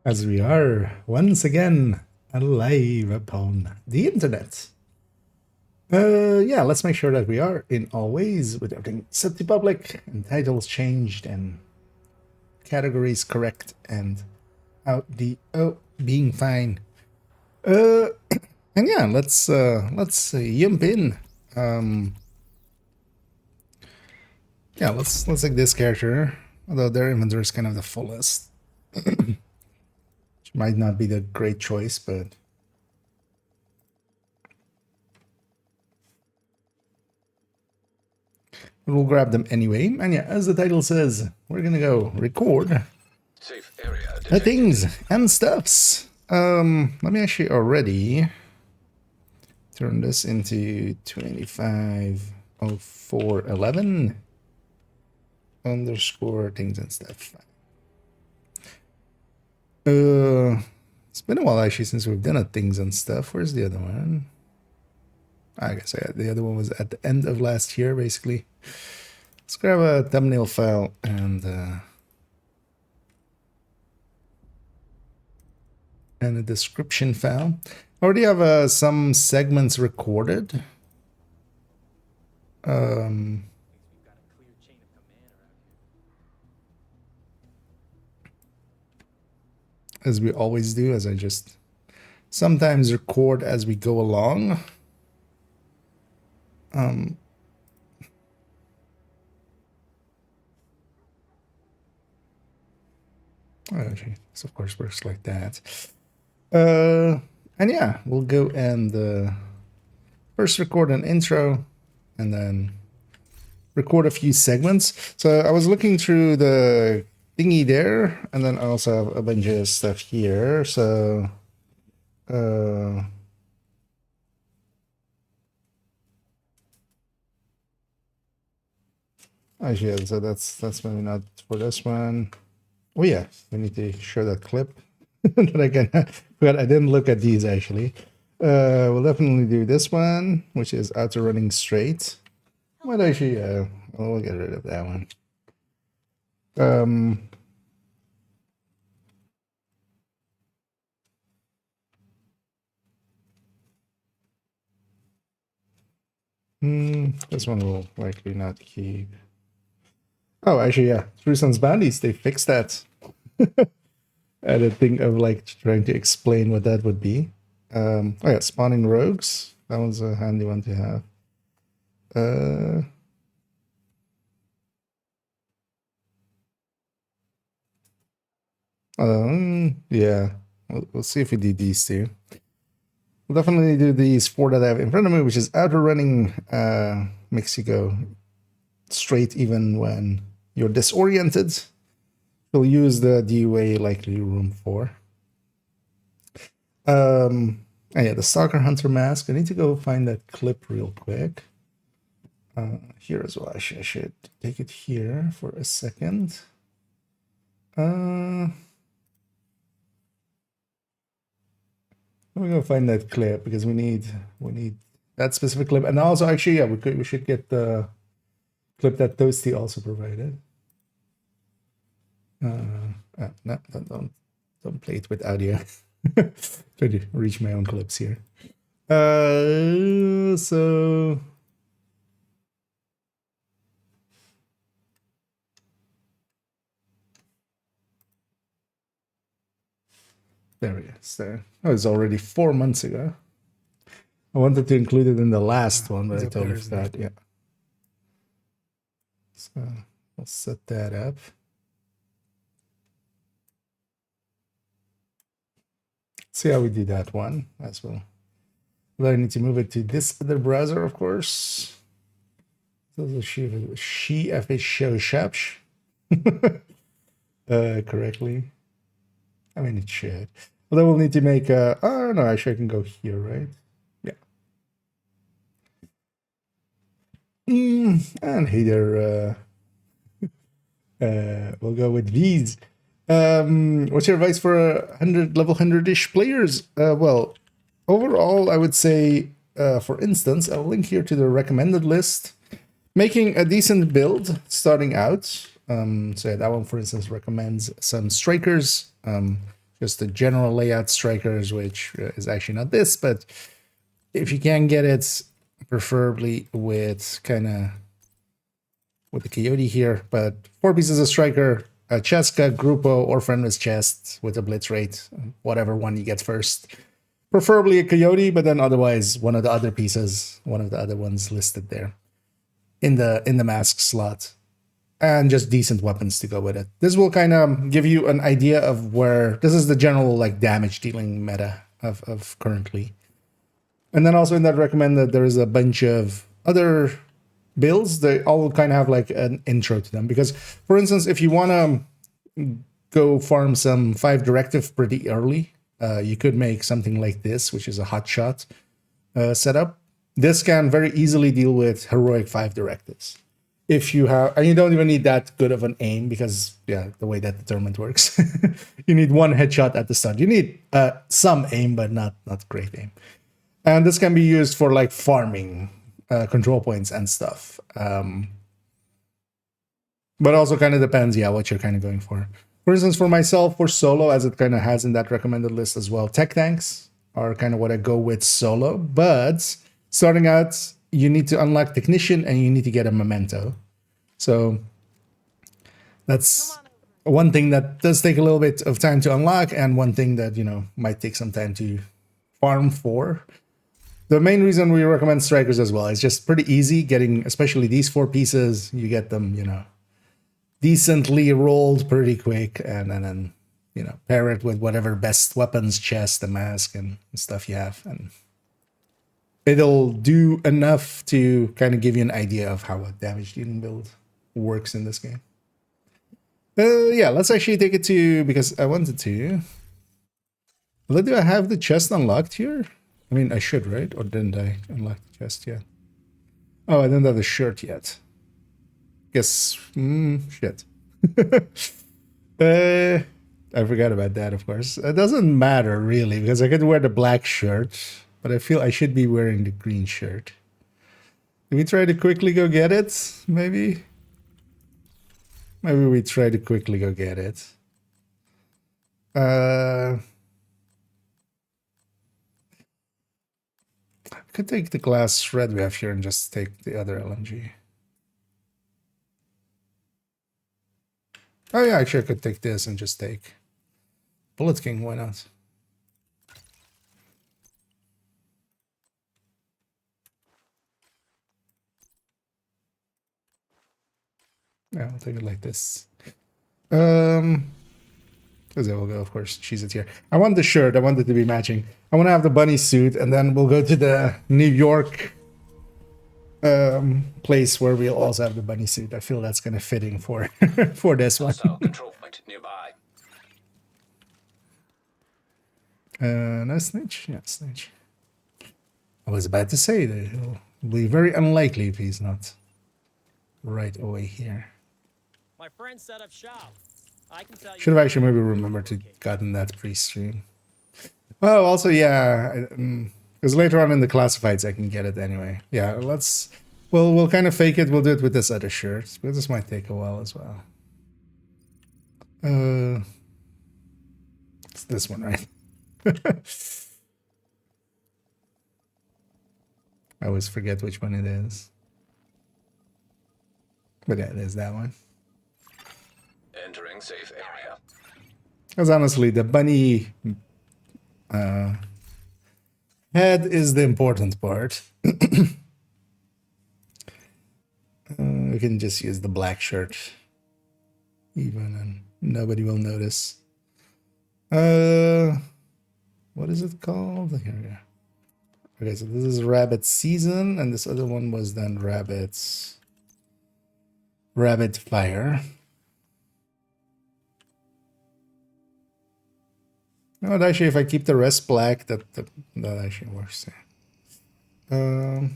As we are once again alive upon the internet. Yeah, let's make sure that we are in all ways with everything set to public and titles changed and categories correct and out the being fine. Uh, and yeah, let's jump in. Yeah, let's take this character, although their inventory is kind of the fullest. Which might not be the great choice, but we'll grab them anyway. And yeah, as the title says, we're gonna go record Safe area things and stuffs. Let me actually already turn this into 25M04D11 underscore things and stuff. It's been a while actually since we've done a things and stuff. Where's the other one? I guess the other one was at the end of last year, basically. Let's grab a thumbnail file and a description file. I already have some segments recorded. As we always do, as I just sometimes record as we go along. Actually, this of course works like that. And yeah, we'll go and first record an intro and then record a few segments. So I was looking through the thingy there, and then I also have a bunch of stuff here. So actually, yeah, so that's maybe not for this one. Oh yeah, we need to show that clip that I can. But I didn't look at these actually. We'll definitely do this one, which is Outer Running Straight. Might actually, we'll get rid of that one. This one will likely not keep. Oh, actually, yeah. True Sons Bandits, they fixed that. I had a thing of like trying to explain what that would be. Oh yeah, spawning rogues. That one's a handy one to have. Yeah. We'll see if we do these two. We'll definitely do these four that I have in front of me, which is Outer Running Mexico straight even when you're disoriented. We'll use the DUA likely room 4. And yeah, the Stalker Hunter mask. I need to go find that clip real quick. Here as well. I should take it here for a second. Let me go find that clip because we need that specific clip. And also, actually, yeah, we should get the clip that Toasty also provided. No, don't play it with audio. Try to reach my own clips here. So there it is. There. Oh, it's already 4 months ago. I wanted to include it in the last one, but I totally forgot. Yeah. So I'll set that up. See how we do that one as well. Well, I need to move it to this other browser, of course. So she FH show shapsh correctly. I mean, it should. Well, then we'll need to make a. Oh no, actually, I can go here, right? Yeah. And hey there. We'll go with these. What's your advice for level 100-ish players? Well, overall, I would say, for instance, I'll link here to the recommended list. Making a decent build starting out. So yeah, that one, for instance, recommends some strikers. just the general layout strikers, which is actually not this, but if you can get it, preferably with kind of with the coyote here, but 4 pieces of striker, a Cheska, Grupo, or Friendless Chest with a blitz rate, whatever one you get first. Preferably a coyote, but then otherwise one of the other pieces, one of the other ones listed there in the mask slot, and just decent weapons to go with it. This will kind of give you an idea of where this is the general like damage dealing meta of currently. And then also in that recommended, there is a bunch of other builds. They all kind of have like an intro to them. Because, for instance, if you want to go farm some 5 directive pretty early, you could make something like this, which is a hotshot setup. This can very easily deal with heroic 5 directives. If you have, and you don't even need that good of an aim because, yeah, the way that the tournament works, you need 1 headshot at the start. You need some aim, but not great aim. And this can be used for like farming control points and stuff. But also kind of depends, yeah, what you're kind of going for. For instance, for myself, for solo, as it kind of has in that recommended list as well, tech tanks are kind of what I go with solo. But starting out, you need to unlock Technician and you need to get a Memento. So that's one thing that does take a little bit of time to unlock, and one thing that, you know, might take some time to farm for. The main reason we recommend strikers as well is just pretty easy getting, especially these 4 pieces, you get them, you know, decently rolled pretty quick, and then, you know, pair it with whatever best weapons, chest, the mask, and stuff you have, and it'll do enough to kind of give you an idea of how a damage dealing build works in this game. Yeah, let's actually take it to, because I wanted to. Do I have the chest unlocked here? I mean, I should, right? Or didn't I unlock the chest yet? Oh, I didn't have the shirt yet. Guess, shit. I forgot about that, of course. It doesn't matter, really, because I could wear the black shirt, but I feel I should be wearing the green shirt. Can we try to quickly go get it, maybe? Maybe we try to quickly go get it. I could take the glass shred we have here and just take the other LMG. Oh yeah, actually I could take this and just take Bullet King, why not? Yeah, I'll take it like this. Because I will go, of course, cheese it here. I want the shirt, I want it to be matching. I want to have the bunny suit, and then we'll go to the New York place where we'll also have the bunny suit. I feel that's kind of fitting for for this one. Control point nearby. No snitch? Yeah, snitch. I was about to say that it'll be very unlikely if he's not right away here. My friend set up shop. I can tell you. Should have actually maybe remembered to gotten that pre-stream. Oh, also, yeah, because later on in the classifieds I can get it anyway. Yeah, let's. We'll kind of fake it. We'll do it with this other shirt, but this might take a while as well. It's this one, right? I always forget which one it is. But yeah, there's that one. Entering safe area. Because honestly, the bunny head is the important part. We can just use the black shirt even, and nobody will notice. What is it called? Here we go. Okay, so this is Rabbit Season, and this other one was then Rabbit Fire. No, actually, if I keep the rest black, that actually works. Yeah.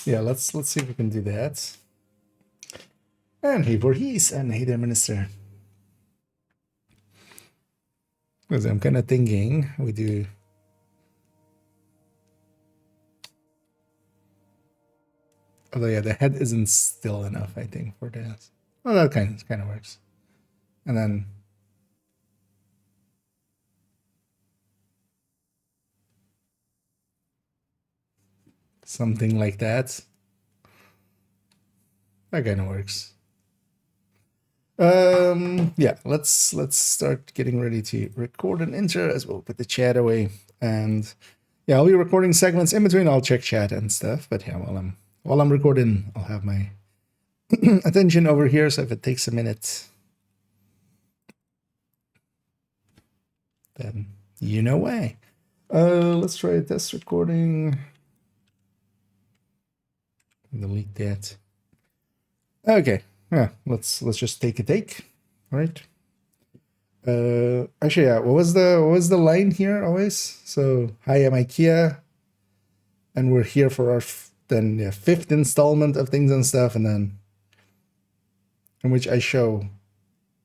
Yeah, let's see if we can do that. And hey Voorhees, and hey there, Minister. Because I'm kind of thinking we do. Although yeah, the head isn't still enough, I think, for this. Well, that kind of works. And then something like that. That kind of works. Yeah, let's start getting ready to record an intro as well. Put the chat away, and yeah, I'll be recording segments in between. I'll check chat and stuff, but yeah, while I'm recording, I'll have my attention over here. So if it takes a minute, then you know why. Let's try a test recording. Delete that. Okay. Yeah, let's just take a take. All right. Actually, yeah. What was the line here always? So, hi, I'm IKEA, and we're here for our fifth installment of Things and Stuff, and then in which I show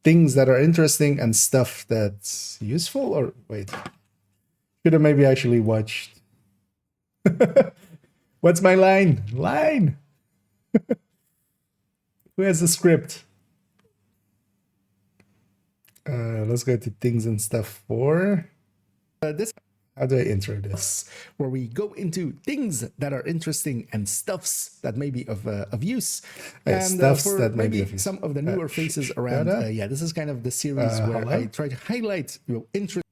things that are interesting and stuff that's useful. Or wait, should have maybe actually watched. What's my line? Line. Who has the script? Let's go to Things and Stuff 4. This, how do I intro this? Where we go into things that are interesting and stuffs that may be of use. And stuffs that may be of use. Some of the newer faces around. Yeah, this is kind of the series where I try to highlight interest.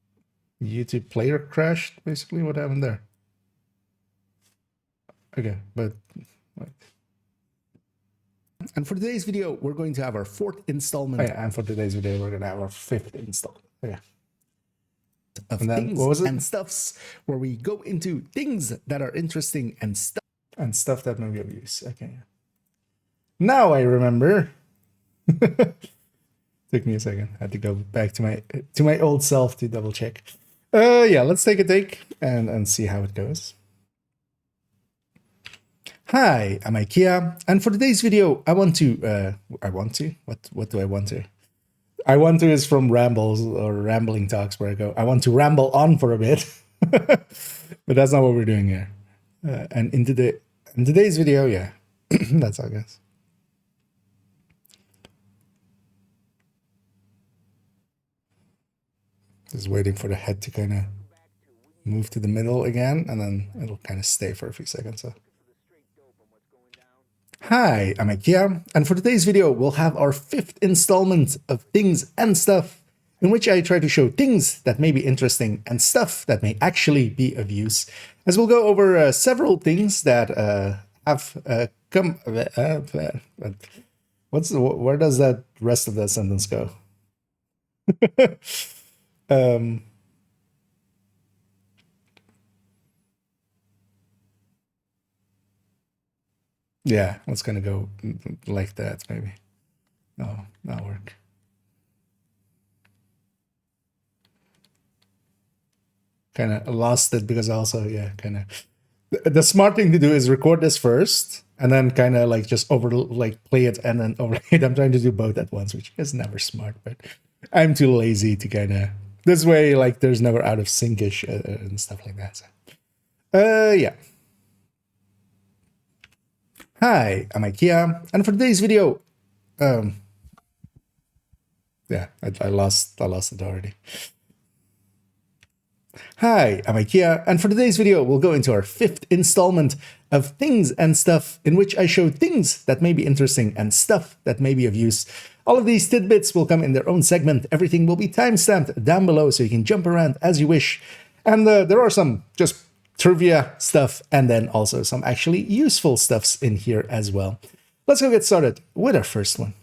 YouTube player crashed. Basically, what happened there? Okay, but wait. And for today's video, we're going to have our fourth installment. Oh, yeah, and for today's video, we're going to have our fifth installment. Yeah. Of and then, things what was it? And stuffs, where we go into things that are interesting and stuff that may be of use. Okay. Now I remember. Took me a second. I had to go back to my old self to double check. Yeah, let's take a take and see how it goes. Hi, I'm IKEA, and for today's video, I want to, what do I want to? I want to is from Rambles or Rambling Talks, where I go, I want to ramble on for a bit, but that's not what we're doing here. And in today's video, yeah, that's how it goes. Just waiting for the head to kind of move to the middle again, and then it'll kind of stay for a few seconds. So. Hi, I'm IKEA, and for today's video, we'll have our fifth installment of Things and Stuff, in which I try to show things that may be interesting and stuff that may actually be of use, as we'll go over several things that have come... where does that rest of that sentence go? Yeah, let's gonna go like that, maybe. Oh, that'll work. Kind of lost it because also, yeah, kind of. The smart thing to do is record this first and then kind of like just play it and then overlay it. I'm trying to do both at once, which is never smart, but I'm too lazy to kind of. This way, like, there's never out of sync-ish and stuff like that. So. Yeah. Hi, I'm IKEA, and for today's video, yeah, I lost it already. Hi, I'm IKEA, and for today's video, we'll go into our fifth installment of Things and Stuff, in which I show things that may be interesting and stuff that may be of use. All of these tidbits will come in their own segment. Everything will be timestamped down below, so you can jump around as you wish. And there are some just trivia stuff, and then also some actually useful stuffs in here as well. Let's go get started with our first one.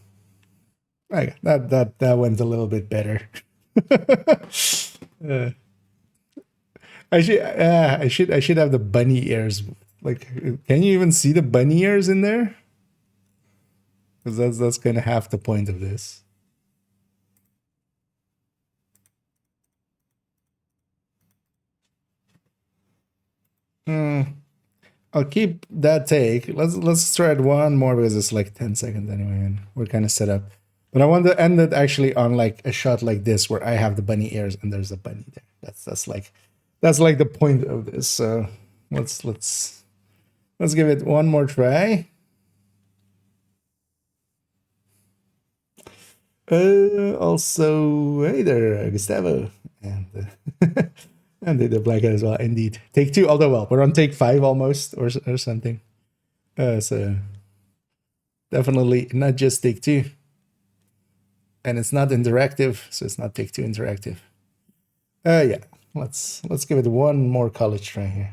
Okay, that went a little bit better. I should have the bunny ears. Like, can you even see the bunny ears in there? Because that's kind of half the point of this. I'll keep that take. Let's try it one more because it's like 10 seconds anyway, and we're kind of set up. But I want to end it actually on like a shot like this where I have the bunny ears and there's a bunny there. That's like the point of this. So let's give it one more try. Also, hey there, Gustavo, and and the black hat as well. Indeed, take 2. Although, well, we're on take 5 almost, or something. So definitely not just take 2, and it's not interactive, so it's not take 2 interactive. Yeah, let's give it one more college try here.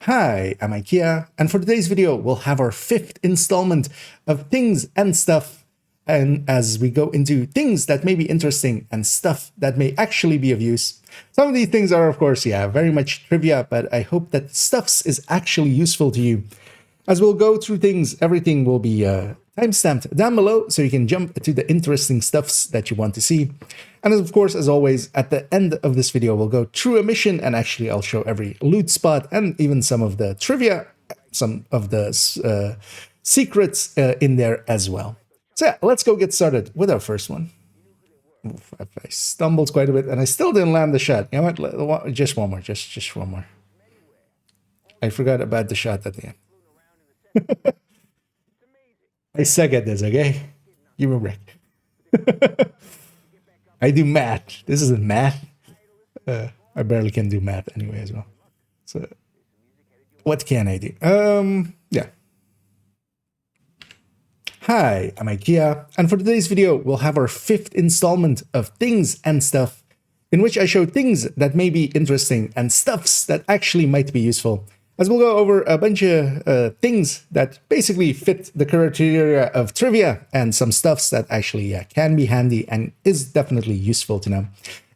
Hi, I'm IKEA, and for today's video, we'll have our 5th installment of Things and Stuff. And as we go into things that may be interesting and stuff that may actually be of use. Some of these things are, of course, yeah, very much trivia, but I hope that stuffs is actually useful to you. As we'll go through things, everything will be timestamped down below, so you can jump to the interesting stuffs that you want to see. And of course, as always, at the end of this video, we'll go through a mission, and actually I'll show every loot spot and even some of the trivia, some of the secrets in there as well. So yeah, let's go get started with our first one. Oof, I stumbled quite a bit, and I still didn't land the shot. You know what? Just one more, just one more. I forgot about the shot at the end. I suck at this, okay? Give me a break. I do math. This isn't math. I barely can do math anyway as well. So, what can I do? Yeah. Hi, I'm IKEA, and for today's video, we'll have our 5th installment of Things and Stuff, in which I show things that may be interesting and stuffs that actually might be useful. As we'll go over a bunch of things that basically fit the criteria of trivia and some stuffs that actually can be handy and is definitely useful to know.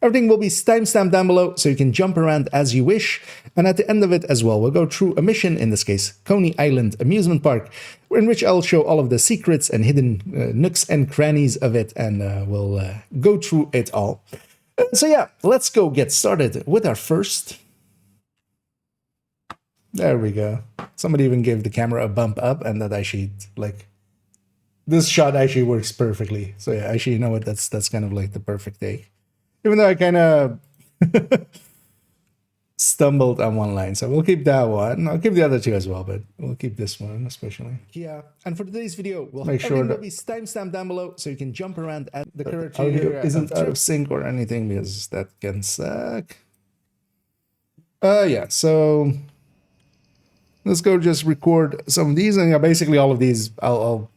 Everything will be timestamped down below, so you can jump around as you wish. And at the end of it as well, we'll go through a mission, in this case, Coney Island Amusement Park, in which I'll show all of the secrets and hidden nooks and crannies of it, and we'll go through it all. So yeah, let's go get started with our first. There we go. Somebody even gave the camera a bump up, and that actually, like, this shot actually works perfectly. So yeah, actually, you know what? That's kind of like the perfect take. Even though I kind of stumbled on one line, so we'll keep that one. I'll keep the other 2 as well, but we'll keep this one especially. Yeah, and for today's video, we'll make sure that will be timestamped down below, so you can jump around at the criteria isn't out of sync or anything, because that can suck. Yeah, so let's go just record some of these, and yeah, basically all of these, I'll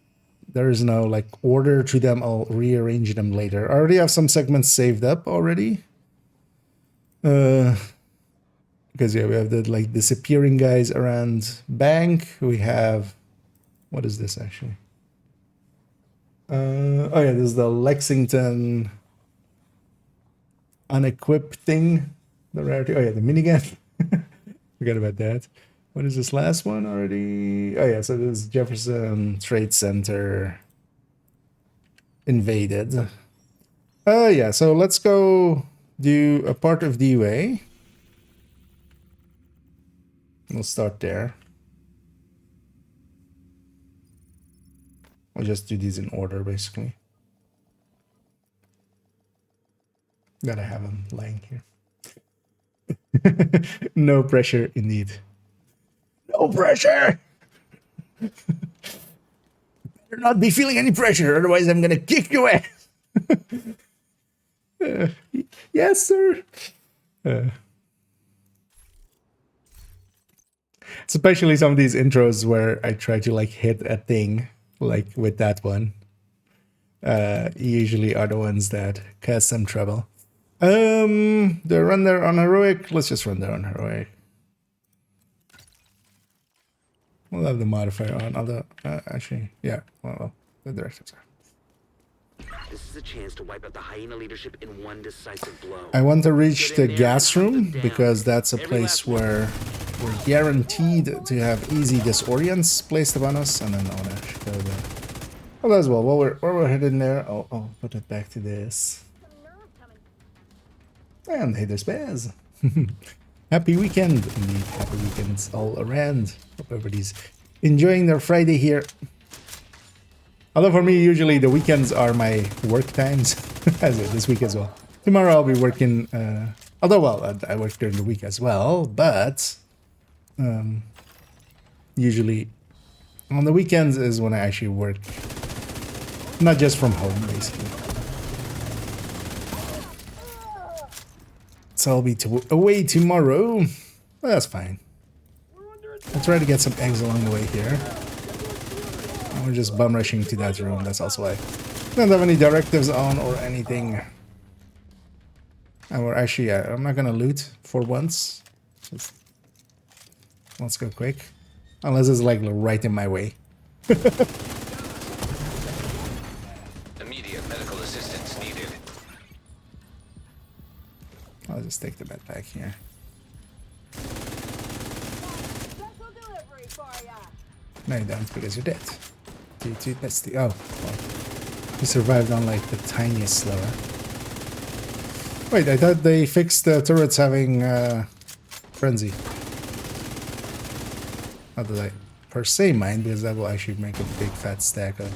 there is no like order to them. I'll rearrange them later. I already have some segments saved up already. Because yeah, we have the like disappearing guys around bank. We have, what is this actually? Oh yeah, this is the Lexington unequipped thing. The rarity. Oh yeah, the minigun. Forgot about that. What is this last one already? Oh yeah, so this is Jefferson Trade Center invaded. Oh yeah, so let's go do a part of DUA. We'll start there. We'll just do these in order, basically. Gotta have them lying here. No pressure, indeed. No pressure! Better not be feeling any pressure, otherwise I'm gonna kick your ass! Yes, sir! Especially some of these intros where I try to like hit a thing, like with that one. Usually are the ones that cause some trouble. The run there on heroic, let's just run there on heroic. We'll have the modifier on, although, actually, yeah, well, the directives are. This is a chance to wipe out the hyena leadership in one decisive blow. I want to reach the gas room, because that's a place where we're guaranteed to have easy disorients placed upon us, and then I want to show the... Well, as well, while we're heading there, I'll put it back to this. And hey, there's Baz. Happy weekend. Indeed, happy weekends all around. Hope everybody's enjoying their Friday here. Although for me, usually the weekends are my work times, as it this week as well. Tomorrow I'll be working, although, well, I work during the week as well, but usually on the weekends is when I actually work, not just from home, basically. So I'll be away tomorrow. Well, that's fine. I'll try to get some eggs along the way here. We're just bum rushing to that room, that's also why I don't have any directives on or anything. And we're actually, I'm not gonna loot for once. Just, let's go quick. Unless it's like right in my way. Immediate medical assistance needed. I'll just take the med pack here. No, you don't, because you're dead. That's the oh, well, you survived on like the tiniest slower. Wait, I thought they fixed the turrets having frenzy. Not that I per se mind, because that will actually make a big fat stack of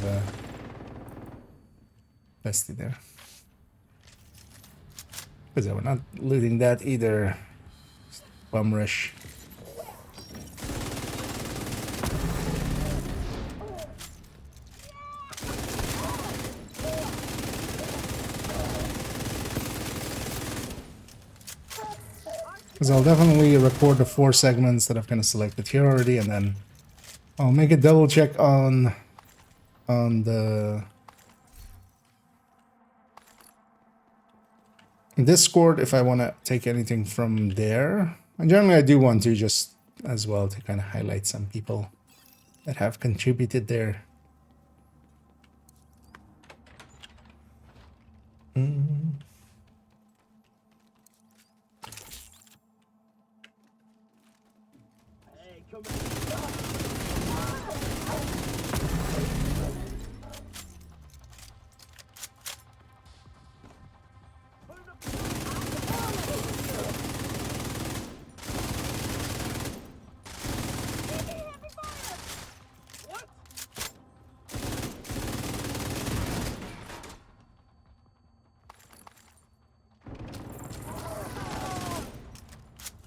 bestie there. Because we're not looting that either. Bum rush. Because I'll definitely record the 4 segments that I've kind of selected here already, and then I'll make a double check on the Discord if I want to take anything from there. And generally I do want to just as well to kind of highlight some people that have contributed there.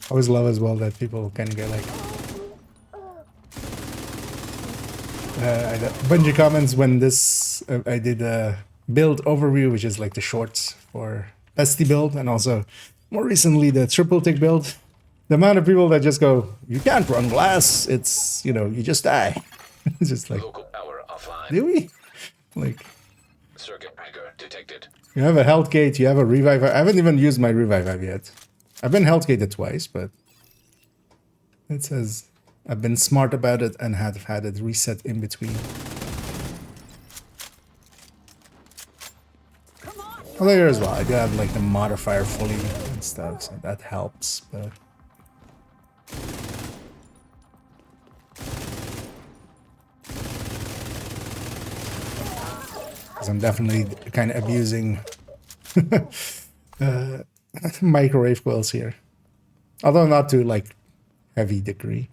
I always love as well that people kind of get like a bunch of comments when this I did a build overview, which is like the shorts for bestie build, and also more recently the triple tick build. The amount of people that just go, "You can't run glass. It's, you know, you just die." It's just like, Local power offline. do we? Like, Circuit breaker detected. you have a health gate, you have a revive. I haven't even used my revive yet. I've been health gated twice, but it says I've been smart about it and have had it reset in between. Well, there as well. I do have like the modifier fully and stuff, so that helps. But because I'm definitely kind of abusing microwave coils here, although not to like heavy degree.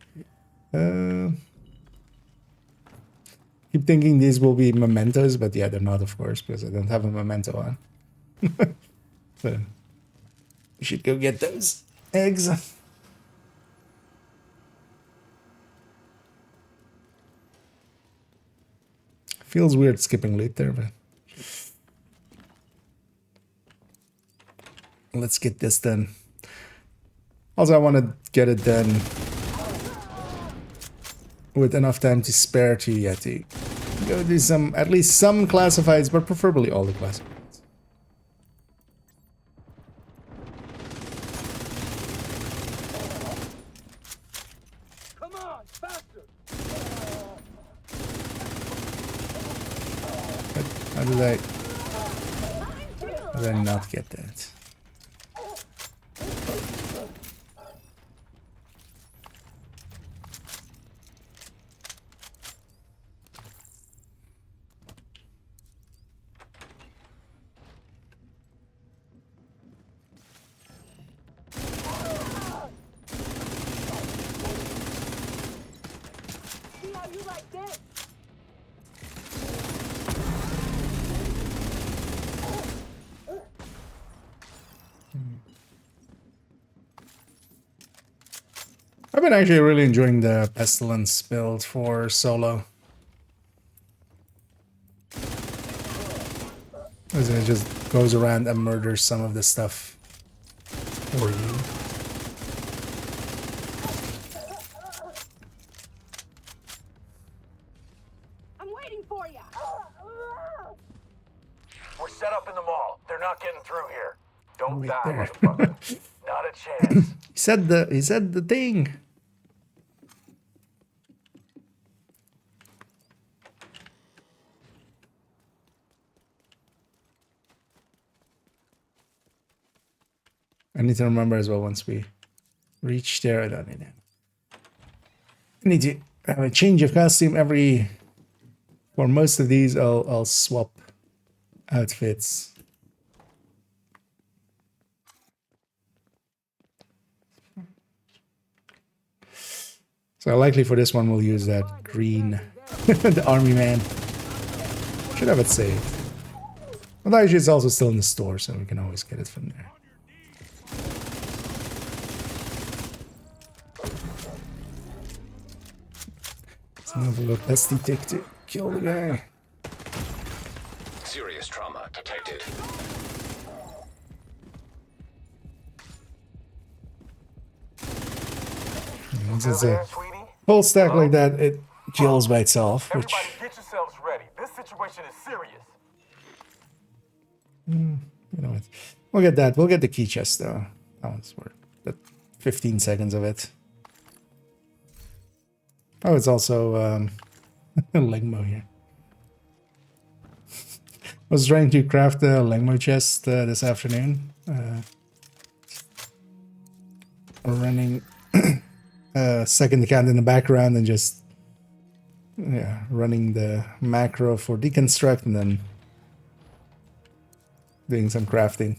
Keep thinking these will be mementos, but yeah, they're not, of course, because I don't have a memento on. So we should go get those eggs. Feels weird skipping loot there, but let's get this done. Also, I want to get it done with enough time to spare to go do some, at least some classifieds, but preferably all the classifieds. Come on, faster! But how did I not get that? see how you like this. I've been actually really enjoying the Pestilence build for solo. As it just goes around and murders some of the stuff for you. I'm waiting for you. We're set up in the mall. They're not getting through here. Don't Wait die, there. motherfucker. Not a chance. He said the thing. I need to remember as well once we reach there. I don't need it. I need to have a change of costume every. For most of these, I'll swap outfits. So likely for this one, we'll use that green, the army man. Should have it saved. But actually, it's also still in the store, so we can always get it from there. Let's have a look. That's the tick to kill the guy. Serious trauma detected. Once it's a full stack like that, it kills by itself, which... Everybody get yourselves ready. This situation is serious. You know what? We'll get that. We'll get the key chest, though. That one's worth the 15 seconds of it. Oh, it's also Lengmo here. I was trying to craft a Lengmo chest this afternoon. We're running second account in the background and just running the macro for deconstruct and then doing some crafting.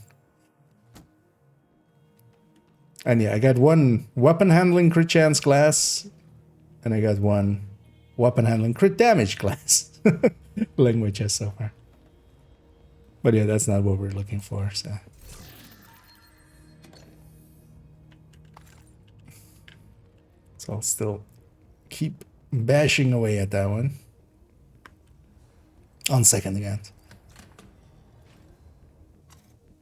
And yeah, I got one weapon handling crit chance class, and I got one weapon handling crit damage class. Language chest so far. But yeah, that's not what we're looking for, so. So I'll still keep bashing away at that one. On second account.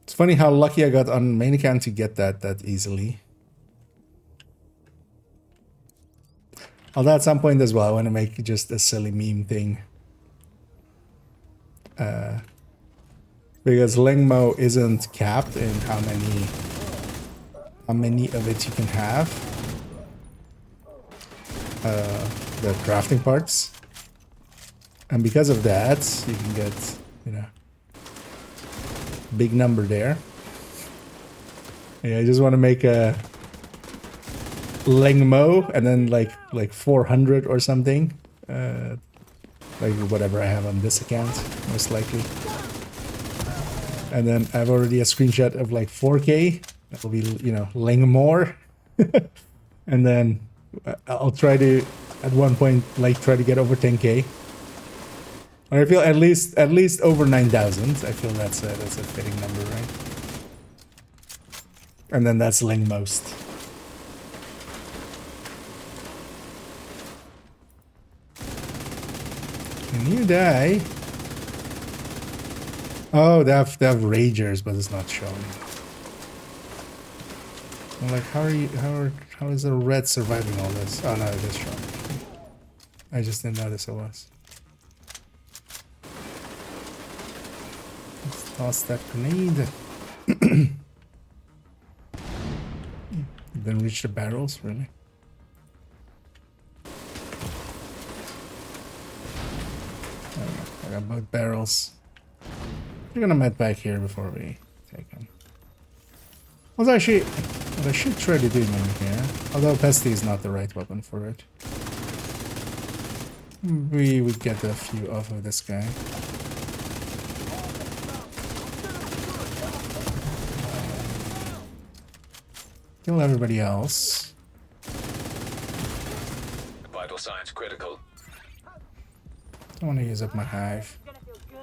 It's funny how lucky I got on main account to get that easily. Although at some point as well, I want to make just a silly meme thing. Because Lengmo isn't capped in how many of it you can have. The crafting parts. And because of that, you can get, you know, big number there. Yeah, I just want to make a Lengmo and then like 400 or something. Like whatever I have on this account, most likely. And then I have already a screenshot of like 4K. That will be, you know, Lengmore. And then I'll try to, at one point, like try to get over 10K. Or I feel at least over 9,000. I feel that's a fitting number, right? And then that's Lengmost. Can you die? Oh, they have ragers, but it's not showing. I'm like, how is a red surviving all this? Oh no, it is showing. I just didn't notice it was. Let's toss that grenade. Then reach the barrels, really? I got both barrels. We're gonna med back here before we take them. What I should try to do maybe here, although Pesty is not the right weapon for it. We would get a few off of this guy. Kill everybody else. Vital signs critical. Don't want to use up my hive. It's gonna feel good.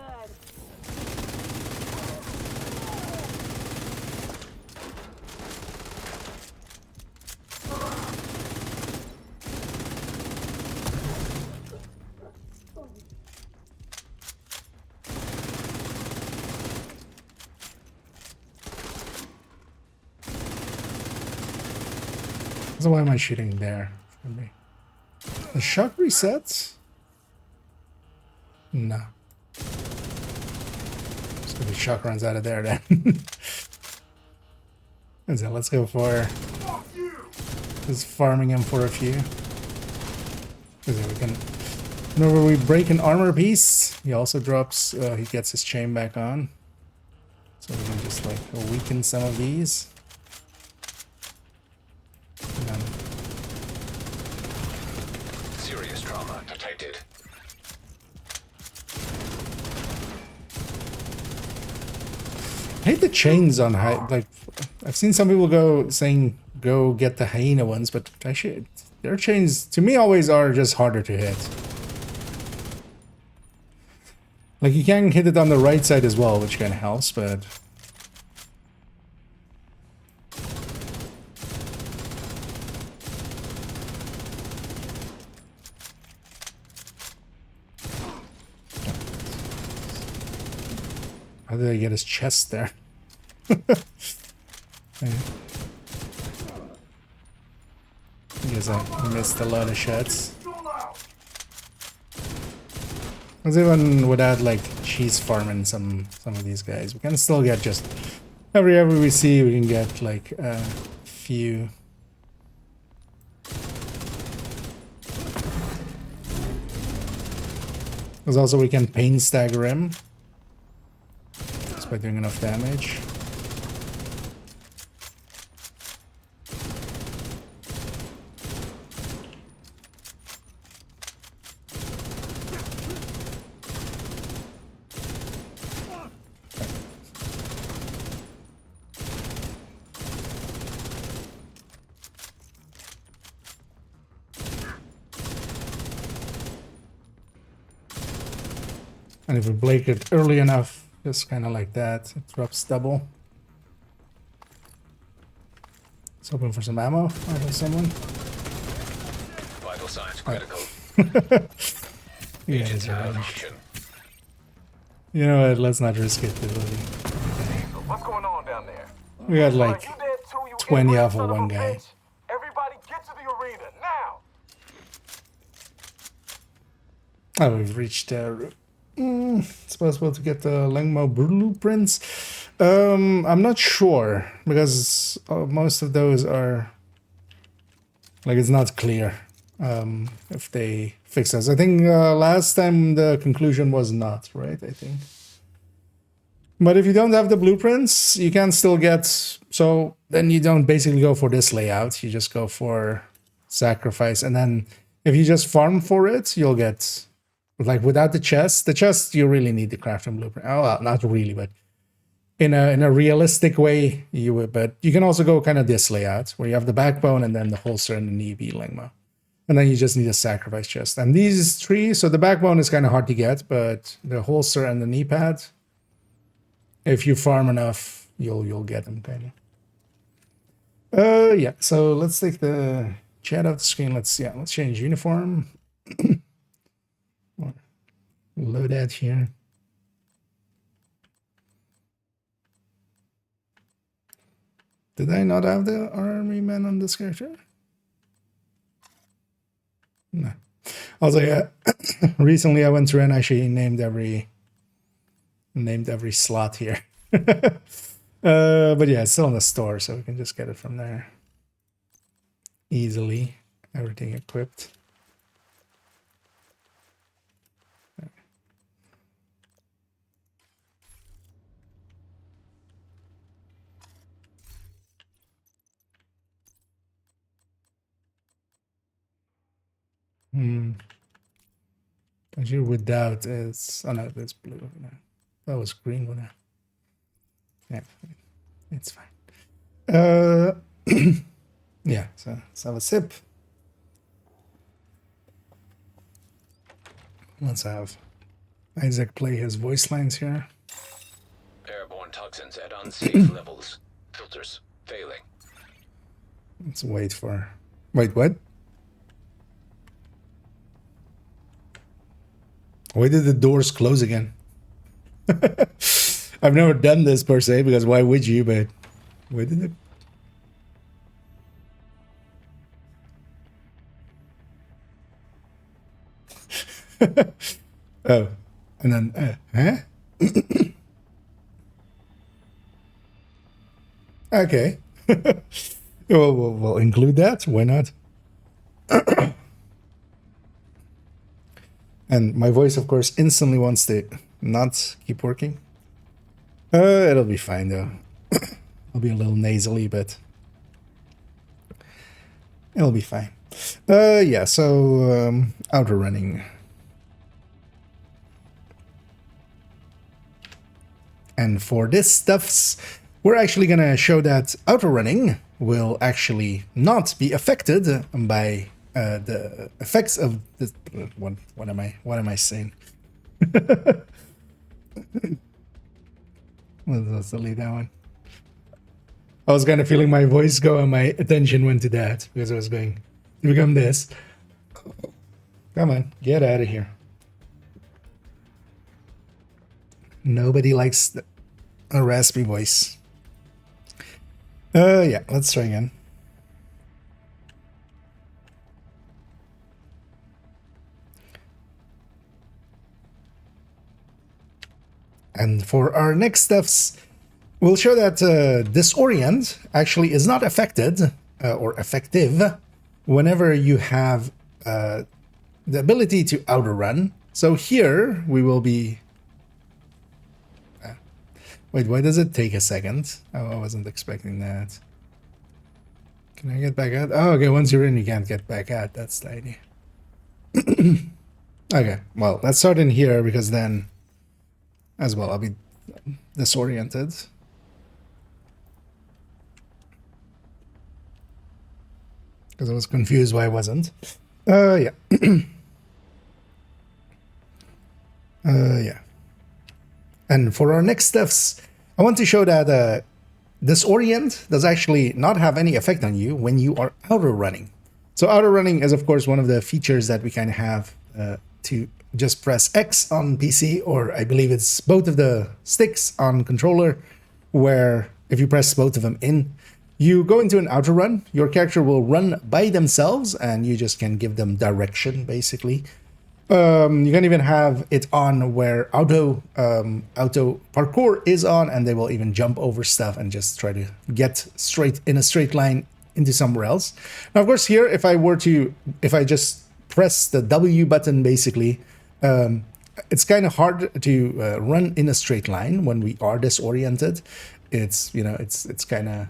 So why am I shooting there? The shock resets? No. Just gonna be shock runs out of there then. So let's go for just farming him for a few. Because we can. Whenever we break an armor piece, he also drops. He gets his chain back on. So we can just like weaken some of these. And then Serious trauma detected. I hate the chains on high. Like, I've seen some people saying go get the hyena ones, but actually, their chains to me always are just harder to hit. Like you can hit it on the right side as well, which kind of helps, but. How did I get his chest there? I guess I missed a lot of shots. Because even without like cheese farming some of these guys, we can still get just every we see we can get like a few. Because also we can pain stagger him just by doing enough damage. And if we break it early enough, just kind of like that, it drops double. Let's hoping for some ammo out of someone. Vital signs critical. Yeah, Agents it's out of range. option. You know what? Let's not risk it. What's going on down there? We got like You dead too, you 20 inbred off of son one a guy. bitch? Everybody get to the arena now. Oh, we've reached it's possible to get the Lengmo blueprints. I'm not sure because most of those are like it's not clear if they fix us. I think last time the conclusion was not, right? I think. But if you don't have the blueprints, you can still get. So then you don't basically go for this layout. You just go for sacrifice, and then if you just farm for it, you'll get. Like without the chest you really need the crafting blueprint. Oh, well, not really, but in a realistic way, you would. But you can also go kind of this layout where you have the backbone and then the holster and the knee be Lengmo, and then you just need a sacrifice chest. And these three, so the backbone is kind of hard to get, but the holster and the knee pad, if you farm enough, you'll get them kind of. Yeah. So let's take the chat off the screen. Let's change uniform. Load that here. Did I not have the army man on this character? No. Also, yeah, recently I went through and actually named every slot here. But yeah, it's still in the store, so we can just get it from there easily. Everything equipped. Actually, without it's. Oh no, that's blue. No, that was green one. Yeah, it's fine. Yeah. So let's have a sip. Let's have Isaac play his voice lines here. Airborne toxins at unsafe levels. Filters failing. Let's wait for... Wait, what? Why did the doors close again? I've never done this per se, because why would you, but... Why did it... Oh, and then, huh? Okay. Well, we'll include that. Why not? And my voice, of course, instantly wants to not keep working. It'll be fine, though. I'll be a little nasally, but it'll be fine. Yeah, so outer running. And for this stuffs, we're actually going to show that outer running will actually not be affected by the effects of this. What am I saying? Let's delete that one. I was kind of feeling my voice go and my attention went to that because I was going to become this. Come on, get out of here. Nobody likes a raspy voice. Yeah, let's try again. And for our next stuffs, we'll show that disorient actually is not affected or effective whenever you have the ability to outer run. So here we will be... Wait, why does it take a second? Oh, I wasn't expecting that. Can I get back out? Oh, okay, once you're in, you can't get back out. That's the idea. Okay, well, let's start in here because then, as well, I'll be disoriented. Because I was confused why I wasn't. Yeah. Yeah. And for our next steps, I want to show that disorient does actually not have any effect on you when you are outer running. So outer running is, of course, one of the features that we kind of have to just press X on PC, or I believe it's both of the sticks on controller, where if you press both of them in, you go into an outer run. Your character will run by themselves, and you just can give them direction, basically. You can even have it on where auto parkour is on, and they will even jump over stuff and just try to get straight in a straight line into somewhere else. Now, of course, here, if I just press the W button, basically, it's kind of hard to run in a straight line when we are disoriented. It's, you know, it's kind of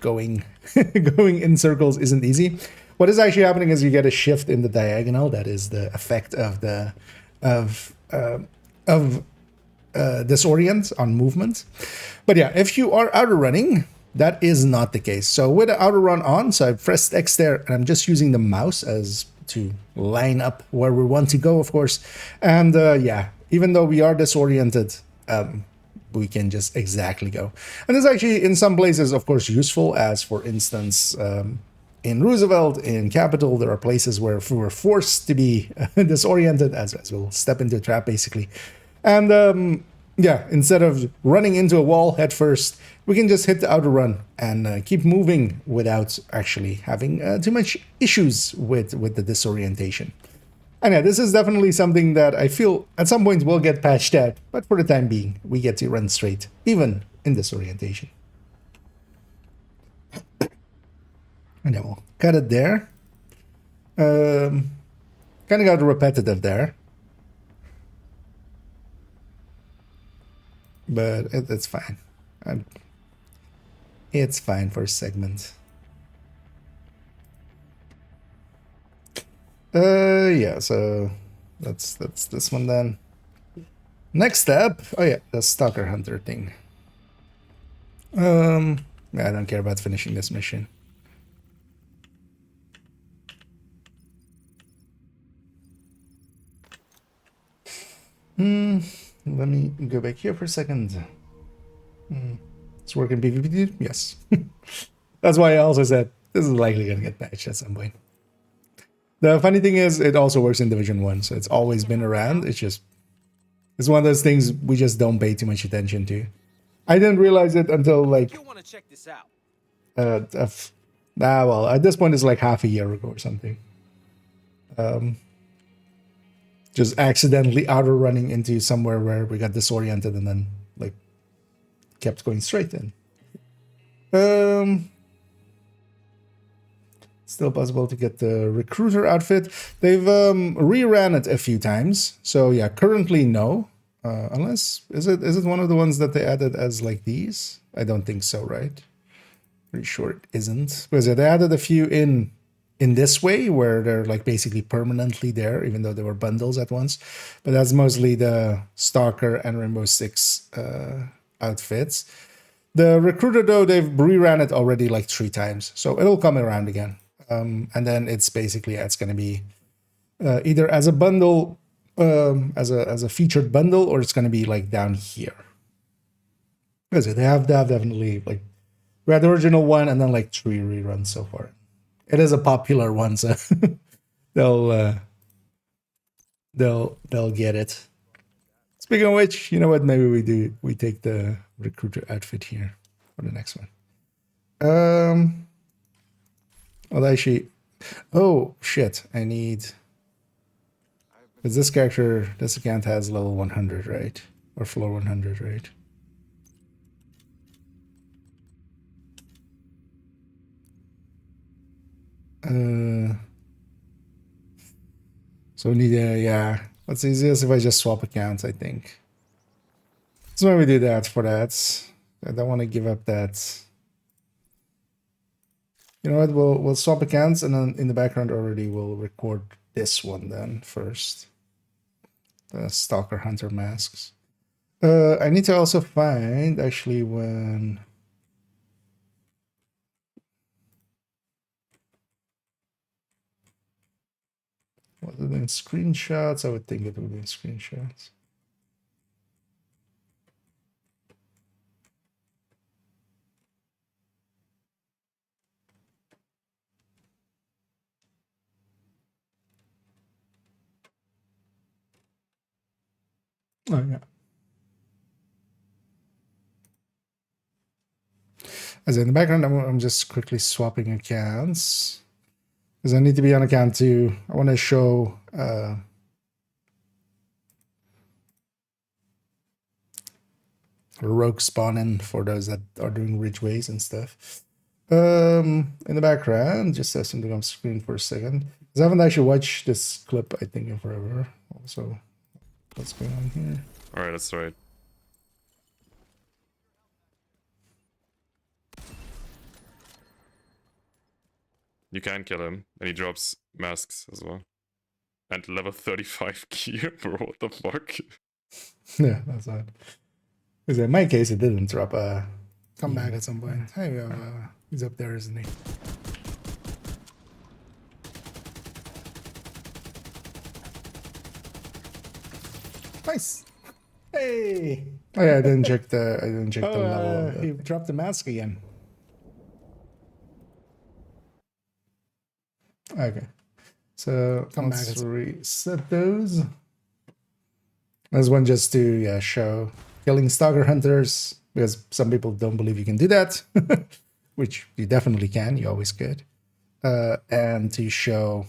going in circles isn't easy. What is actually happening is you get a shift in the diagonal. That is the effect of the disorient on movement. But yeah, if you are outer running, that is not the case. So with the outer run on, so I've pressed X there, and I'm just using the mouse as to line up where we want to go, of course. And yeah, even though we are disoriented, we can just exactly go. And this is actually in some places, of course, useful, as for instance, in Roosevelt, in Capitol, there are places where we're forced to be disoriented as we'll step into a trap, basically. And yeah, instead of running into a wall head first, we can just hit the outer run and keep moving without actually having too much issues with the disorientation. And yeah, this is definitely something that I feel at some point will get patched out, but for the time being, we get to run straight, even in disorientation. And then we'll cut it there. Kind of got repetitive there. But it's fine. It's fine for a segment. Yeah, so that's this one then. Next step, oh yeah, the Stalker Hunter thing. Yeah, I don't care about finishing this mission. Let me go back here for a second. It's working PvP? Yes. That's why I also said this is likely going to get patched at some point. The funny thing is, it also works in Division 1, so it's always been around. It's one of those things we just don't pay too much attention to. I didn't realize it until like... You want to check this out? well, at this point it's like half a year ago or something. Just accidentally running into somewhere where we got disoriented and then like kept going straight in. Still possible to get the recruiter outfit. They've reran it a few times, so yeah, currently no. Unless is it one of the ones that they added as like these? I don't think so, right? Pretty sure it isn't, because they added a few in this way where they're like basically permanently there, even though they were bundles at once. But that's mostly the Stalker and Rainbow Six outfits. The recruiter though, they've reran it already like 3 times, so it'll come around again. And then it's basically it's going to be either as a bundle, as a featured bundle, or it's going to be like down here. Because they have definitely like we had the original one and then like 3 reruns so far. It is a popular one, so they'll get it. Speaking of which, you know what? Maybe we take the recruiter outfit here for the next one. Well, actually, oh shit! I need because this account has level 100, right? Or floor 100, right? So we need yeah. That's easiest if I just swap accounts, I think. So when we do that for that, I don't want to give up that. You know what? We'll swap accounts, and then in the background already we'll record this one then first. The Stalker Hunter masks. I need to also find actually when. Was it in screenshots? I would think it would be in screenshots. Oh, yeah. As in the background, I'm just quickly swapping accounts. Because I need to be on account 2. I want to show rogue spawning for those that are doing ridgeways and stuff. In the background, just have something on screen for a second. Because I haven't actually watched this clip, I think, in forever. Also, what's going on here? Alright, that's right. You can kill him, and he drops masks as well. And level 35 gear, bro, what the fuck? Yeah, that's odd. Because in my case, it didn't drop. Come back at some point. Hey, we have, he's up there, isn't he? Nice. Hey. Oh yeah, I didn't check the level. He dropped the mask again. Okay. So let's reset those. There's one just to show killing Stalker Hunters, because some people don't believe you can do that, which you definitely can, you always could. And to show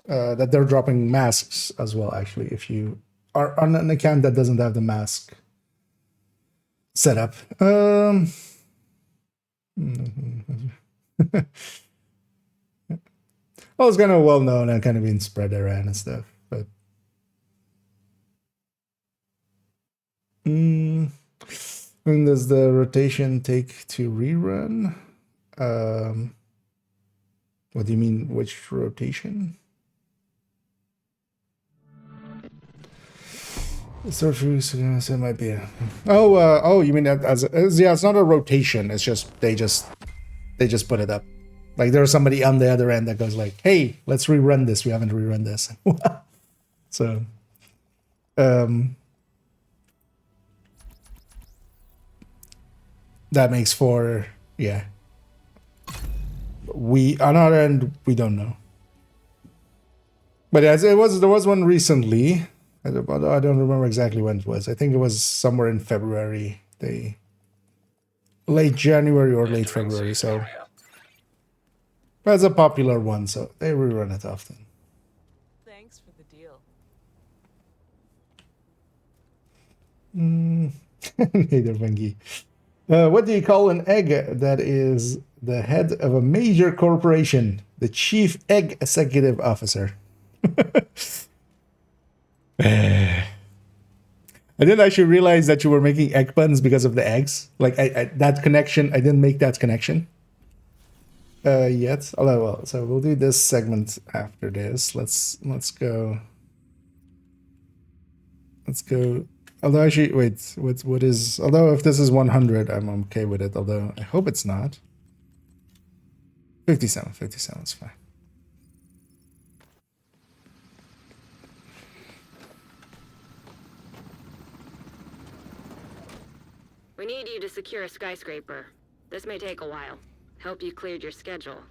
that they're dropping masks as well, actually, if you are on an account that doesn't have the mask set up. Well, it's kind of well known and kind of been spread around and stuff, but when does the rotation take to rerun? What do you mean? Which rotation? It might be a... Oh, you mean that as yeah, it's not a rotation. It's just they just put it up. Like there's somebody on the other end that goes like, "Hey, let's rerun this. We haven't rerun this." So That makes for, yeah. We, on our end, we don't know. But as there was one recently. I don't remember exactly when it was. I think it was somewhere in February. Late January or late February. So that's a popular one. So they rerun it often. Thanks for the deal. Neither Vengi. What do you call an egg that is the head of a major corporation? The chief egg executive officer. I didn't actually realize that you were making egg puns because of the eggs. Like that connection, I didn't make that connection yet. Although, well, so we'll do this segment after this. Let's go. Although actually, wait, what is? Although if this is 100, I'm okay with it. Although I hope it's not. 57 is fine. We need you to secure a skyscraper. This may take a while. Hope you cleared your schedule.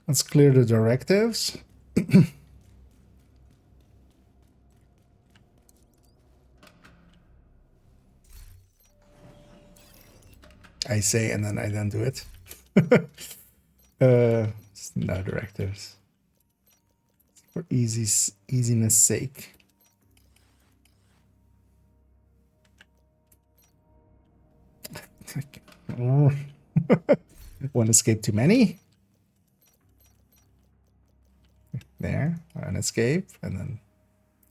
Let's clear the directives. I say and then I don't do it. No directives. For easiness sake. One escape too many. There, an escape, and then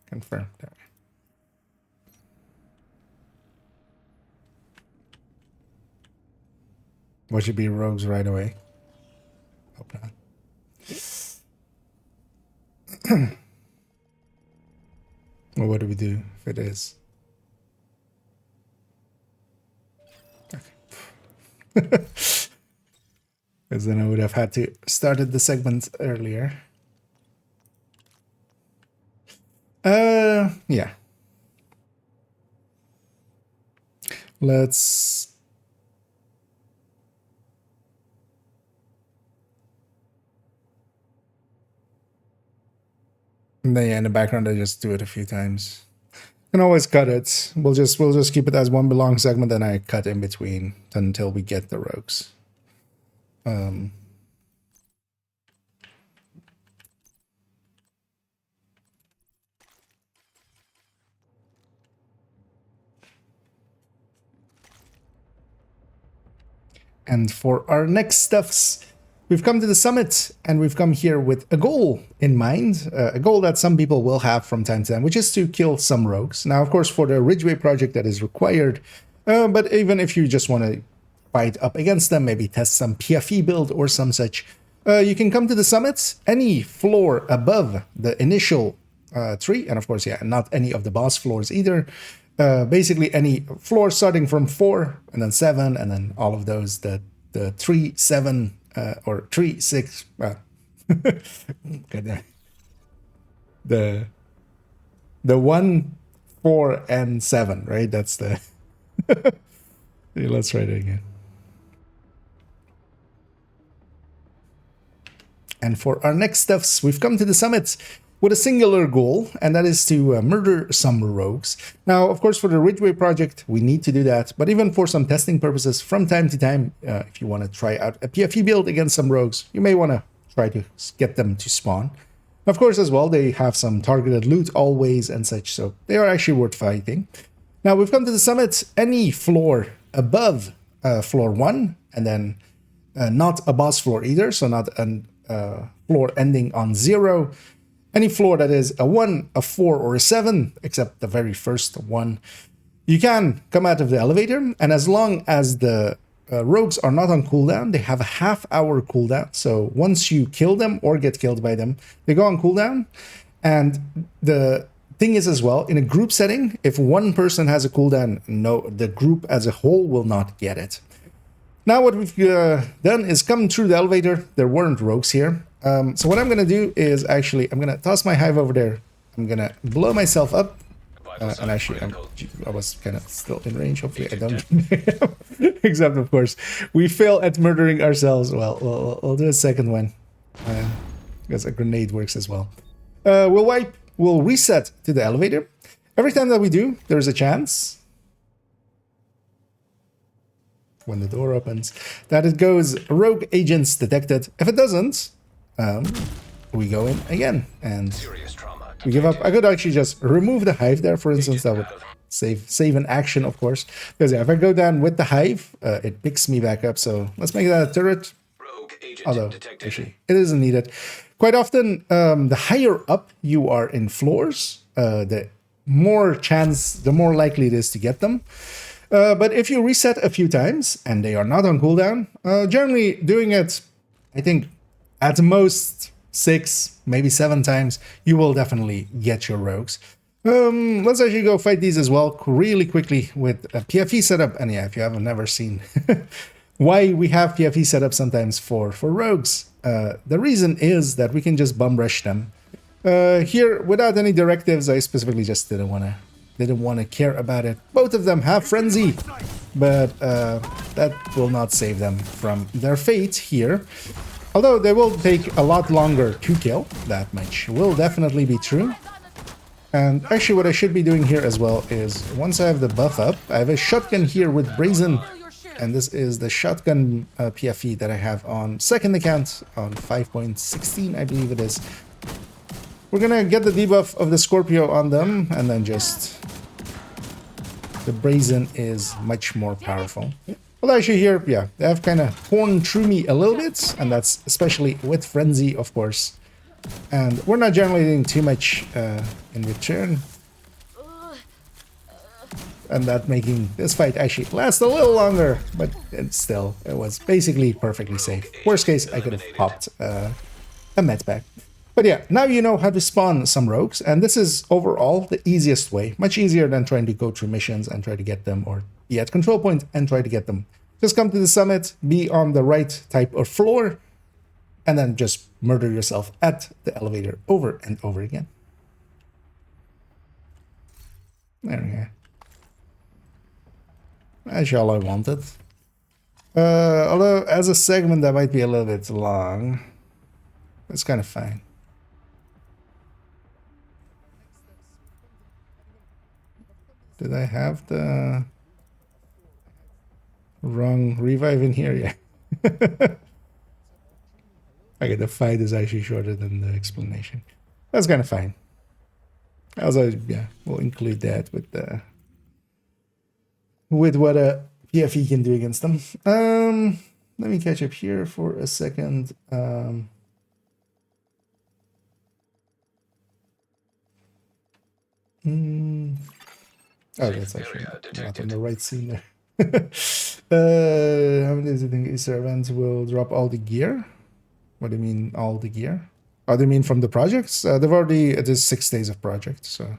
confirm. There. What should be rogues right away? Hope not. Well, what do we do if it is? Okay. Because then I would have had to started the segment earlier. Yeah. Let's... And then, yeah, in the background, I just do it a few times. You can always cut it. We'll just keep it as one belong segment, and I cut in between until we get the rogues. And for our next stuffs, we've come to the summit, and we've come here with a goal in mind, a goal that some people will have from time to time, which is to kill some rogues. Now, of course, for the Ridgeway project, that is required, but even if you just want to fight up against them, maybe test some PFE build or some such, you can come to the summit, any floor above the initial tree, and of course, yeah, not any of the boss floors either. Basically any floor starting from 4 and then 7 and then all of those, the 3, 7 or 3, 6, the 1, 4 and 7, right? That's the let's try it again. And for our next stuffs, we've come to the summit with a singular goal, and that is to murder some rogues. Now, of course, for the Ridgeway project, we need to do that, but even for some testing purposes, from time to time, if you want to try out a PFE build against some rogues, you may want to try to get them to spawn. Of course, as well, they have some targeted loot always and such, so they are actually worth fighting. Now, we've come to the summit, any floor above floor 1, and then not a boss floor either, so not a floor ending on 0. Any floor that is a 1, a 4, or a 7, except the very first one, you can come out of the elevator, and as long as the rogues are not on cooldown, they have a half-hour cooldown. So once you kill them or get killed by them, they go on cooldown. And the thing is as well, in a group setting, if one person has a cooldown, no, the group as a whole will not get it. Now what we've done is come through the elevator. There weren't rogues here. So what I'm going to do is actually, I'm going to toss my hive over there. I'm going to blow myself up. Vital And signs actually, critical. I was kind of still in range. Hopefully I don't. Except, of course, we fail at murdering ourselves. Well, we'll do a second one. Because a grenade works as well. We'll reset to the elevator. Every time that we do, there's a chance, when the door opens, that it goes rogue agents detected. If it doesn't, we go in again and Serious trauma. we give up. I could actually just remove the hive there, for instance. That would save an action, of course. Because yeah, if I go down with the hive, it picks me back up. So let's make that a turret. Rogue agent Although, detected. actually, it isn't needed. Quite often, the higher up you are in floors, the more likely it is to get them. But if you reset a few times and they are not on cooldown, generally doing it, I think, at most 6, maybe 7 times, you will definitely get your rogues. Let's actually go fight these as well really quickly with a PFE setup. And yeah, if you haven't never seen why we have PFE set up sometimes for rogues, the reason is that we can just bum rush them. Here, without any directives, I specifically just didn't want to care about it. Both of them have frenzy, but that will not save them from their fate here. Although they will take a lot longer to kill, that much will definitely be true. And actually what I should be doing here as well is, once I have the buff up, I have a shotgun here with Brazen, and this is the shotgun PFE that I have on second account on 5.16, I believe it is. We're gonna get the debuff of the Scorpio on them, and then just the Brazen is much more powerful. Well, actually here, yeah, they have kind of torn through me a little bit, and that's especially with Frenzy, of course. And we're not generating too much in return. And that making this fight actually last a little longer, but it was basically perfectly safe. Worst case, I could have popped a med pack. But yeah, now you know how to spawn some rogues, and this is overall the easiest way. Much easier than trying to go through missions and try to get them, or be at control point and try to get them. Just come to the summit, be on the right type of floor, and then just murder yourself at the elevator over and over again. There we go. That's all I wanted. Although, as a segment, that might be a little bit long. It's kind of fine. Did I have the wrong revive in here? Yeah. Okay, the fight is actually shorter than the explanation. That's kind of fine. Also, yeah, we'll include that with what a PFE can do against them. Let me catch up here for a second. Oh, that's actually not on the right scene there. How many do you think Easter event will drop all the gear? What do you mean, all the gear? Oh, do you mean from the projects? They've already, it is 6 days of project, so.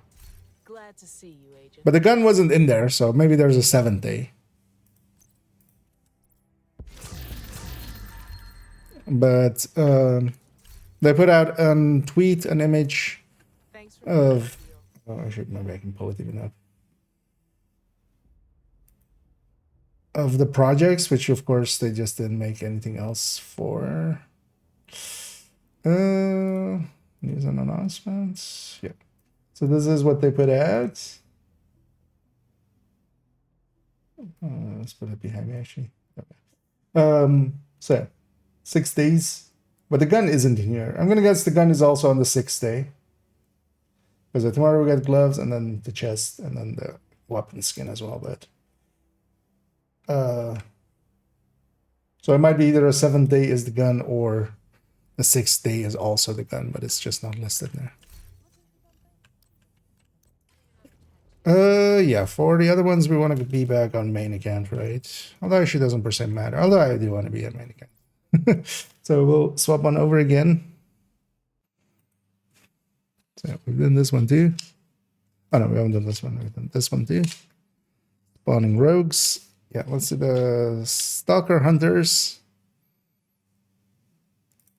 Glad to see you, Agent. But the gun wasn't in there, so maybe there's a 7th day. But they put out a tweet, an image Thanks for of. Oh, maybe I can pull it even up. Of the projects, which of course they just didn't make anything else for. News and announcements. Yeah. So this is what they put out. Let's put it behind me actually. Okay. So 6 days, but the gun isn't here. I'm gonna guess the gun is also on the 6th day. Because tomorrow we got gloves and then the chest and then the weapon skin as well, but so it might be either a 7th day is the gun or the 6th day is also the gun, but it's just not listed there. Yeah, for the other ones we want to be back on main account, right? Although actually doesn't per se matter. Although I do want to be at main account. So we'll swap on over again. So we've done this one too. Oh no, we haven't done this one. We've done this one too. Spawning rogues. Yeah, let's do the Stalker Hunters.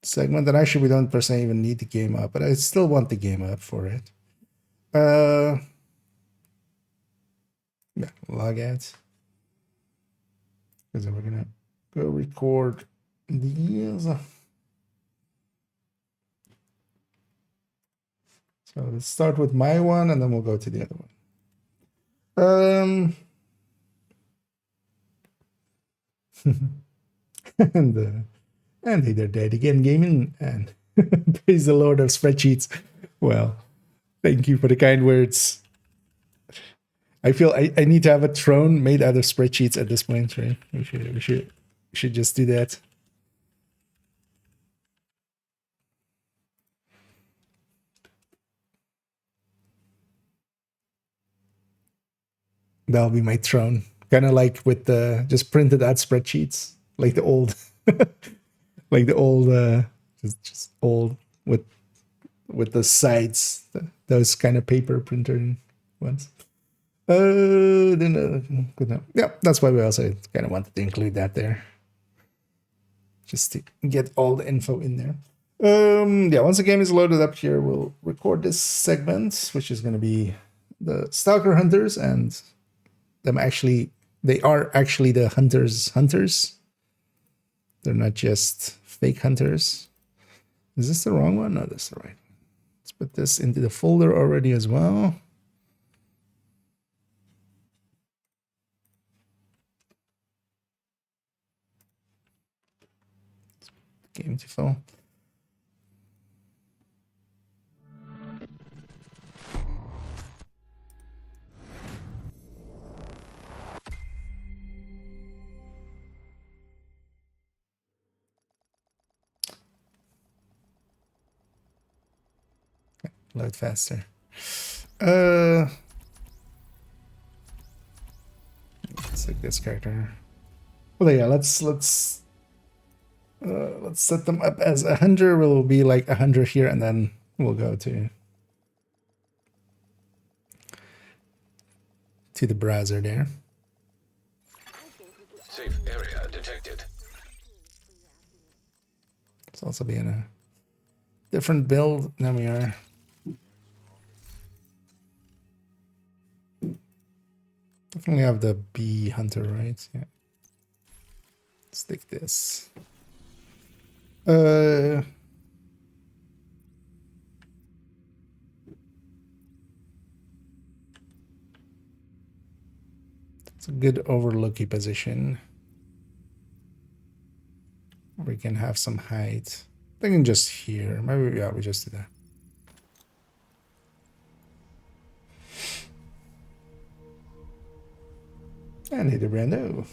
segment. And actually, we don't per se even need the game up, but I still want the game up for it. Yeah, log ads. Because we're gonna go record these. So let's start with my one, and then we'll go to the other one. And hey there, Dad again, gaming, and praise the Lord of spreadsheets. Well, thank you for the kind words. I feel I need to have a throne made out of spreadsheets at this point, right? We should just do that. That'll be my throne. Kind of like with the just printed out spreadsheets, like the old, like the old, just old with the sides, those kind of paper printer ones. Yeah, that's why we also kind of wanted to include that there, just to get all the info in there. Yeah, once the game is loaded up here, we'll record this segment, which is going to be the Stalker Hunters, and they are actually the hunters. They're not just fake hunters. Is this the wrong one? No, that's the right one. Let's put this into the folder already as well. Game to fill. Load faster. Let's take this character. Well, yeah, let's set them up as a hunter. Will be like a hunter here, and then we'll go to the browser there. Safe area detected. Let's also be in a different build than we are. Definitely have the bee hunter, right? Yeah. Let's take this. It's a good overlooky position. We can have some height. I think just here. Maybe, yeah, we just do that. And hit a Brando.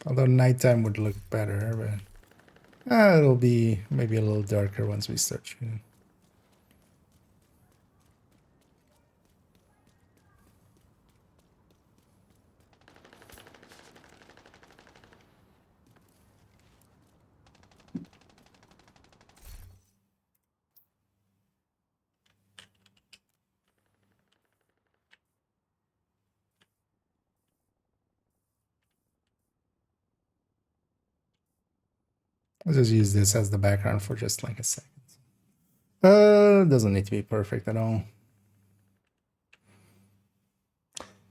Although nighttime would look better, but it'll be maybe a little darker once we start shooting. I'll just use this as the background for just like a second. Doesn't need to be perfect at all.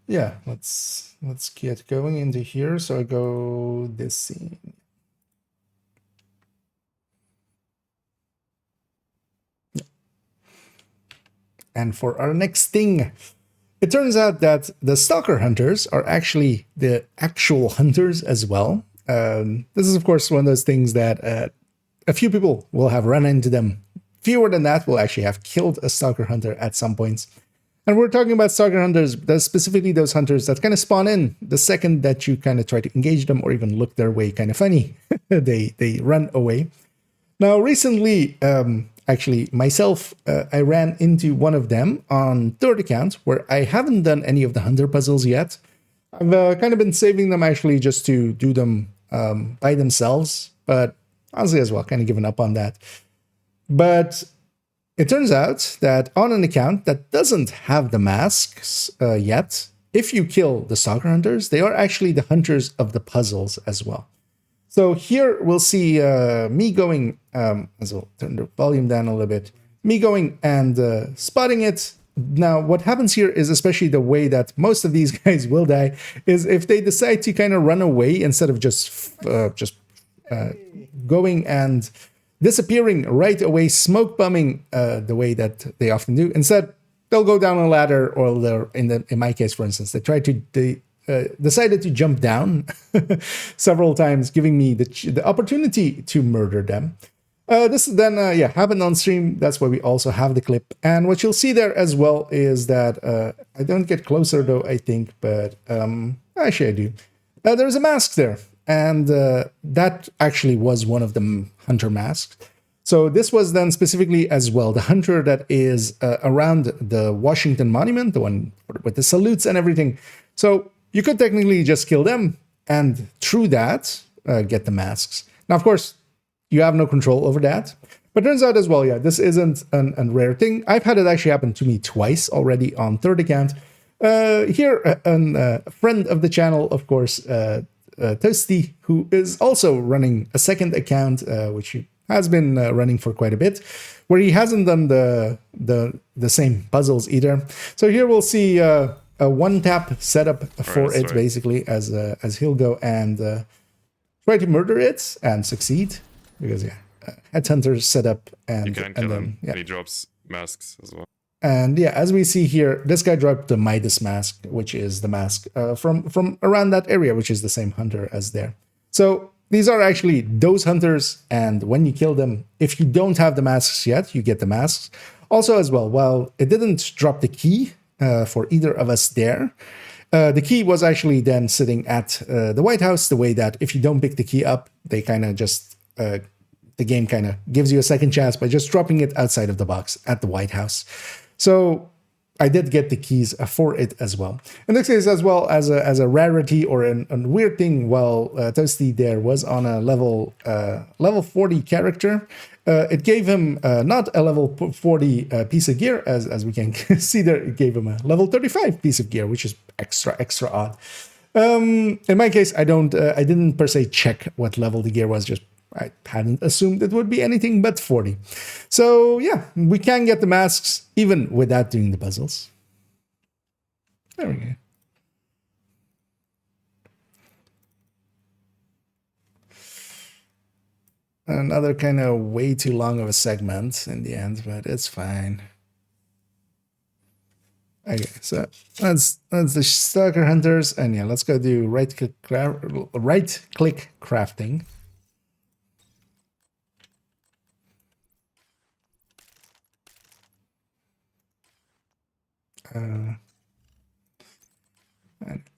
Yeah, let's get going into here. So I go this scene. And for our next thing, it turns out that the Stalker Hunters are actually the actual hunters as well. This is, of course, one of those things that a few people will have run into them. Fewer than that will actually have killed a Stalker Hunter at some points. And we're talking about Stalker Hunters, specifically those hunters that kind of spawn in the second that you kind of try to engage them or even look their way kind of funny. they run away. Now, recently, actually, myself, I ran into one of them on third account where I haven't done any of the hunter puzzles yet. I've kind of been saving them actually just to do them by themselves, but honestly as well, kind of given up on that. But it turns out that on an account that doesn't have the masks yet, if you kill the stalker hunters, they are actually the hunters of the puzzles as well. So here we'll see me going, as I'll turn the volume down a little bit, me going and spotting it. Now, what happens here is, especially the way that most of these guys will die, is if they decide to kind of run away instead of just going and disappearing right away, smoke bombing the way that they often do. Instead, they'll go down a ladder, or they're, in my case, for instance, they decided to jump down several times, giving me the opportunity to murder them. This then, happened on stream. That's why we also have the clip. And what you'll see there as well is that I don't get closer though, I think, but actually I do. There's a mask there, and that actually was one of the hunter masks. So this was then specifically as well the hunter that is around the Washington Monument, the one with the salutes and everything. So you could technically just kill them and through that get the masks. Now, of course, you have no control over that. But turns out as well, yeah, this isn't a rare thing. I've had it actually happen to me twice already on third account. Here, a friend of the channel, of course, Toasty, who is also running a second account, which he has been running for quite a bit, where he hasn't done the same puzzles either. So here we'll see a one-tap setup for it, basically, as he'll go and try to murder it and succeed. Because, yeah, Headhunter setup, and you can kill him, yeah. and he drops masks as well. And yeah, as we see here, this guy dropped the Midas mask, which is the mask from around that area, which is the same hunter as there. So these are actually those hunters, and when you kill them, if you don't have the masks yet, you get the masks. Also as well, while it didn't drop the key for either of us there, the key was actually then sitting at the White House, the way that if you don't pick the key up, they kind of just... the game kind of gives you a second chance by just dropping it outside of the box at the White House. So I did get the keys for it as well. In this case, as well as a rarity or a weird thing, while Toasty there was on a level 40 character, it gave him not a level 40 piece of gear, as we can see there. It gave him a level 35 piece of gear, which is extra odd. In my case, I didn't per se check what level the gear was. Just I hadn't assumed it would be anything but 40. So yeah, we can get the masks even without doing the puzzles. There we go. Another kind of way too long of a segment in the end, but it's fine. Okay, so that's the stalker hunters, and yeah, let's go do right click crafting. And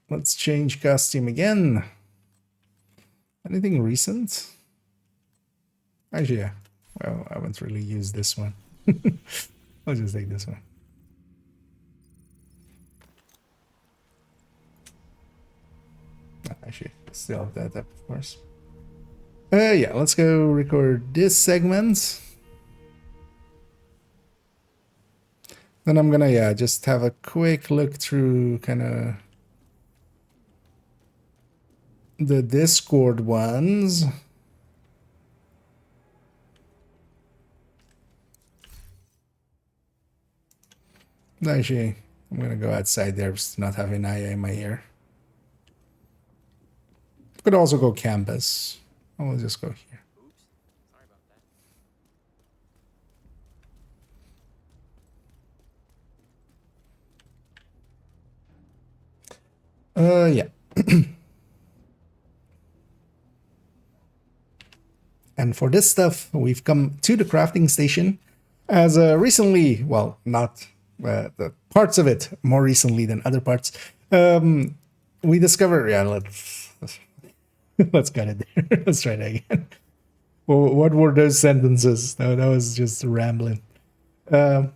let's change costume again. Anything recent? Actually, yeah. Well, I haven't really used this one. I'll just take this one. Actually, still have that up, of course. Yeah, let's go record this segment. Then I'm gonna, yeah, just have a quick look through kind of the Discord ones. Actually, I'm gonna go outside there just to not have an eye in my ear. Could also go campus. I'll just go here. Yeah. And for this stuff, we've come to the crafting station. As recently, well, not the parts of it more recently than other parts, we discovered, yeah, let's cut it there. Let's try that again. Well, what were those sentences? No, that was just rambling. Yeah.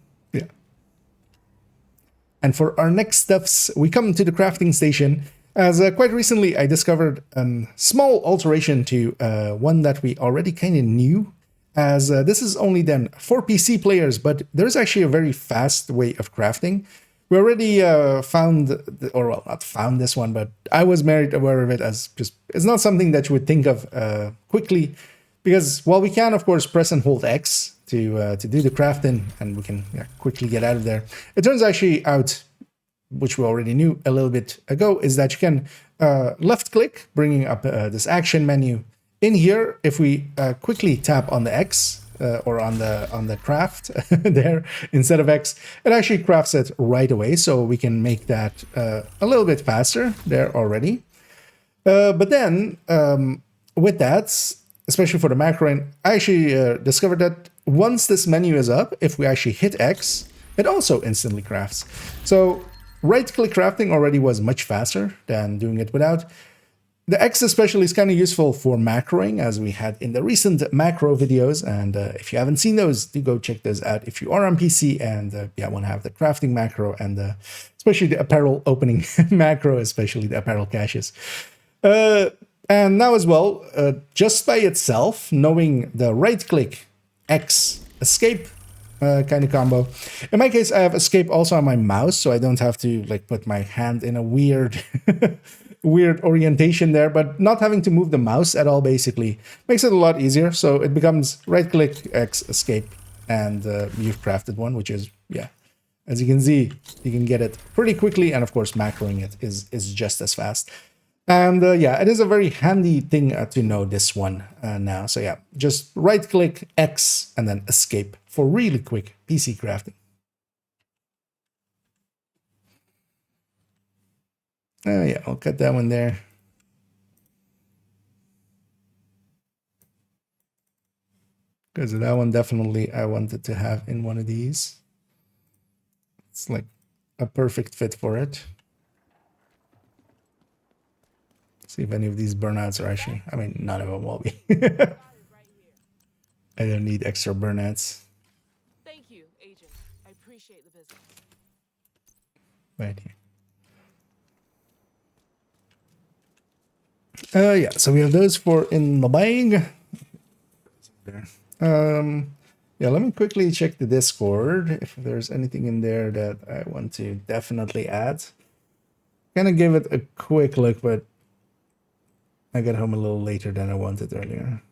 And for our next stuffs, we come to the crafting station. As quite recently, I discovered a small alteration to one that we already kind of knew. as this is only then for PC players, but there's actually a very fast way of crafting. We already found, or well, not found this one, but I was made aware of it as just, it's not something that you would think of quickly, because while we can, of course, press and hold X to do the crafting, and we can quickly get out of there. It turns actually out, which we already knew a little bit ago, is that you can left click, bringing up this action menu. In here, if we quickly tap on the X or on the craft there instead of X, it actually crafts it right away. So we can make that a little bit faster there already. But then with that, especially for the macro, I actually discovered that once this menu is up, if we actually hit X, it also instantly crafts. So right-click crafting already was much faster than doing it without. The X especially is kind of useful for macroing, as we had in the recent macro videos. And if you haven't seen those, do go check those out if you are on PC and want to have the crafting macro and especially the apparel opening macro, especially the apparel caches. And now as well, just by itself, knowing the right-click X escape kind of combo. In my case, I have escape also on my mouse, so I don't have to like put my hand in a weird weird orientation there, but not having to move the mouse at all basically makes it a lot easier. So it becomes right click X escape, and you've crafted one, which is, as you can see, you can get it pretty quickly, and of course macroing it is just as fast. And it is a very handy thing to know, this one now. So just right click X and then escape for really quick PC crafting. I'll cut that one there. Because that one definitely I wanted to have in one of these. It's like a perfect fit for it. See if any of these burnouts are actually, I mean, none of them will be. I don't need extra burnouts. Thank you, Agent. I appreciate the business. Right here. So we have those for in the bag. Let me quickly check the Discord if there's anything in there that I want to definitely add. Gonna give it a quick look, but I got home a little later than I wanted earlier.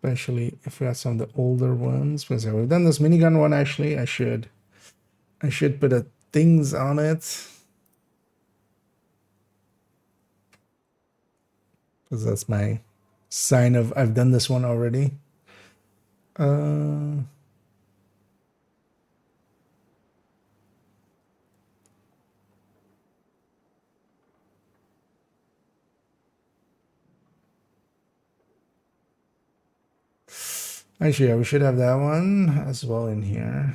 Especially if we have some of the older ones, because we've done this minigun one. Actually, I should put a things on it, because that's my sign of I've done this one already. Actually, we should have that one as well in here.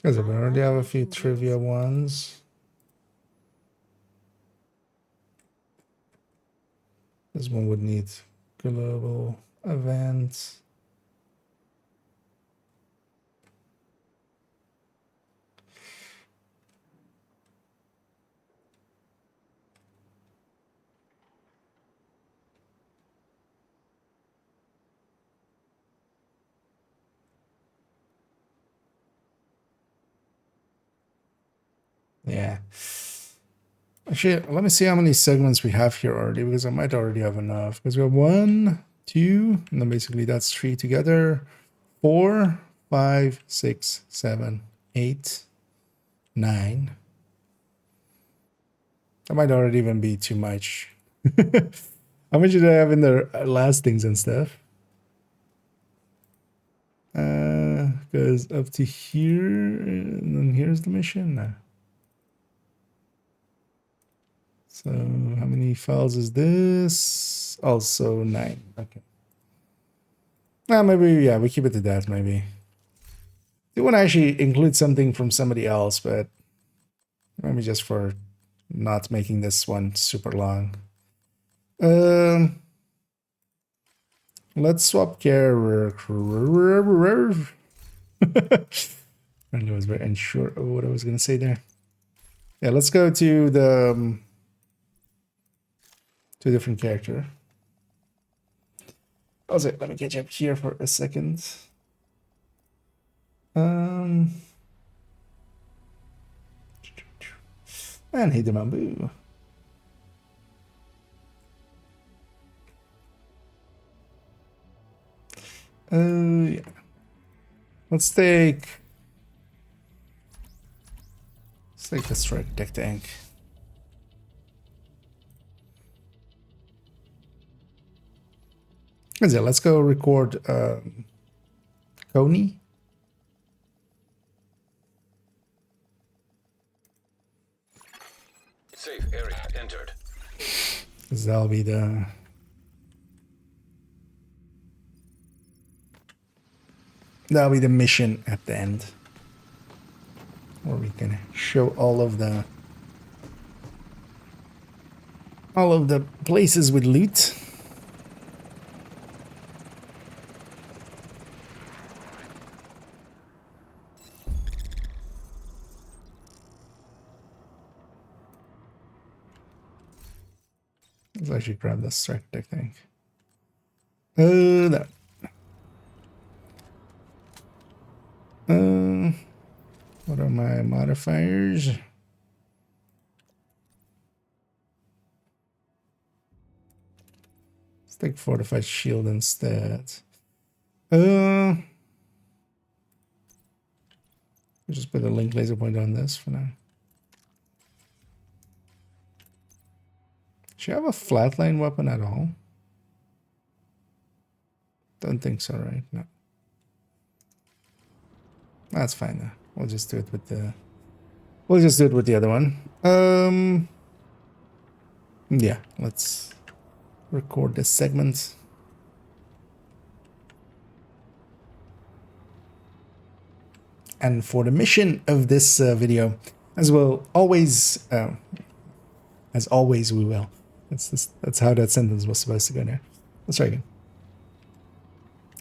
Because I already have a few trivia ones. This one would need global events. Yeah. Actually, let me see how many segments we have here already, because I might already have enough. Because we have 1, 2, and then basically that's 3 together. 4, 5, 6, 7, 8, 9. That might already even be too much. How much did I have in the lastings and stuff? Because up to here, and then here's the mission. No. So how many files is this? Also 9. Okay. Maybe, yeah, we keep it to that, maybe. I want to actually include something from somebody else, but maybe just for not making this one super long. Let's swap character. I was very unsure of what I was going to say there. Yeah, let's go to the to a different character. Also, let me catch up here for a second. And hit the bamboo. Yeah. Let's take the strike deck tank. So let's go record Coney. Safe area entered. That'll be the mission at the end, where we can show all of the places with loot. Let's actually grab the strike deck thing. That. What are my modifiers? Let's take fortified shield instead. Just put a link laser pointer on this for now. Should I have a flatline weapon at all? Don't think so, right? No. That's fine though. We'll just do it with the other one. Yeah, let's record this segment. And for the mission of this video, as always we will. That's how that sentence was supposed to go there. Let's try again.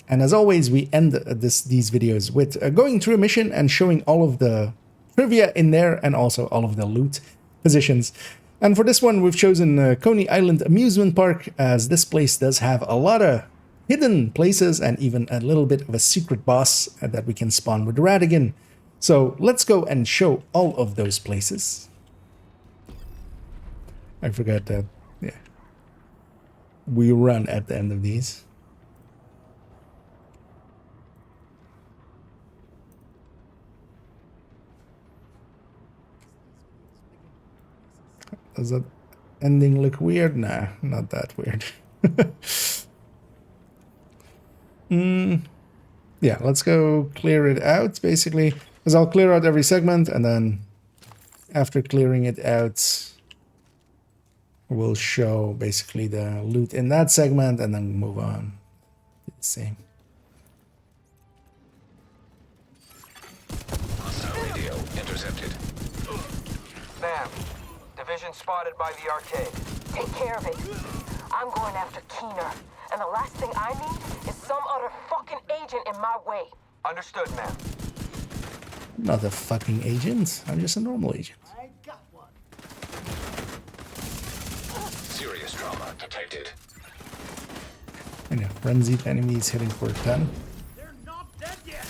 And as always, we end these videos with going through a mission and showing all of the trivia in there and also all of the loot positions. And for this one, we've chosen Coney Island Amusement Park, as this place does have a lot of hidden places and even a little bit of a secret boss that we can spawn with Radigan. So let's go and show all of those places. I forgot that, yeah. We run at the end of these. Does that ending look weird? Nah, not that weird. Yeah, let's go clear it out, basically. Because I'll clear out every segment, and then after clearing it out, we'll show basically the loot in that segment, and then move on. Do the same. Hostile radio intercepted. Ma'am, division spotted by the arcade. Take care of it. I'm going after Keener, and the last thing I need is some other fucking agent in my way. Understood, ma'am. Not a fucking agent. I'm just a normal agent. I got one. Serious trauma detected. I know, frenzied enemies hitting for 10. They're not dead yet.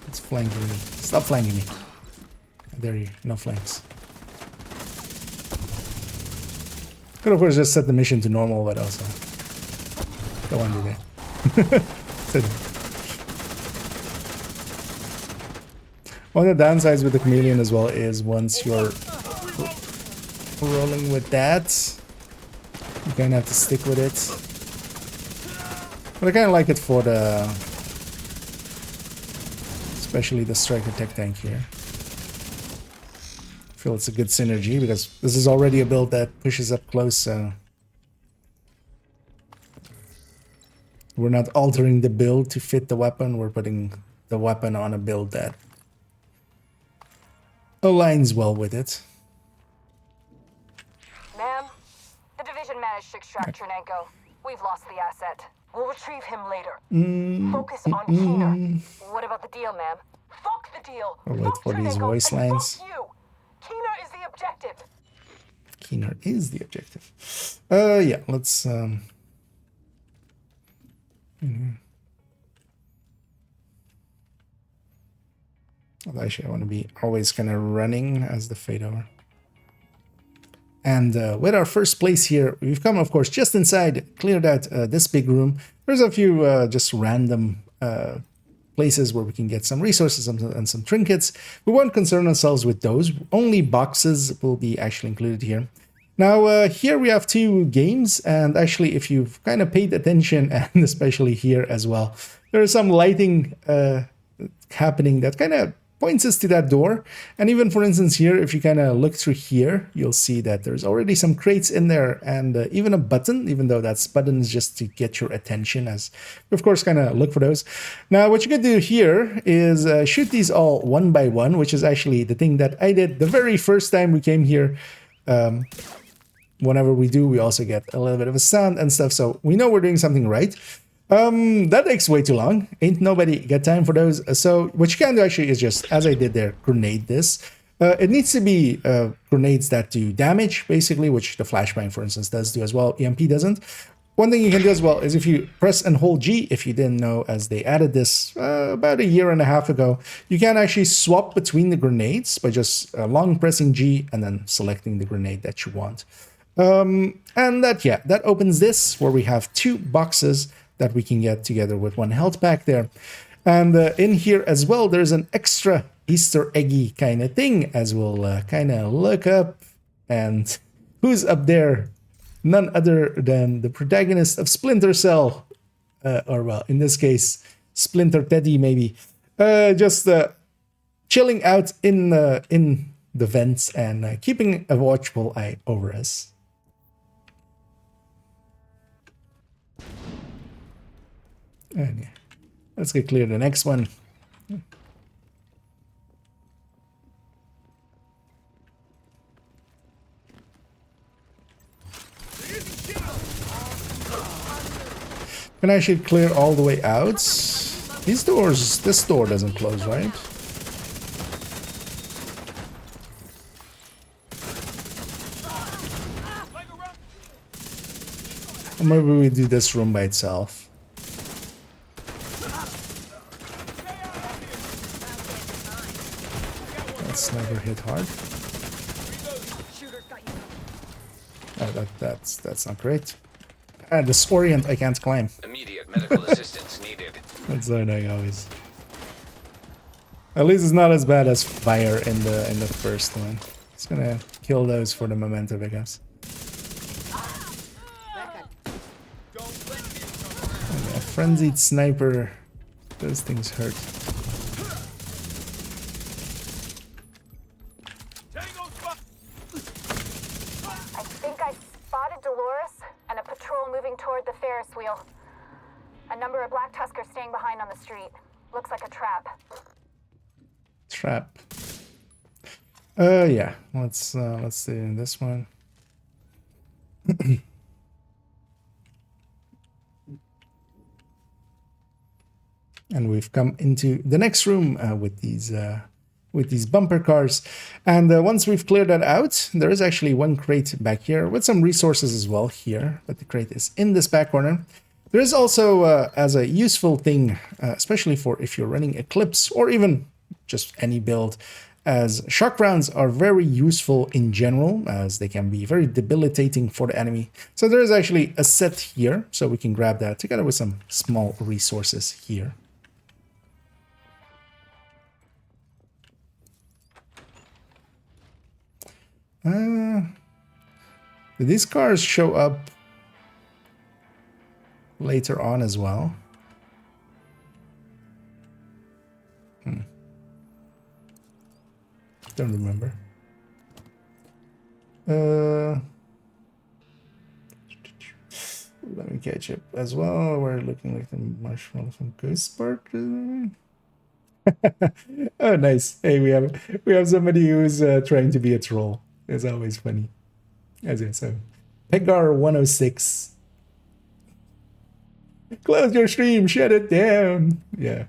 It's flanking Stop flanking me. There you, no flanks. Could of course just set the mission to normal, but also don't want to do that. One of the downsides with the chameleon as well is once you're rolling with that, you kind of have to stick with it. But I kind of like it for the, especially the striker tech tank here. I feel it's a good synergy because this is already a build that pushes up close, so we're not altering the build to fit the weapon, we're putting the weapon on a build that aligns well with it. Ma'am, the division managed to extract Chernenko. We've lost the asset. We'll retrieve him later. Focus on Keener. What about the deal, ma'am? Fuck the deal. I'll wait Fuck for these Chernenko voice and lines. fuck you. Keener is the objective. Keener is the objective. Yeah, let's actually, I want to be always kind of running as the fade over. And with our first place here, we've come, of course, just inside, cleared out this big room. There's a few just random places where we can get some resources and some trinkets. We won't concern ourselves with those. Only boxes will be actually included here. Now, here we have two games, and actually, if you've kind of paid attention, and especially here as well, there is some lighting happening that kind of points us to that door. And even, for instance, here, if you kind of look through here, you'll see that there's already some crates in there, and even a button, even though that's button is just to get your attention, as we, of course, kind of look for those. Now, what you can do here is shoot these all one by one, which is actually the thing that I did the very first time we came here. Whenever we do, we also get a little bit of a sound and stuff, so we know we're doing something right. That takes way too long. Ain't nobody got time for those. So what you can do actually is just, as I did there, grenade this. It needs to be grenades that do damage, basically, which the flashbang, for instance, does do as well. EMP doesn't. One thing you can do as well is if you press and hold G, if you didn't know, as they added this about a year and a half ago, you can actually swap between the grenades by just long pressing G and then selecting the grenade that you want. And that opens this, where we have two boxes that we can get together with one health pack there. And in here as well, there's an extra Easter eggy kind of thing, as we'll kind of look up. And who's up there? None other than the protagonist of Splinter Cell, or well, in this case, Splinter Teddy maybe, just chilling out in the vents and keeping a watchful eye over us. And yeah, let's get clear the next one. Can I actually clear all the way out? These doors, this door doesn't close, right? Or maybe we do this room by itself. Sniper hit hard. Oh, that's not great. This orient I can't climb. Immediate medical assistance needed. That's so annoying always. At least it's not as bad as fire in the first one. It's gonna kill those for the momentum, I guess. And a frenzied sniper. Those things hurt. Staying behind on the street. Looks like a trap. Trap. Yeah. Let's do this one. And we've come into the next room with these bumper cars. And once we've cleared that out, there is actually one crate back here with some resources as well here. But the crate is in this back corner. There is also, as a useful thing, especially for if you're running Eclipse, or even just any build, as shock rounds are very useful in general, as they can be very debilitating for the enemy. So there is actually a set here, so we can grab that together with some small resources here. These cars show up later on as well. Don't remember. Let me catch up as well. We're looking like the marshmallow from Ghost Park. Oh, nice. Hey, we have somebody who's trying to be a troll. It's always funny. As in, so Pegar 106. Close your stream, shut it down. Yeah,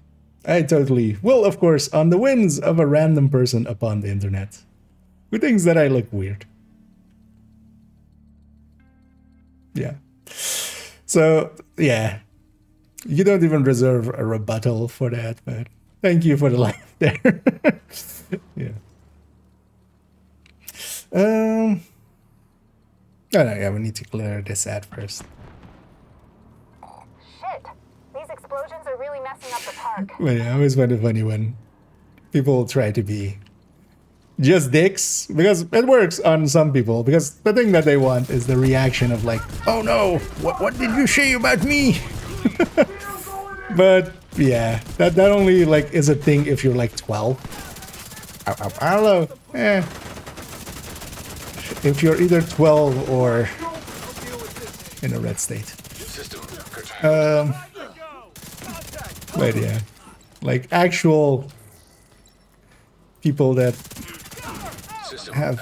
I totally will, of course, on the whims of a random person upon the internet who thinks that I look weird. Yeah. So, yeah. You don't even reserve a rebuttal for that, but thank you for the laugh there. Yeah. Oh, no, yeah, we need to clear this ad first. Shit. These explosions are really messing up the park. But yeah, I always find it funny when people try to be just dicks, because it works on some people, because the thing that they want is the reaction of like, oh no, what did you say about me? But yeah, that only like is a thing if you're like 12. Hello. If you're either 12 or in a red state. But yeah, like actual people that have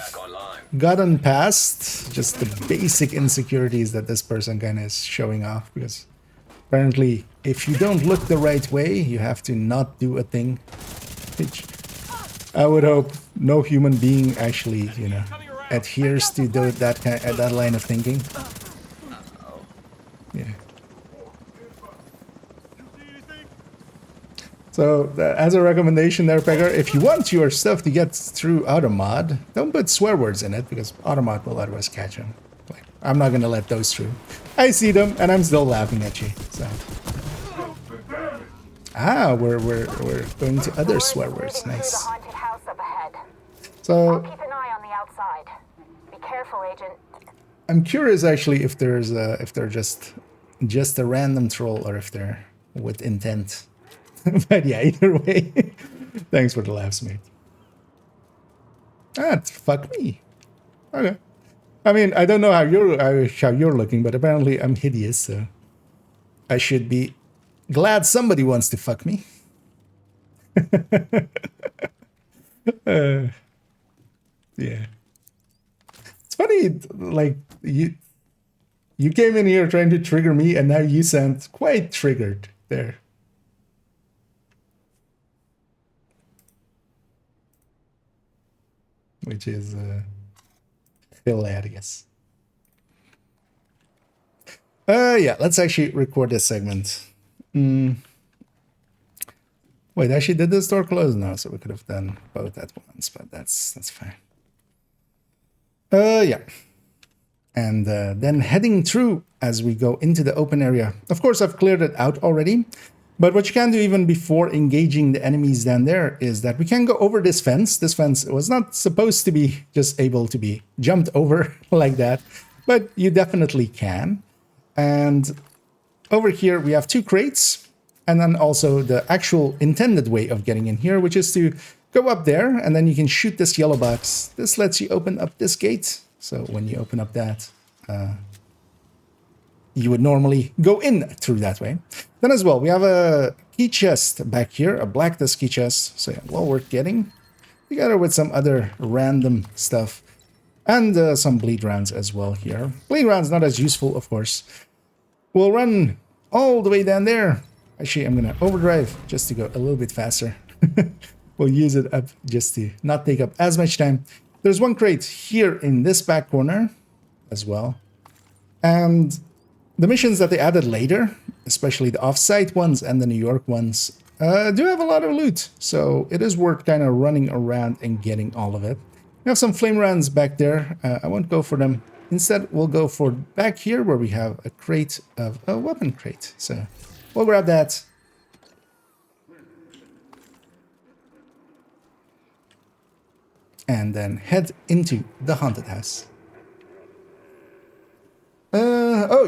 gotten past just the basic insecurities that this person kind of is showing off, because apparently if you don't look the right way, you have to not do a thing, which I would hope no human being actually, you know, adheres to that line of thinking. Yeah. So, as a recommendation there, Pegger, if you want your stuff to get through Automod, don't put swear words in it, because Automod will otherwise catch them. Like, I'm not gonna let those through. I see them, and I'm still laughing at you. So, we're going to other swear words. Nice. So, keep an eye on the outside. Be careful, Agent. I'm curious actually if they're just a random troll or if they're with intent. But yeah, either way, thanks for the laughs, mate. Fuck me. Okay. I mean, I don't know how you're looking, but apparently I'm hideous, so I should be glad somebody wants to fuck me. Yeah. It's funny, like, you came in here trying to trigger me, and now you sound quite triggered there. Which is hilarious. Yeah, let's actually record this segment. Wait, actually, did the store close now? So we could have done both at once, but that's fine. Yeah. And then heading through as we go into the open area. Of course, I've cleared it out already. But what you can do even before engaging the enemies down there is that we can go over this fence. This fence was not supposed to be just able to be jumped over like that, but you definitely can. And over here we have 2 crates, and then also the actual intended way of getting in here, which is to go up there, and then you can shoot this yellow box. This lets you open up this gate. So when you open up that, you would normally go in through that way. Then as well, we have a key chest back here, a black dust key chest. So yeah, well worth getting, together with some other random stuff. And some bleed rounds as well here. Bleed rounds not as useful, of course. We'll run all the way down there. Actually, I'm going to overdrive just to go a little bit faster. We'll use it up just to not take up as much time. There's one crate here in this back corner as well. And the missions that they added later, especially the off-site ones and the New York ones, do have a lot of loot, so it is worth kind of running around and getting all of it. We have some flame rounds back there. I won't go for them. Instead, we'll go for back here where we have a crate of a weapon crate. So we'll grab that. And then head into the haunted house. Oh,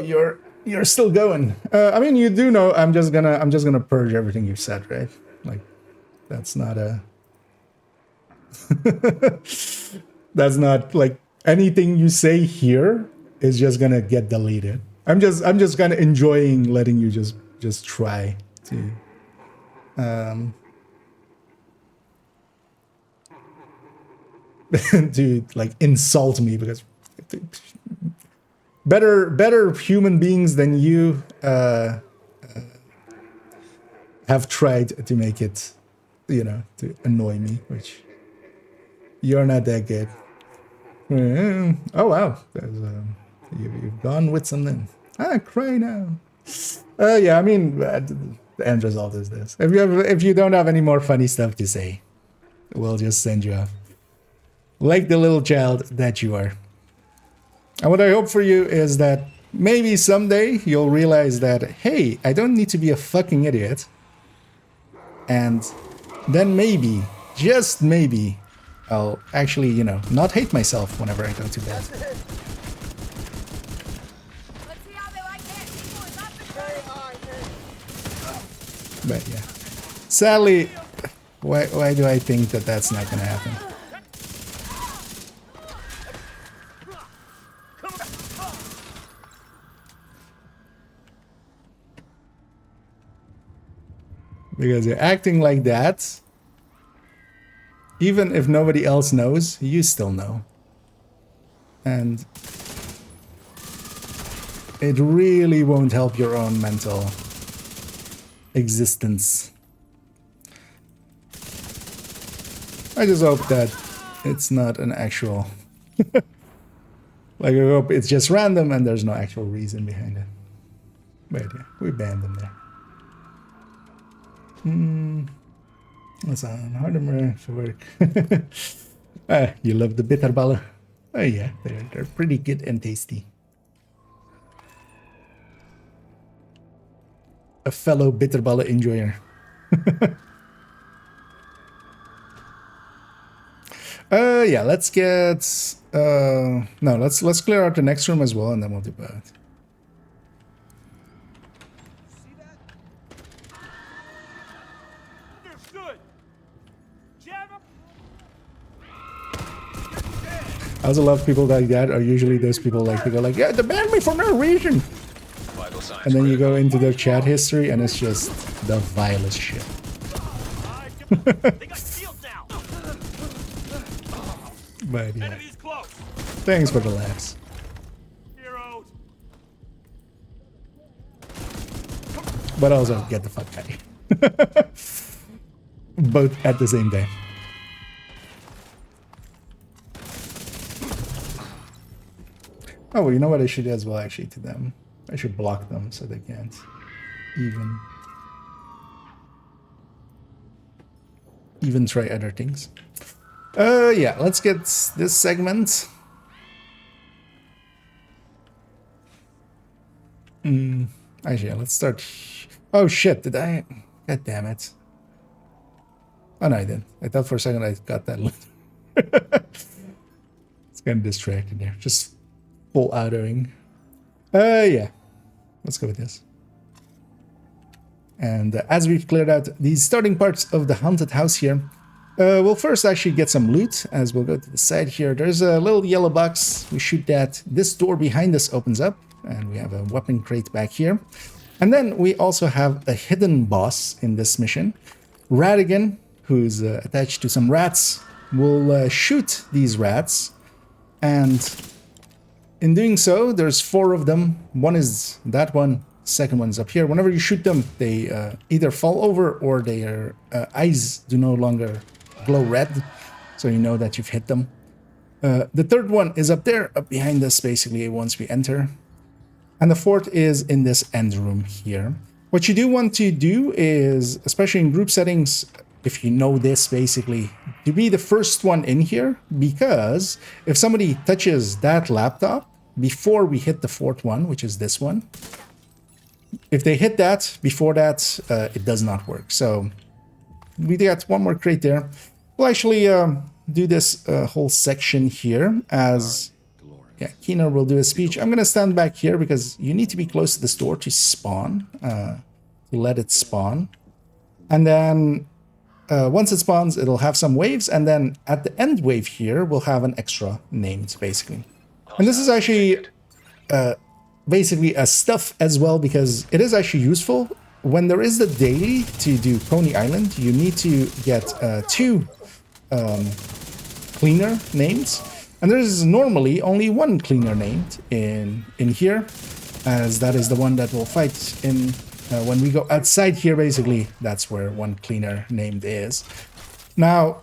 you're still going. I mean, you do know I'm just gonna purge everything you've said, right? Like, that's not a that's not like anything you say here is just gonna get deleted. I'm just kind of enjoying letting you just try to to like insult me, because better human beings than you have tried to make it, you know, to annoy me, which you're not that good. Oh wow, you've gone with something. Cry now. Yeah, I mean, the end result is this. If you don't have any more funny stuff to say, we'll just send you off like the little child that you are. And what I hope for you is that maybe someday you'll realize that, hey, I don't need to be a fucking idiot. And then maybe, just maybe, I'll actually, you know, not hate myself whenever I go to bed. But yeah, sadly, why do I think that that's not gonna happen? Because you're acting like that, even if nobody else knows, you still know. And it really won't help your own mental existence. I just hope that it's not an actual... like, I hope it's just random and there's no actual reason behind it. But yeah, we banned them there. That's on hardware for work. You love the bitterballen. Oh yeah, they're pretty good and tasty. A fellow bitterballen enjoyer. Yeah, let's get no, let's clear out the next room as well, and then we'll do both. I also love people like that are usually those people like to go like, yeah, they banned me for no reason. And then you go into their chat history and it's just the vilest shit. But yeah. Thanks for the laughs. But also, get the fuck out of here. Both at the same time. Oh, well, you know what I should do as well, actually, to them? I should block them so they can't even try other things. Yeah, let's get this segment. Actually, let's start. Oh shit, did I? God damn it. Oh no, I didn't. I thought for a second I got that loot. It's kind of distracted there. Just full autoing. Yeah. Let's go with this. And as we've cleared out these starting parts of the haunted house here, we'll first actually get some loot as we'll go to the side here. There's a little yellow box. We shoot that. This door behind us opens up, and we have a weapon crate back here. And then we also have a hidden boss in this mission. Radigan, who's attached to some rats, will shoot these rats. And in doing so, there's 4 of them. One is that one. Second one's up here. Whenever you shoot them, they either fall over or their eyes do no longer glow red. So you know that you've hit them. The third one is up there, up behind us, basically, once we enter. And the fourth is in this end room here. What you do want to do is, especially in group settings, if you know this basically, to be the first one in here, because if somebody touches that laptop before we hit the fourth one, which is this one, if they hit that before that, it does not work. So we got one more crate there. We'll actually do this whole section here as, yeah, Keener will do a speech. I'm going to stand back here because you need to be close to this door to spawn, to let it spawn. And then once it spawns, it'll have some waves. And then at the end wave here, we'll have an extra named, basically. And this is actually basically a stuff as well, because it is actually useful. When there is the daily to do Pony Island, you need to get 2 cleaner names. And there is normally only 1 cleaner named in here, as that is the one that will fight in when we go outside here. Basically, that's where 1 cleaner named is. Now,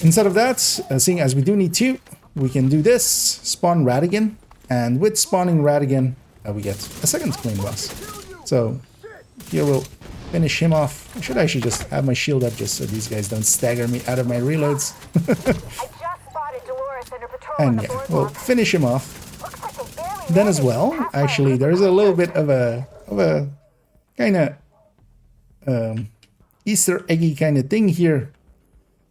instead of that, seeing as we do need 2, we can do this, spawn Radigan, and with spawning Radigan, we get a second clean boss. So here we'll finish him off. I should actually just have my shield up just so these guys don't stagger me out of my reloads. And yeah, we'll finish him off. Then as well, actually, there's a little bit of a kind of Easter eggy kind of thing here,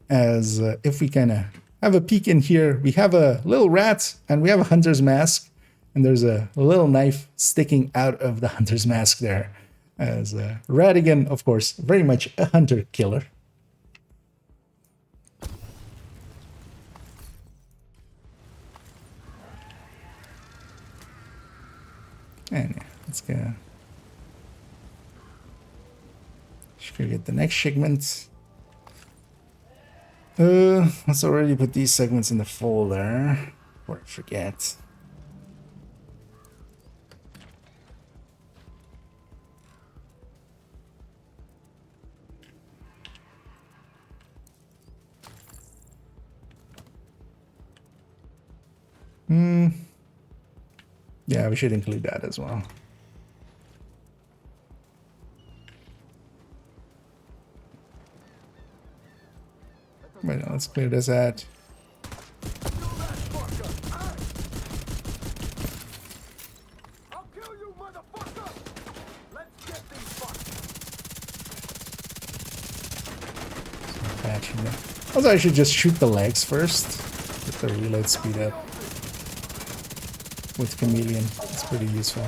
as if we kind of have a peek in here, we have a little rat and we have a hunter's mask, and there's a little knife sticking out of the hunter's mask there, as Radigan, of course, very much a hunter killer. And yeah, let's go. Should get the next segment. Let's already put these segments in the folder before I forget. Yeah, we should include that as well. Wait, no, let's clear this out. Also, I should just shoot the legs first. Get the reload speed up. With Chameleon, it's pretty useful.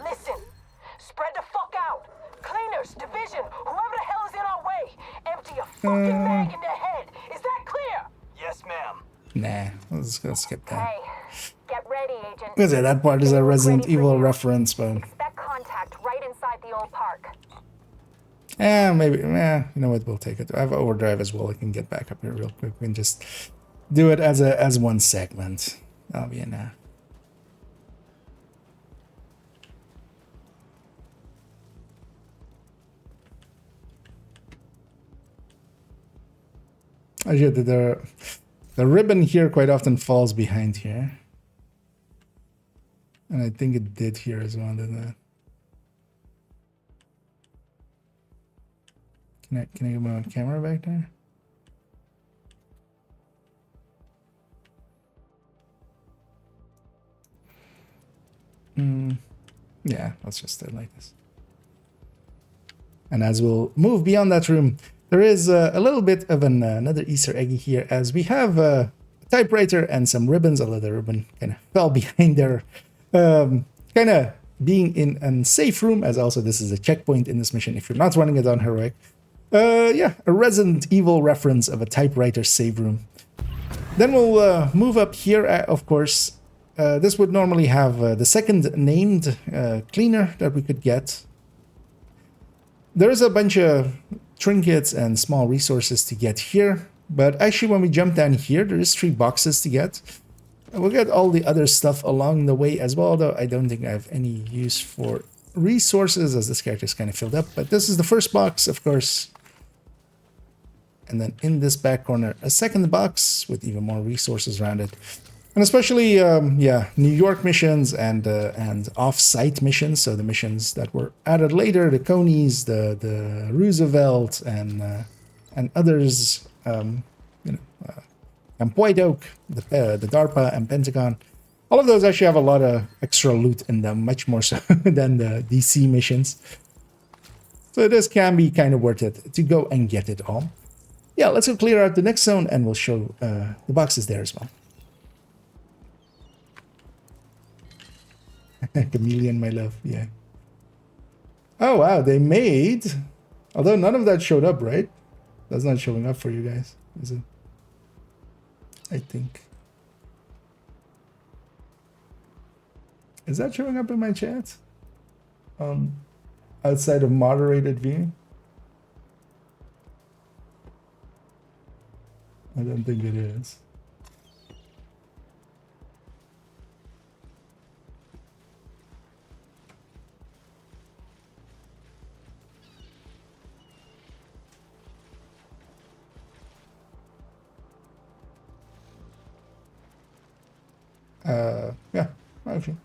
Listen! Spread the fuck out! Cleaners, division, whoever the hell is in our way! Empty a fucking mag in the head! Is that clear? Yes, ma'am. Nah, let's go skip that. Hey, get ready, Agent. Because yeah, that part is a Resident Evil reference, but... Expect contact right inside the old park. Maybe, you know what, we'll take it. I have overdrive as well, I can get back up here real quick. We can just do it as one segment. That'll be enough. Actually, the ribbon here quite often falls behind here. And I think it did here as well, didn't it? Can I get my camera back there? Yeah, let's just do it like this. And as we'll move beyond that room, there is a little bit of another Easter egg here, as we have a typewriter and some ribbons, although the ribbon kind of fell behind there. Kind of being in a safe room, as also this is a checkpoint in this mission if you're not running it on Heroic. Yeah, a Resident Evil reference of a typewriter save room. Then we'll move up here, of course. This would normally have the second named cleaner that we could get. There's a bunch of trinkets and small resources to get here, but actually when we jump down here, there is 3 boxes to get. We'll get all the other stuff along the way as well, though I don't think I have any use for resources as this character is kind of filled up. But this is the first box, of course. And then in this back corner, a second box with even more resources around it. And especially, yeah, New York missions and off-site missions. So the missions that were added later, the Conies, the Roosevelt, and others, you know, and White Oak, the DARPA and Pentagon. All of those actually have a lot of extra loot in them, much more so than the DC missions. So this can be kind of worth it to go and get it all. Yeah, let's go clear out the next zone and we'll show the boxes there as well. Chameleon, my love, yeah. Oh, wow, they made... Although none of that showed up, right? That's not showing up for you guys, is it? I think. Is that showing up in my chat? Outside of moderated viewing? I don't think it is. Yeah, actually,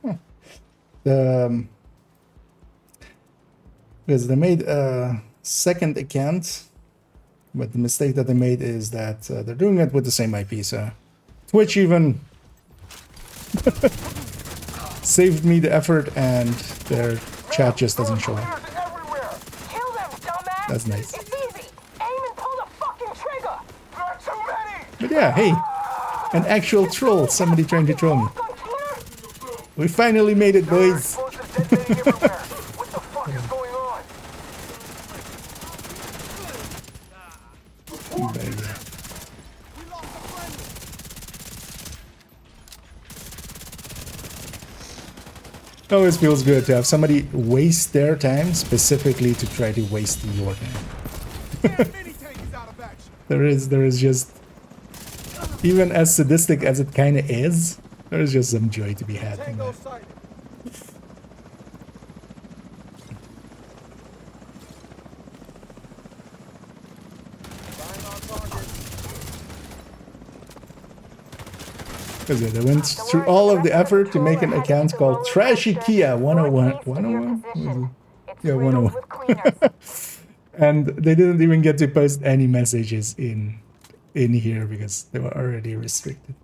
because they made a second account, but the mistake that they made is that they're doing it with the same IP. So Twitch even saved me the effort, and their chat just doesn't show up. Kill them, dumbass! That's nice. It's easy. Aim and pull the fucking trigger. There are too many! But yeah, hey, an actual troll. Somebody trying to troll me. We finally made it, boys. Explosives detonating everywhere. What the fuck is going on? It always feels good to have somebody waste their time specifically to try to waste your time. There is just, even as sadistic as it kind of is, there's just some joy to be had from that. Because they went through all of the effort to make an account called Trashy Kia 101. 101? Yeah, 101. And they didn't even get to post any messages in here because they were already restricted.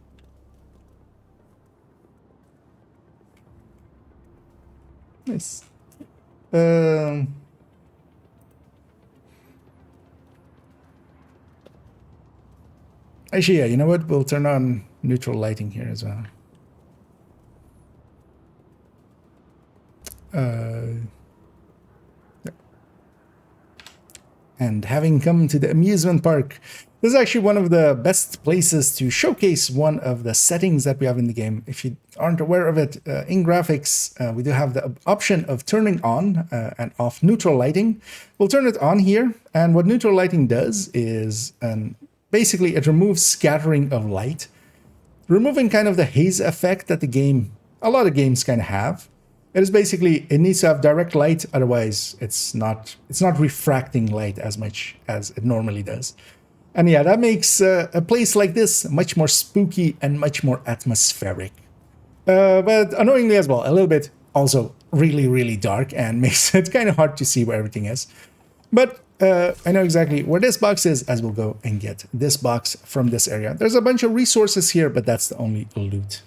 Nice. Actually, yeah, you know what? We'll turn on neutral lighting here as well. And having come to the amusement park, this is actually one of the best places to showcase one of the settings that we have in the game. If you aren't aware of it, in graphics, we do have the option of turning on and off neutral lighting. We'll turn it on here, and what neutral lighting does is basically it removes scattering of light, removing kind of the haze effect that a lot of games kind of have. It is basically, it needs to have direct light, otherwise it's not refracting light as much as it normally does. And yeah, that makes a place like this much more spooky and much more atmospheric. But annoyingly as well, a little bit also really, really dark and makes it kind of hard to see where everything is. But I know exactly where this box is, as we'll go and get this box from this area. There's a bunch of resources here, but that's the only loot.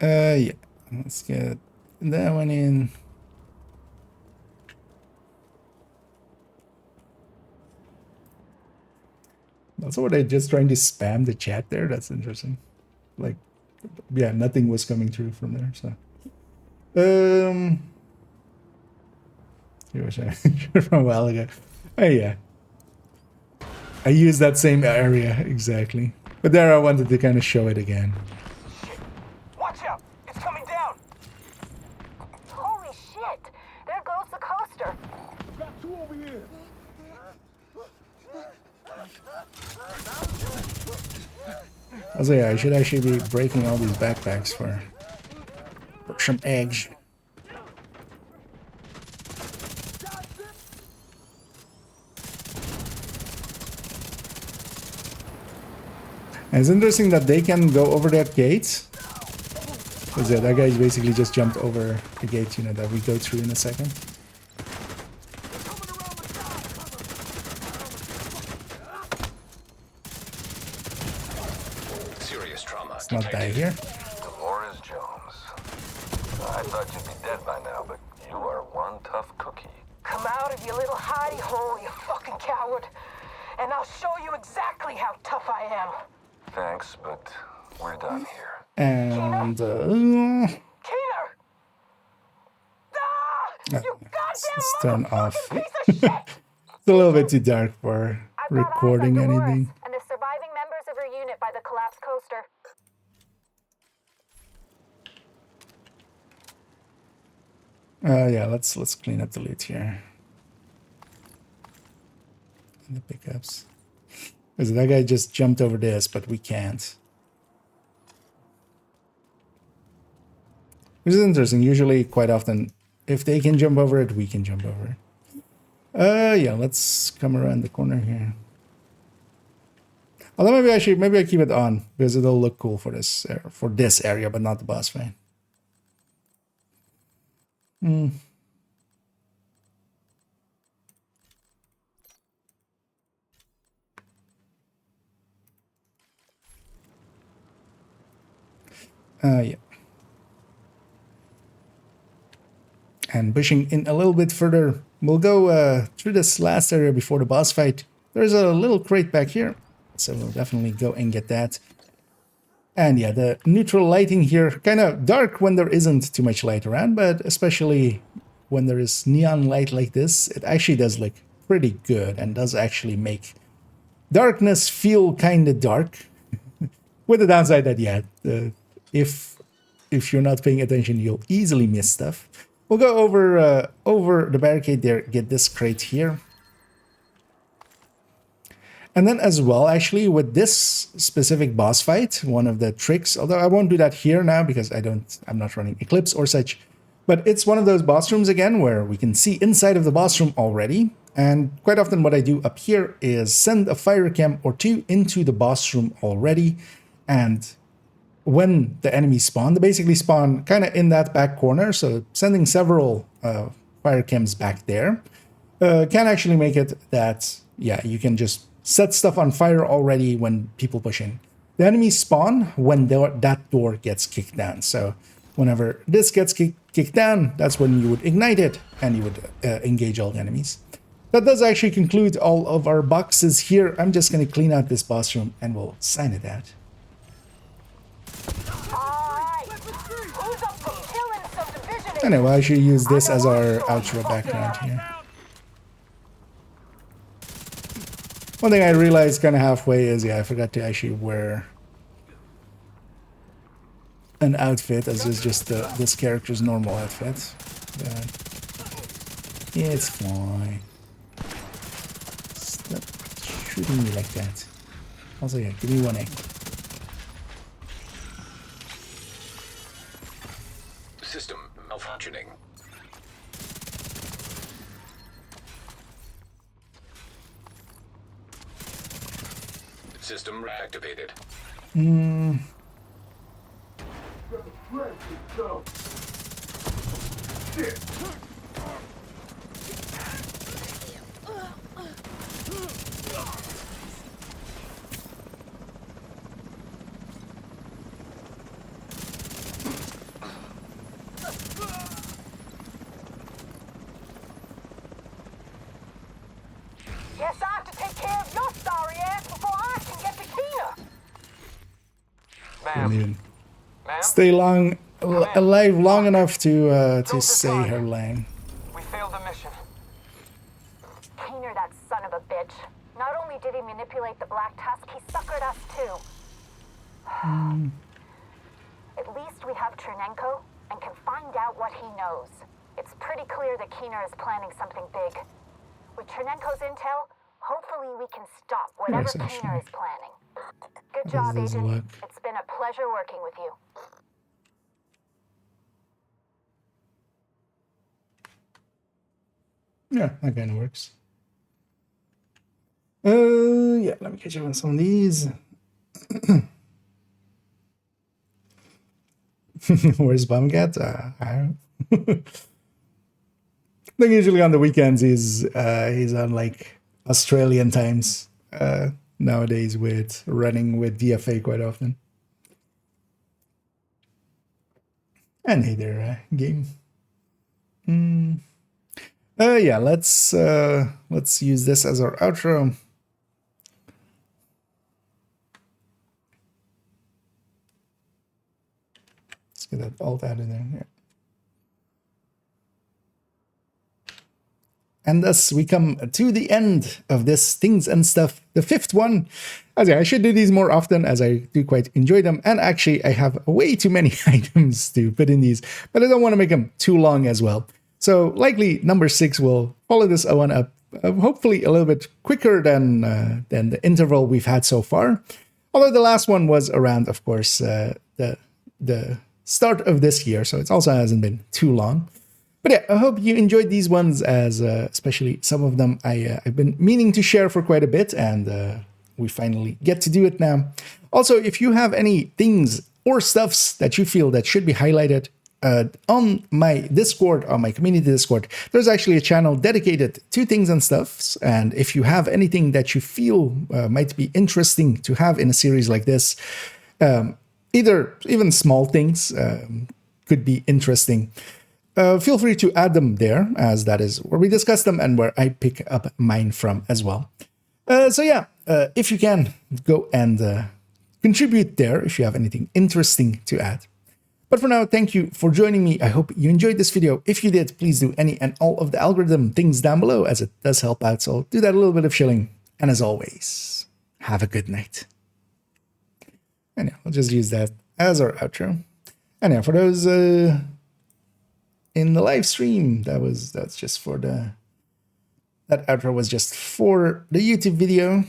Yeah, let's get that one in. Also, were they just trying to spam the chat there? That's interesting. Like, yeah, nothing was coming through from there, so. Here was I from a while ago. Oh, yeah. I used that same area, exactly. But there I wanted to kind of show it again. Watch out! It's coming down! Holy shit! There goes the coaster. Got two over here! Also, yeah, I should actually be breaking all these backpacks for some eggs. And it's interesting that they can go over that gate. Because yeah, that guy's basically just jumped over the gate, you know, that we go through in a second. Serious trauma. Let's not die here. Dolores Jones. I thought you'd be dead by now, but you are one tough cookie. Come out of your little hidey hole, you fucking coward. And I'll show you exactly how tough I am. Thanks, but we're done here. And Keener! Ah! You let's goddamn turn off. motherfucking piece of shit! It's a little bit too dark for I've got eyes on recording Dolores anything. and the surviving members of her unit by the collapsed coaster. Yeah, let's clean up the loot here. And the pickups. Because that guy just jumped over this, but we can't. Which is interesting. Usually, quite often, if they can jump over it, we can jump over it. Yeah, let's come around the corner here. Although maybe I keep it on because it'll look cool for this area, but not the boss fight. Yeah. And pushing in a little bit further, we'll go through this last area before the boss fight. There's a little crate back here, so we'll definitely go and get that. And yeah, the neutral lighting here, kind of dark when there isn't too much light around, but especially when there is neon light like this, it actually does look pretty good and does actually make darkness feel kind of dark. With the downside that, yeah, if you're not paying attention, you'll easily miss stuff. We'll go over the barricade there, get this crate here. And then as well, actually, with this specific boss fight, one of the tricks, although I won't do that here now because I'm not running Eclipse or such, but it's one of those boss rooms again where we can see inside of the boss room already. And quite often what I do up here is send a fire cam or two into the boss room already. And when the enemies spawn, they basically spawn kind of in that back corner. So sending several fire cams back there can actually make it that, yeah, you can just set stuff on fire already when people push in. The enemies spawn when that door gets kicked down. So whenever this gets kicked down, that's when you would ignite it and you would engage all the enemies. That does actually conclude all of our boxes here. I'm just going to clean out this boss room and we'll sign it out. Anyway, I should use this as our outro background here. One thing I realized kind of halfway is, yeah, I forgot to actually wear an outfit as is just this character's normal outfit. But yeah, it's fine. Stop shooting me like that. Also, yeah, give me one egg. System malfunctioning. System reactivated. Guess I have to take care of your sorry ass before I can get to Keener. Ma'am. Stay alive long enough to say her line. We failed the mission. Keener, that son of a bitch. Not only did he manipulate the Black Tusk, he suckered us too. At least we have Chernenko and can find out what he knows. It's pretty clear that Keener is planning something big. With Chernenko's intel, hopefully way we can stop whatever Nice, Keener actually. is planning. Good How job, does this Agent. look? It's been a pleasure working with you. Yeah, that kind of works. Yeah, let me catch up on some of these. Where's Bumcat? I don't I think usually on the weekends he's on like Australian times nowadays with running with DFA quite often. And either game. Yeah, let's use this as our outro. Let's get that alt added there. Yeah. And thus we come to the end of this Things and Stuff, the 5th one. As I should do these more often as I do quite enjoy them. And actually I have way too many items to put in these, but I don't want to make them too long as well. So likely number 6 will follow this one up, hopefully a little bit quicker than the interval we've had so far. Although the last one was around, of course, the start of this year, so it also hasn't been too long. But yeah, I hope you enjoyed these ones, as especially some of them I've been meaning to share for quite a bit, and we finally get to do it now. Also, if you have any things or stuffs that you feel that should be highlighted on my Discord, on my community Discord, there's actually a channel dedicated to things and stuffs. And if you have anything that you feel might be interesting to have in a series like this, even small things could be interesting. Feel free to add them there, as that is where we discuss them and where I pick up mine from as well. So yeah, if you can, go and contribute there if you have anything interesting to add. But for now, thank you for joining me. I hope you enjoyed this video. If you did, please do any and all of the algorithm things down below, as it does help out. So do that a little bit of shilling. And as always, have a good night. And yeah, we'll just use that as our outro. And yeah, for those in the live stream, that's just for that outro was just for the YouTube video.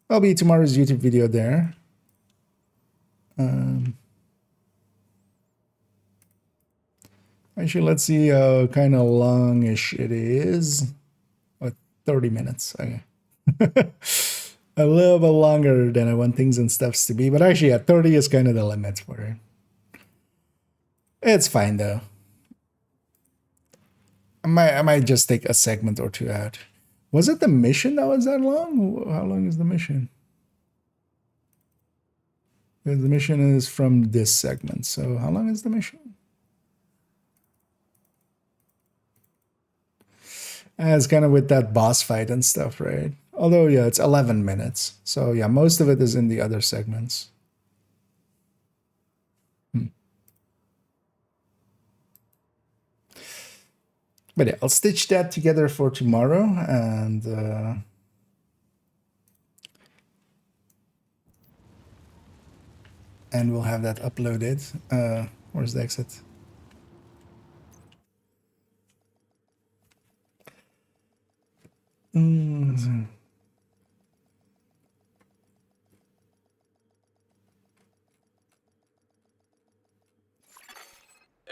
I'll be tomorrow's YouTube video there. Actually, let's see how kind of longish it is. 30 minutes. Okay. A little bit longer than I want things and stuffs to be, but actually, yeah, 30 is kind of the limit for it. It's fine though. I might just take a segment or two out. Was it the mission that was that long? How long is the mission? The mission is from this segment. So how long is the mission? It's kind of with that boss fight and stuff, right? Although, yeah, it's 11 minutes. So yeah, most of it is in the other segments. But yeah, I'll stitch that together for tomorrow, and we'll have that uploaded. Where's the exit?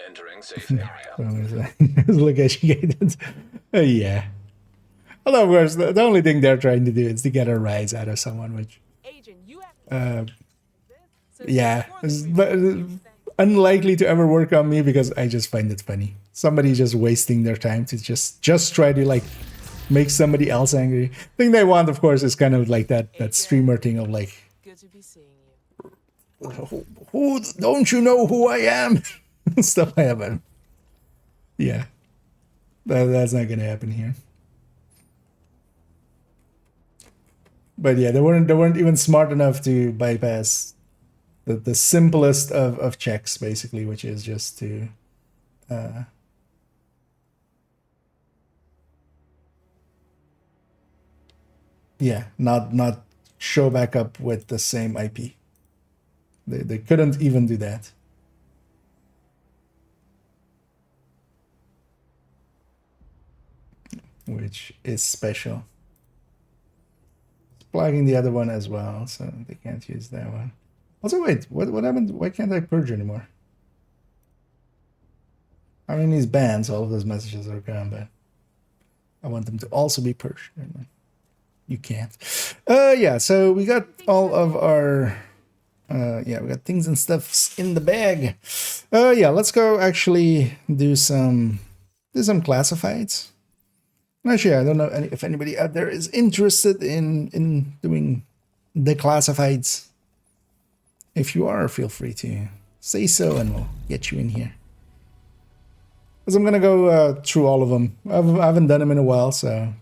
Entering safe area. Location gated. Yeah. Although, of course, the only thing they're trying to do is to get a rise out of someone, which, yeah, is unlikely to ever work on me because I just find it funny. Somebody just wasting their time to just try to like make somebody else angry. The thing they want, of course, is kind of like that streamer thing of like, Good to be seeing who don't you know who I am? Stuff like that. But yeah, that's not gonna happen here. But yeah, they weren't even smart enough to bypass the simplest of checks, basically, which is just to yeah, not show back up with the same IP. They couldn't even do that. Which is special. plugging the other one as well, so they can't use that one. Also, wait, what happened? Why can't I purge anymore? I mean, he's banned, so all of those messages are gone, but I want them to also be purged. You can't. Yeah, so we got all of our... yeah, we got things and stuffs in the bag. Yeah, let's go actually do some classifieds. Actually, I don't know if anybody out there is interested in doing the classifieds. If you are, feel free to say so and we'll get you in here. Because I'm gonna go through all of them. I haven't done them in a while, so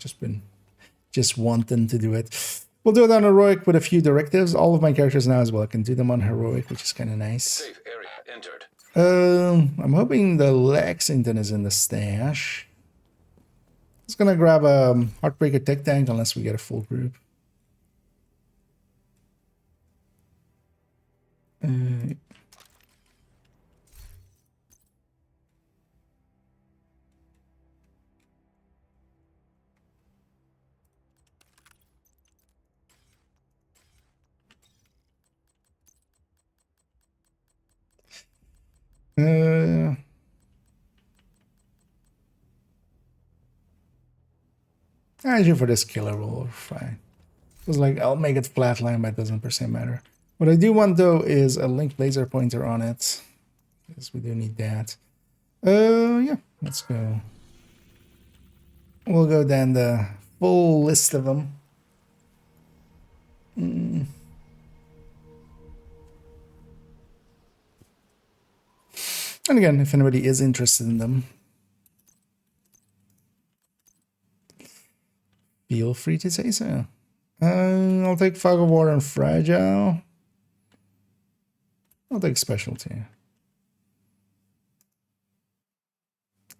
just wanting to do it. We'll do it on heroic with a few directives. All of my characters now as well. I can do them on heroic, which is kind of nice. Safe area entered. I'm hoping the Lexington is in the stash. Just gonna grab a Heartbreaker Tech Tank unless we get a full group. Actually, for this killer roll, fine. It was like, I'll make it flatline, but it doesn't per se matter. What I do want, though, is a linked laser pointer on it. Because we do need that. Yeah, let's go. We'll go down the full list of them. And again, if anybody is interested in them, feel free to say so. I'll take Fog of War and Fragile. I'll take Specialty.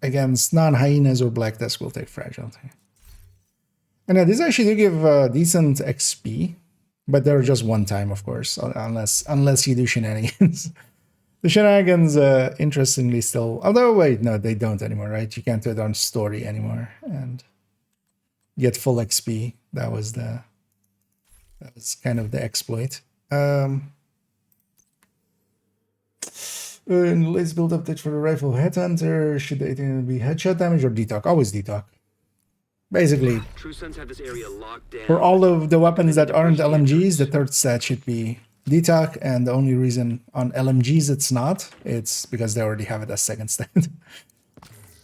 Against non-hyenas or Black Desk, we'll take Fragility. And these actually do give decent XP, but they're just one time, of course, unless you do shenanigans. The shenanigans, interestingly, still... Although, wait, no, they don't anymore, right? You can't do it on story anymore and get full XP. That was kind of the exploit. Let's build update for the rifle headhunter. Should they be headshot damage or detalk? Always detalk. Basically, True Sons have this area locked down. for all of the weapons that aren't LMGs, the third stat should be detalk, and the only reason on LMGs it's not, it's because they already have it as second stat.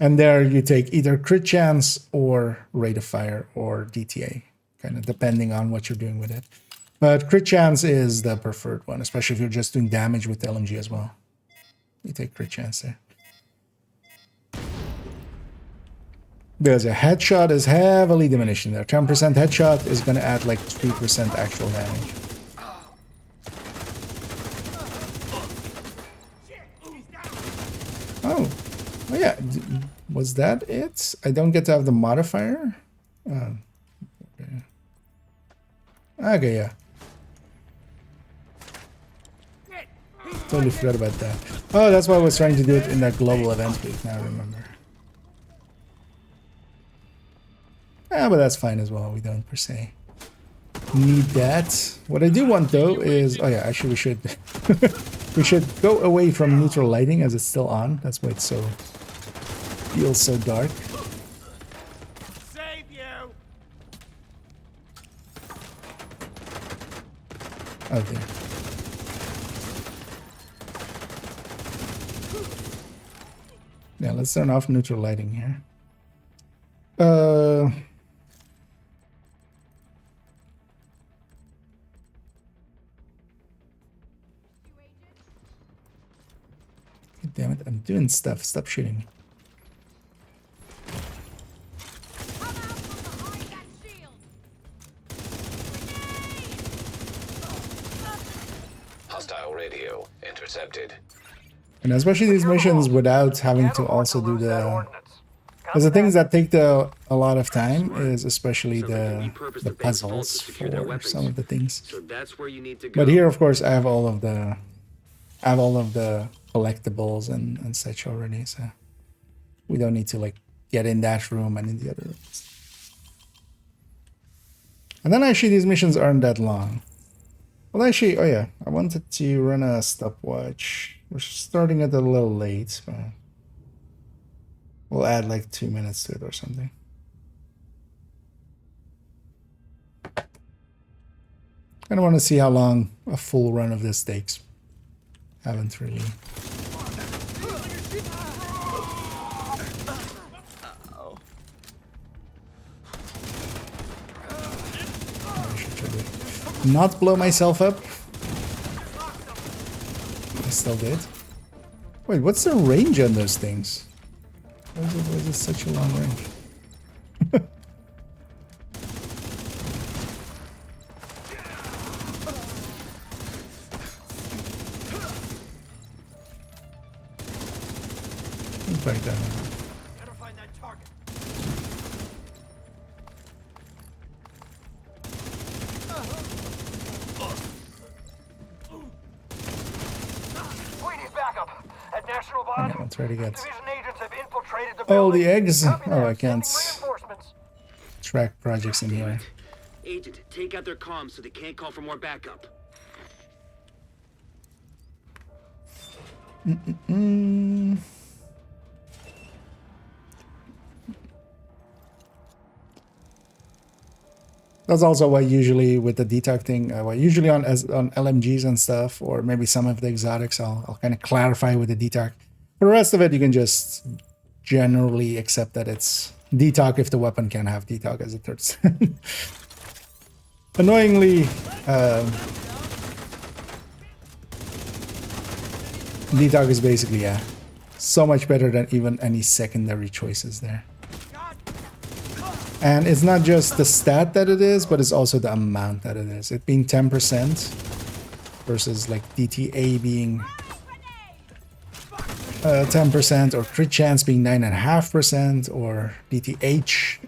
And there you take either crit chance or rate of fire or DTA, kind of depending on what you're doing with it. But crit chance is the preferred one, especially if you're just doing damage with the LMG as well. You take crit chance there. Because a headshot is heavily diminishing there. 10% headshot is going to add like 3% actual damage. Oh yeah. Was that it? I don't get to have the modifier? Oh, okay. Okay, yeah. Totally forgot about that. Oh, that's why I was trying to do it in that global event week. Now I remember. Yeah, but that's fine as well. We don't per se need that. What I do want though is, oh yeah, actually we should we should go away from neutral lighting as it's still on. That's why it's so feels so dark. Save you. Oh dear. Yeah, let's turn off neutral lighting here. Damn it, I'm doing stuff. Stop shooting. Hostile radio intercepted. And especially these missions without having to also do the... Because the things that take a lot of time is especially the puzzles for some of the things. So that's where you need to go. But here, of course, I have all of the collectibles and such already, so we don't need to like get in that room and in the other rooms. And then actually these missions aren't that long. Well, actually, oh yeah, I wanted to run a stopwatch. We're starting it a little late, but we'll add like 2 minutes to it or something. I don't want to see how long a full run of this takes. Haven't really. I should try to not blow myself up. I still did. Wait, what's the range on those things? Why is it such a long range? Back down. Better find that target. We need backup. At National Bond, Okay, let's try to get division agents have infiltrated the all building. the eggs. Copy that. Oh, I can't Sending reinforcements. track projects in here. Agent, take out their comms so they can't call for more backup. That's also why usually with the detox thing, well, usually on LMGs and stuff, or maybe some of the exotics, I'll kind of clarify with the detox. For the rest of it, you can just generally accept that it's detox if the weapon can have detox as a third stand. Annoyingly, detox is basically, yeah, so much better than even any secondary choices there. And it's not just the stat that it is, but it's also the amount that it is. It being 10% versus like DTA being 10%, or crit chance being 9.5%, or DTH,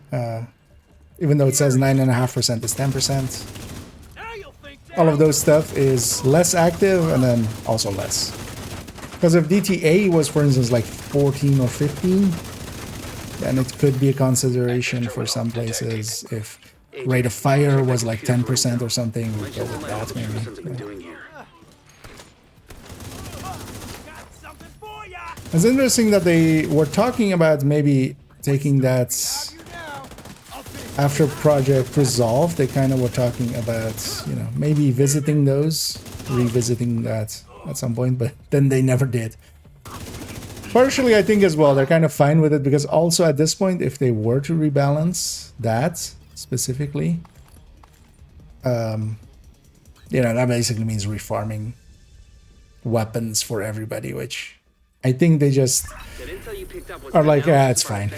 even though it says 9.5% is 10%. All of those stuff is less active and then also less. Because if DTA was, for instance, like 14 or 15, then it could be a consideration for some places. If rate of fire was like 10% or something, we'd go with that maybe. It's interesting that they were talking about maybe taking that after Project Resolve. They kind of were talking about, you know, maybe visiting those, revisiting that at some point, but then they never did. Partially, I think as well, they're kind of fine with it, because also at this point, if they were to rebalance that specifically, you know, that basically means refarming weapons for everybody, which I think they just are like, ah, it's fine.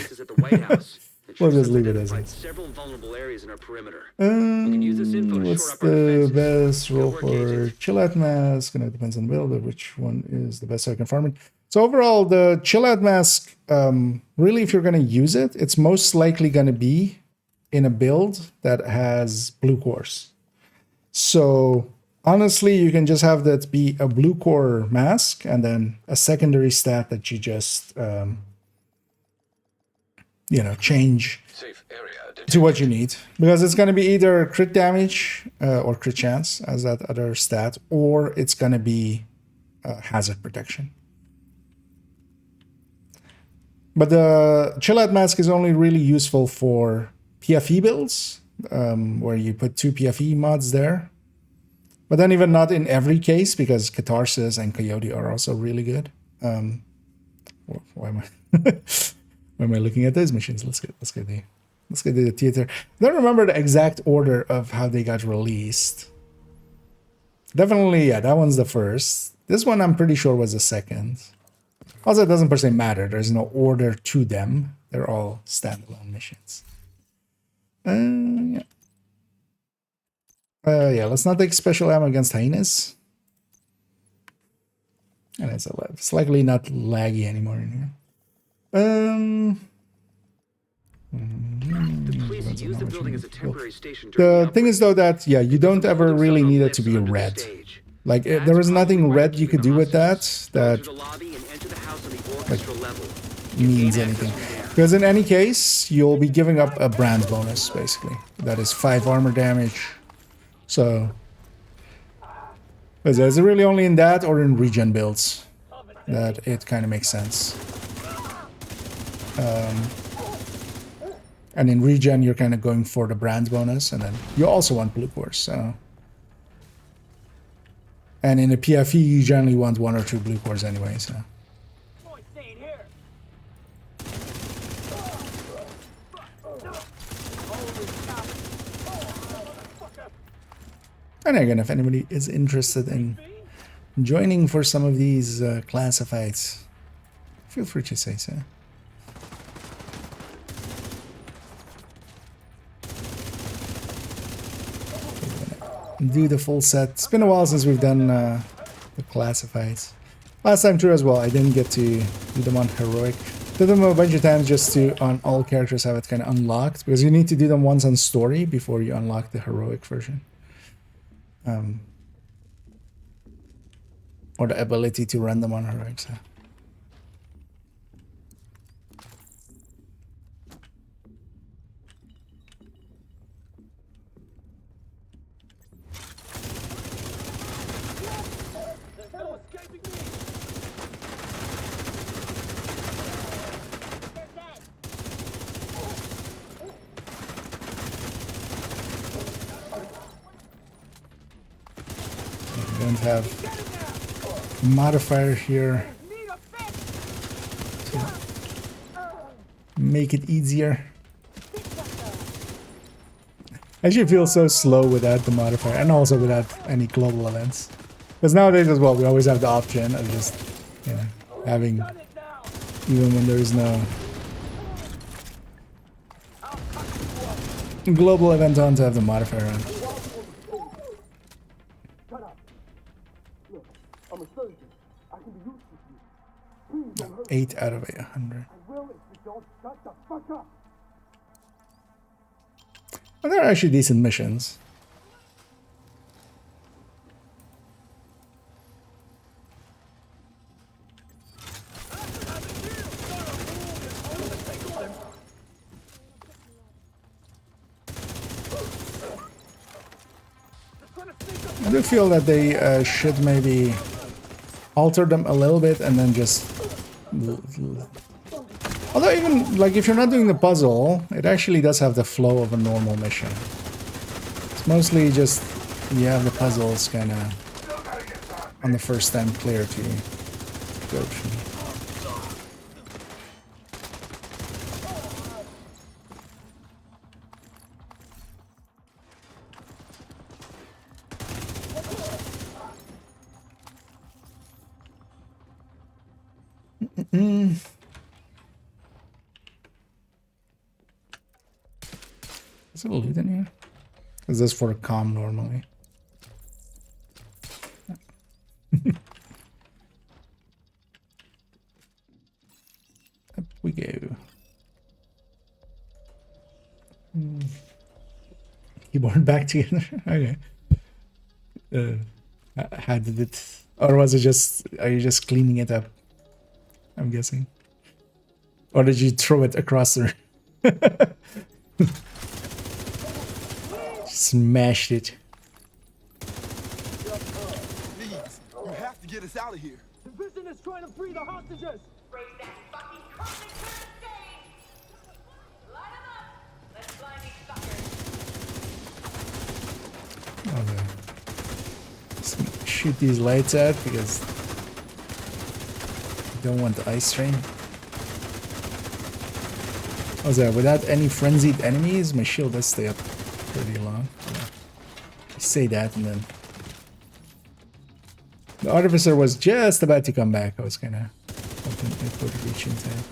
We'll just leave it as is. Several vulnerable areas in our perimeter. What's the best role for chill out mask? And it depends on the build, but which one is the best so I can farm it. So overall, the chill out mask, really, if you're going to use it, it's most likely going to be in a build that has blue cores. So honestly, you can just have that be a blue core mask and then a secondary stat that you just, you know, change to what you need. Because it's going to be either crit damage or crit chance as that other stat, or it's going to be hazard protection. But the chill out mask is only really useful for PFE builds, where you put 2 PFE mods there. But then even not in every case, because Catharsis and Coyote are also really good. Why am I why am I looking at those missions? Let's get the theater. I don't remember the exact order of how they got released. Definitely, yeah, that one's the first. This one I'm pretty sure was the second. Also, it doesn't per se matter. There's no order to them. They're all standalone missions. Yeah. Yeah, let's not take special ammo against hyenas. And it's likely not laggy anymore in here. The thing is, though, that, yeah, you don't ever really need it to be red. Like, there is nothing red you could do with that like means anything. Because in any case, you'll be giving up a brand bonus, basically. That is 5 armor damage. So, because it's really only in that or in regen builds that it kind of makes sense. And in regen, you're kind of going for the brand bonus, and then you also want blue cores. So, and in the PFE, you generally want 1 or 2 blue cores anyway. So. And again, if anybody is interested in joining for some of these classifieds, feel free to say so. Do the full set. It's been a while since we've done the classifieds. Last time too as well, I didn't get to do them on heroic. Did them a bunch of times just to, on all characters, have it kind of unlocked, because you need to do them once on story before you unlock the heroic version. Or the ability to run them on heroic. So. Don't have modifier here to make it easier. I actually feel so slow without the modifier, and also without any global events. Because nowadays as well, we always have the option of just, you know, having, even when there is no global event on, to have the modifier on. 8 out of 100. Well, they're actually decent missions. I do feel that they should maybe alter them a little bit and then just... Although even, like, if you're not doing the puzzle, it actually does have the flow of a normal mission. It's mostly just you have the puzzles kind of on the first time clear to go through. Is it a loot in here? Is this for a comm normally? Up we go. Keyboard back together. Okay. How did it? Or was it just? Are you just cleaning it up? I'm guessing. Or did you throw it across the room? Smashed it. Please, you have to get us out of here. The vision is trying to free the hostages. Bring that fucking comic to the stage! Line them up! Let's blind these fuckers. Okay. Let's shoot these lights out because I don't want the ice train. Also, without any frenzied enemies, my shield does stay up pretty long. Yeah. I say that and then the artificer was just about to come back. I was kind of hoping it would reach in time.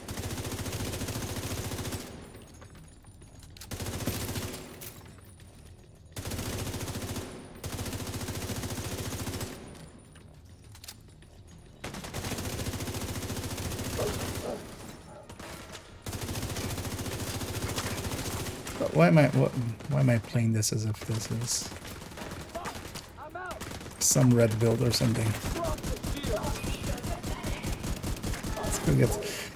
Why am I playing this as if this is some red build or something? Let's go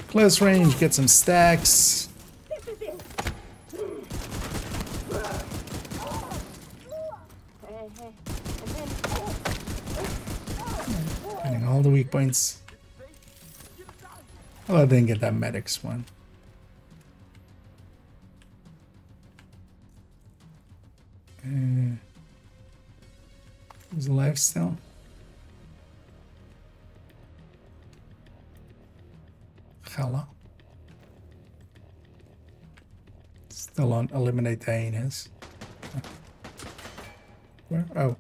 Close range, get some stacks. Getting all the weak points. Oh, I didn't get that medics one. He's alive still. Hello. Still on eliminate the hyenas. Where? Oh.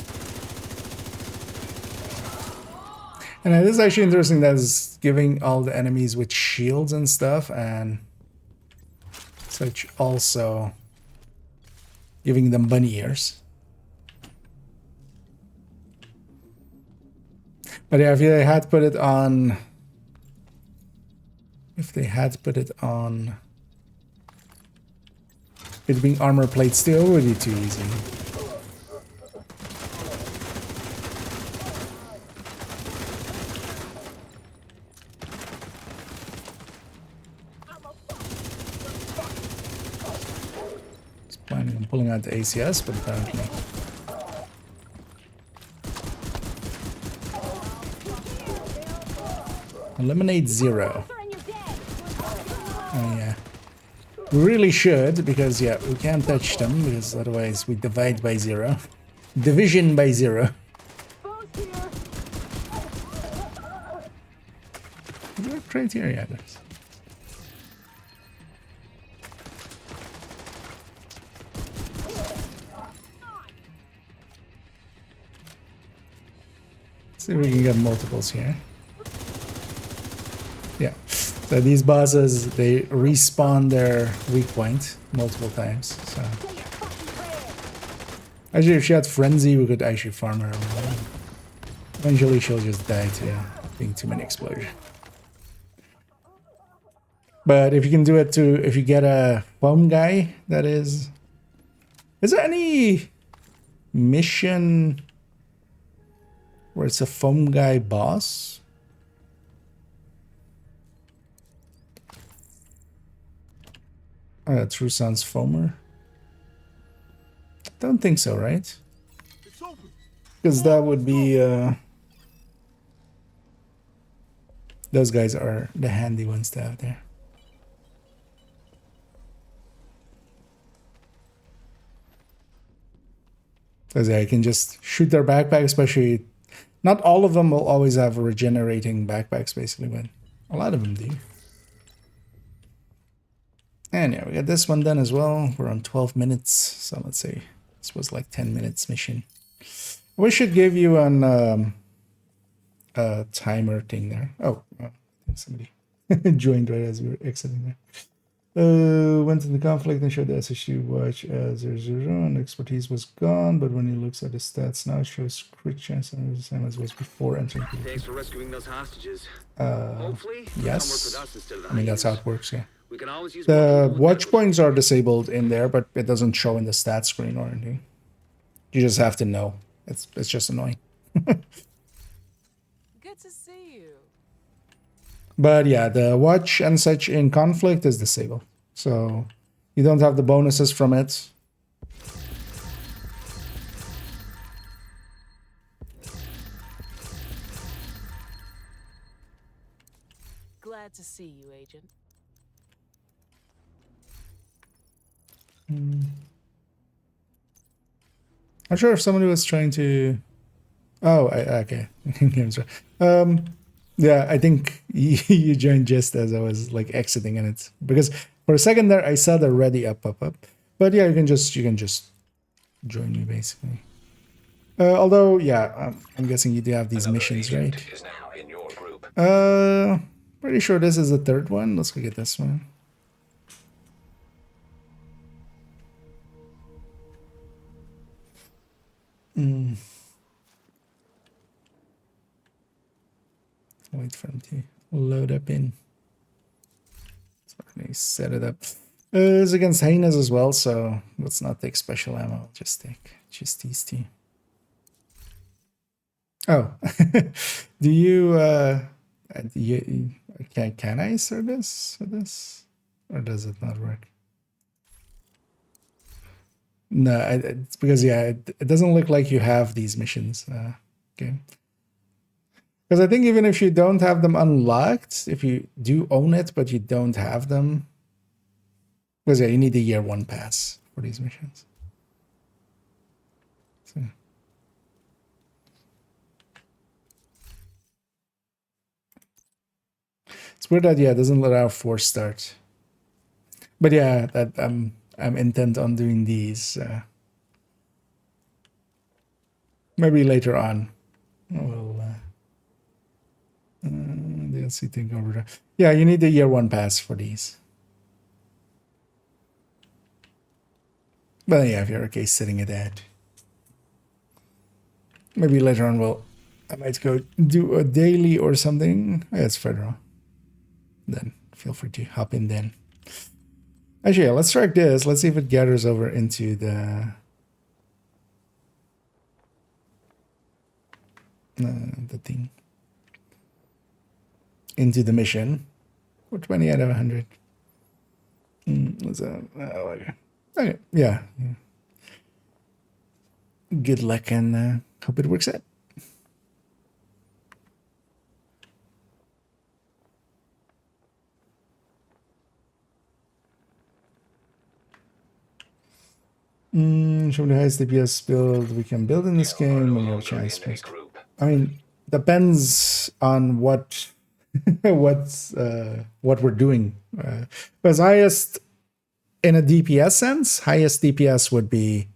And it is actually interesting that it's giving all the enemies with shields and stuff, and such also giving them bunny ears. But yeah, if they had put it on, it being armor plate, still would be too easy. Planning on pulling out the ACS, but apparently. Eliminate 0. Oh yeah. We really should, because yeah, we can't touch them, because otherwise we divide by 0. Division by 0. Is there a criteria? There's. See if we can get multiples here. Yeah. So these bosses, they respawn their weak point multiple times. So actually, if she had frenzy, we could actually farm her. Eventually, she'll just die to being too many explosions. But if you can do it to, if you get a foam guy, that is. Is there any mission where it's a foam guy boss? True Sun's Foamer? Don't think so, right? Because that would be... those guys are the handy ones to have there. Because I can just shoot their backpack, especially... Not all of them will always have regenerating backpacks, basically, but a lot of them do. And yeah, we got this one done as well. We're on 12 minutes, so let's say this was like 10 minutes mission. We should give you an a timer thing there. Oh, I think somebody joined right as we were exiting there. Went into the conflict and showed the SSU watch as 0, and expertise was gone, but when he looks at the stats now, it shows crit chance and the same as was before entering. Thanks for rescuing those hostages. Hopefully, yes. I mean, that's how it works, yeah. We can always use the watch points are disabled in there, but it doesn't show in the stat screen or anything. You just have to know. It's just annoying. Good to see you. But yeah, the watch and such in conflict is disabled. So you don't have the bonuses from it. Glad to see you, Agent. I'm sure if somebody was trying to... Oh, okay. Yeah, I think you joined just as I was like exiting in it, because for a second there I saw the ready up. But yeah, you can just join me basically. Although yeah, I'm guessing you do have these missions, right? Is now in your group. Pretty sure this is the third one. Let's go get this one. Wait for him to load up in. So let me set it up. It's against hyenas as well, so let's not take special ammo. I'll just take just these two. Oh, do you? can I start this with this, or does it not work? No, it's because it doesn't look like you have these missions. Okay. Because I think even if you don't have them unlocked, if you do own it but you don't have them, because you need the year 1 pass for these missions. So. It's weird that it doesn't allow force start. But yeah, that I'm intent on doing these. Maybe later on. We'll DLC thing over there. Yeah, you need the year 1 pass for these. But yeah, if you're okay sitting at that. Maybe later on I might go do a daily or something. Yeah, it's federal. Then feel free to hop in then. Actually, yeah, let's track this. Let's see if it gathers over into the thing. Into the mission. For 20 out of 100. What's that? Okay, yeah. Good luck and hope it works out. Show me the highest DPS build we can build in this game when you have a chance. I mean, depends on what what we're doing. Because highest in a DPS sense, highest DPS would be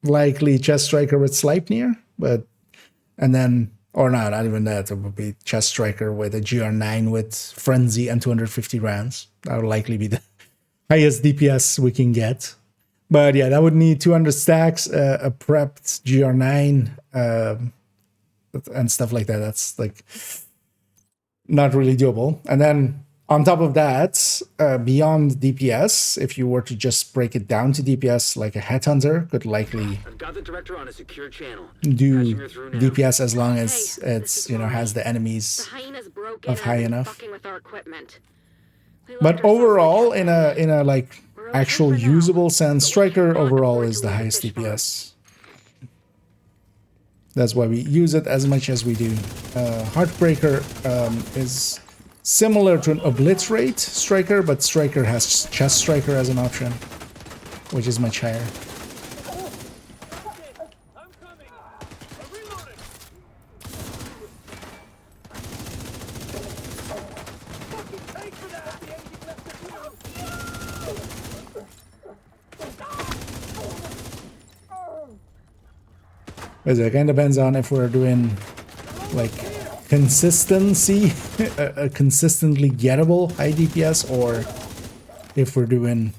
likely Chest Striker with Sleipnir, and then or no, not even that. It would be Chest Striker with a GR9 with Frenzy and 250 rounds. That would likely be the highest DPS we can get. But yeah, that would need 200 stacks, a prepped GR9, and stuff like that. That's like not really doable. And then on top of that, beyond DPS, if you were to just break it down to DPS, like a Headhunter could likely I've got the director on a secure channel. do DPS as long as it's has the enemies of high enough. But overall, in a like actual usable sense, Striker overall is the highest DPS. That's why we use it as much as we do. Heartbreaker is similar to an Obliterate Striker, but Striker has Chest Striker as an option, which is much higher. It kind of depends on if we're doing like consistency, a consistently gettable high DPS, or if we're doing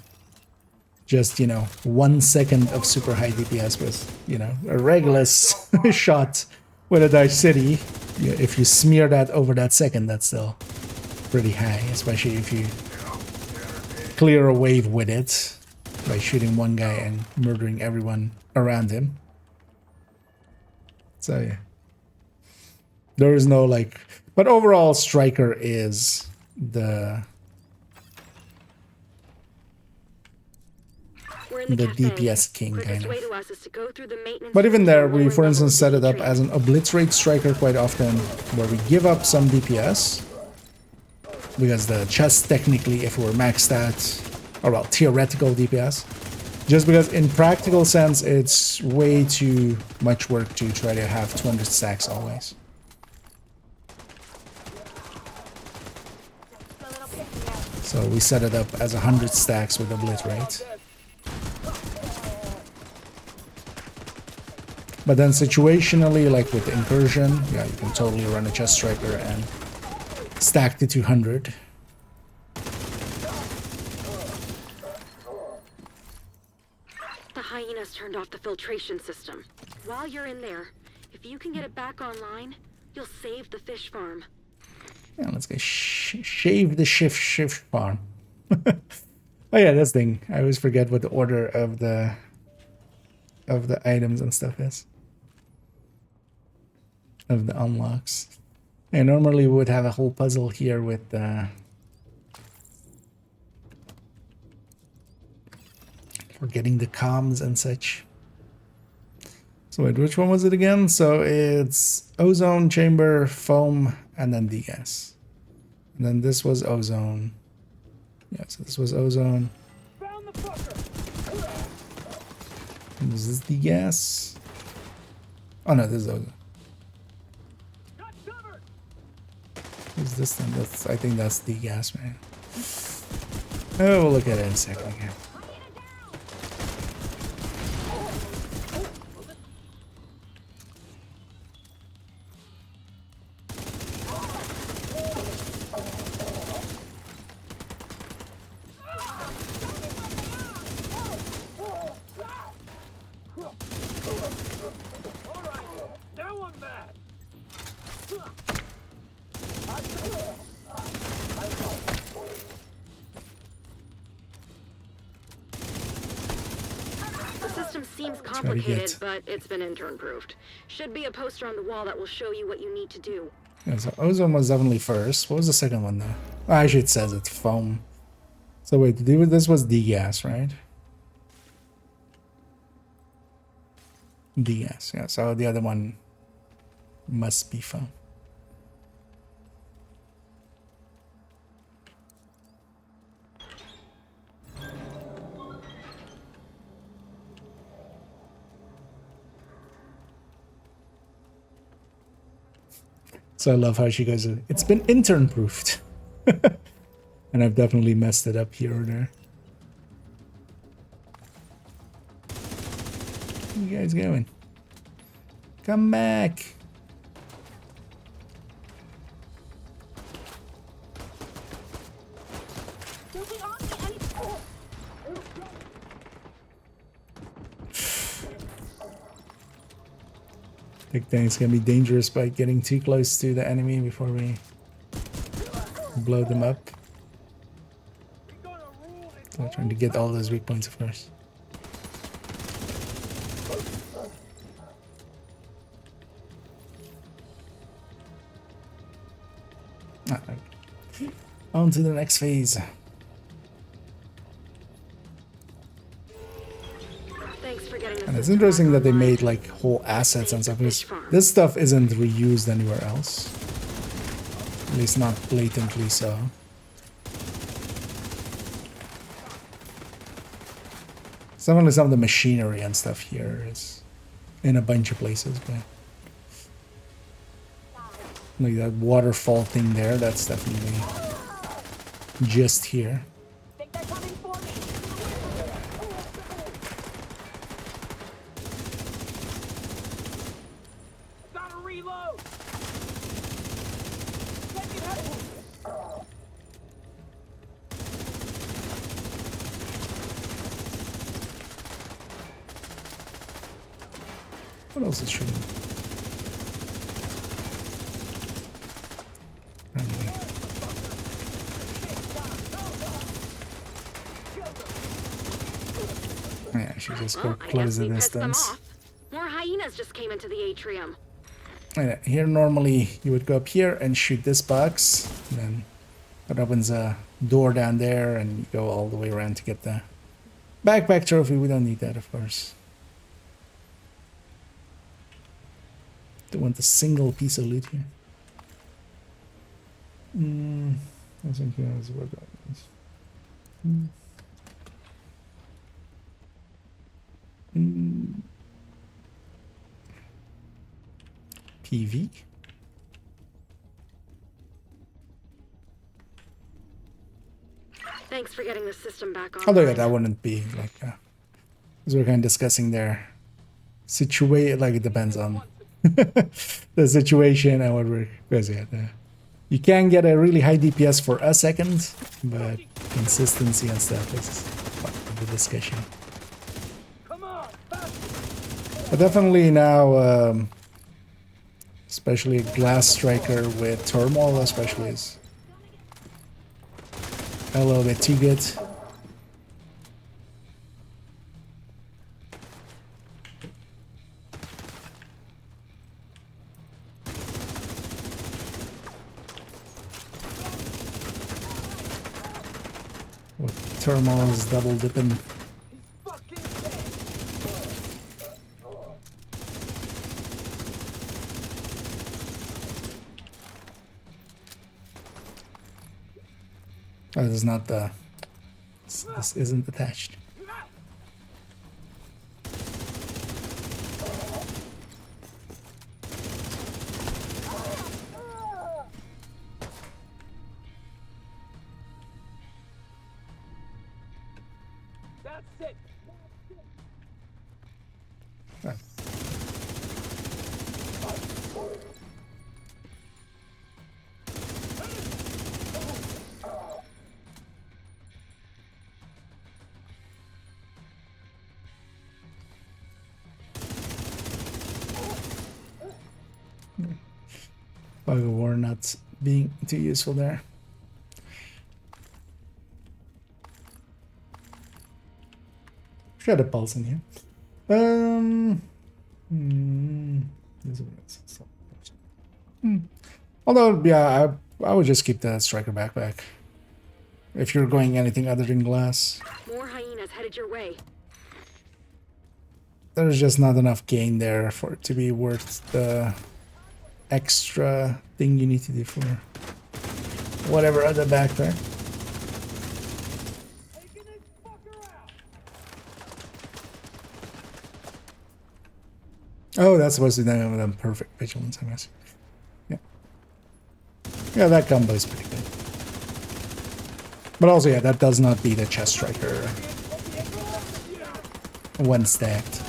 just 1 second of super high DPS with a Regulus shot with a Dice City. If you smear that over that second, that's still pretty high, especially if you clear a wave with it by shooting one guy and murdering everyone around him. So yeah, there is no like, but overall Striker is the DPS king kind of. But even there, we for instance set it up as an Obliterate Striker quite often, where we give up some DPS because the chest technically, if we're maxed out, or well, theoretical DPS. Just because in practical sense, it's way too much work to try to have 200 stacks always. So we set it up as 100 stacks with Obliterate. But then situationally, like with Incursion, yeah, you can totally run a Chest Striker and stack to 200. Hyenas turned off the filtration system. While you're in there, if you can get it back online, you'll save the fish farm. Yeah, let's go shave the shift farm. Oh yeah, that's the thing. I always forget what the order of the items and stuff is. of the unlocks. And normally we would have a whole puzzle here with for getting the comms and such. So wait, which one was it again? So it's ozone, chamber, foam, and then degas. And then this was ozone. Yeah, so this was ozone. And is this degas? Oh no, this is ozone. What's this then? That's, I think that's degas, man. Oh, we'll look at it in a second again. Seems complicated, but it's been intern-proofed. Should be a poster on the wall that will show you what you need to do. Yeah, so ozone was definitely first. What was the second one though? Oh, actually, it says it's foam. So wait, this was degas, right? Degas, yeah. So the other one must be foam. So I love how she goes, it's been intern proofed. And I've definitely messed it up here or there. Where you guys going? Come back. I think it's gonna be dangerous by getting too close to the enemy before we blow them up. So I'm trying to get all those weak points, of course. On to the next phase. And it's interesting that they made like whole assets and stuff, because this stuff isn't reused anywhere else. At least not blatantly so. Some of the machinery and stuff here is in a bunch of places, but like that waterfall thing there, that's definitely just here. What else is shooting? Yeah, I should just go close the distance. More hyenas just came into the atrium. Right, here normally you would go up here and shoot this box, and then it opens a door down there and you go all the way around to get the backpack trophy. We don't need that, of course. Don't want a single piece of loot here. I think that's what that is. PV. Thanks for getting the system back on. Although yeah, that wouldn't be like, because we're kind of discussing their situation. Like it depends on the situation and what we're, because yeah, you can get a really high DPS for a second, but consistency and stuff is part of the discussion. But definitely now, especially a Glass Striker with Turmoil, especially is a little bit too good. With thermals double dipping. Oh, this is not the. This isn't attached. Bug of war not being too useful there. Shred a pulse in here. Although, yeah, I would just keep the striker backpack. If you're going anything other than glass. More hyenas headed your way. There's just not enough gain there for it to be worth the extra thing you need to do for whatever other backpack. Oh, that's supposed to be them perfect vigilance, I guess. Yeah. Yeah, that combo is pretty good. But also, yeah, that does not beat a chest striker when stacked.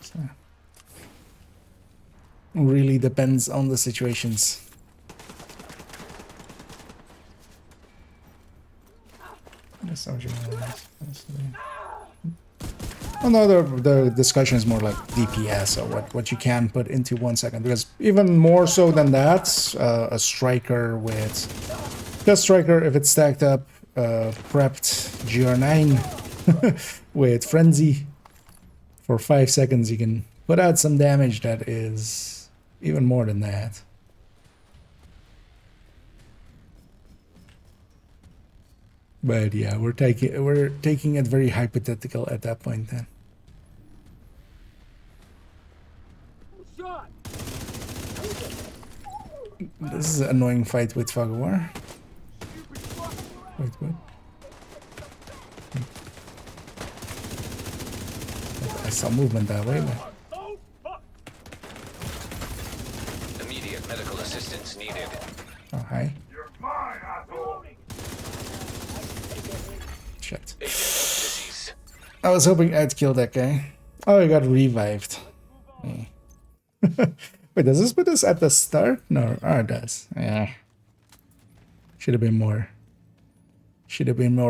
So, really depends on the situations. Well, no, the discussion is more like DPS, or what you can put into 1 second, because even more so than that, a striker with just striker, if it's stacked up, prepped GR9 with frenzy for 5 seconds, you can put out some damage that is even more than that. But yeah, we're taking it very hypothetical at that point then. This is an annoying fight with Fog of War. Wait, what? I saw movement that way, but... Immediate medical assistance needed. Oh, hi. Shit. I was hoping I'd kill that guy. Oh, he got revived. Hey. Wait, does this put us at the start? No, oh, it does. Yeah. Should have been more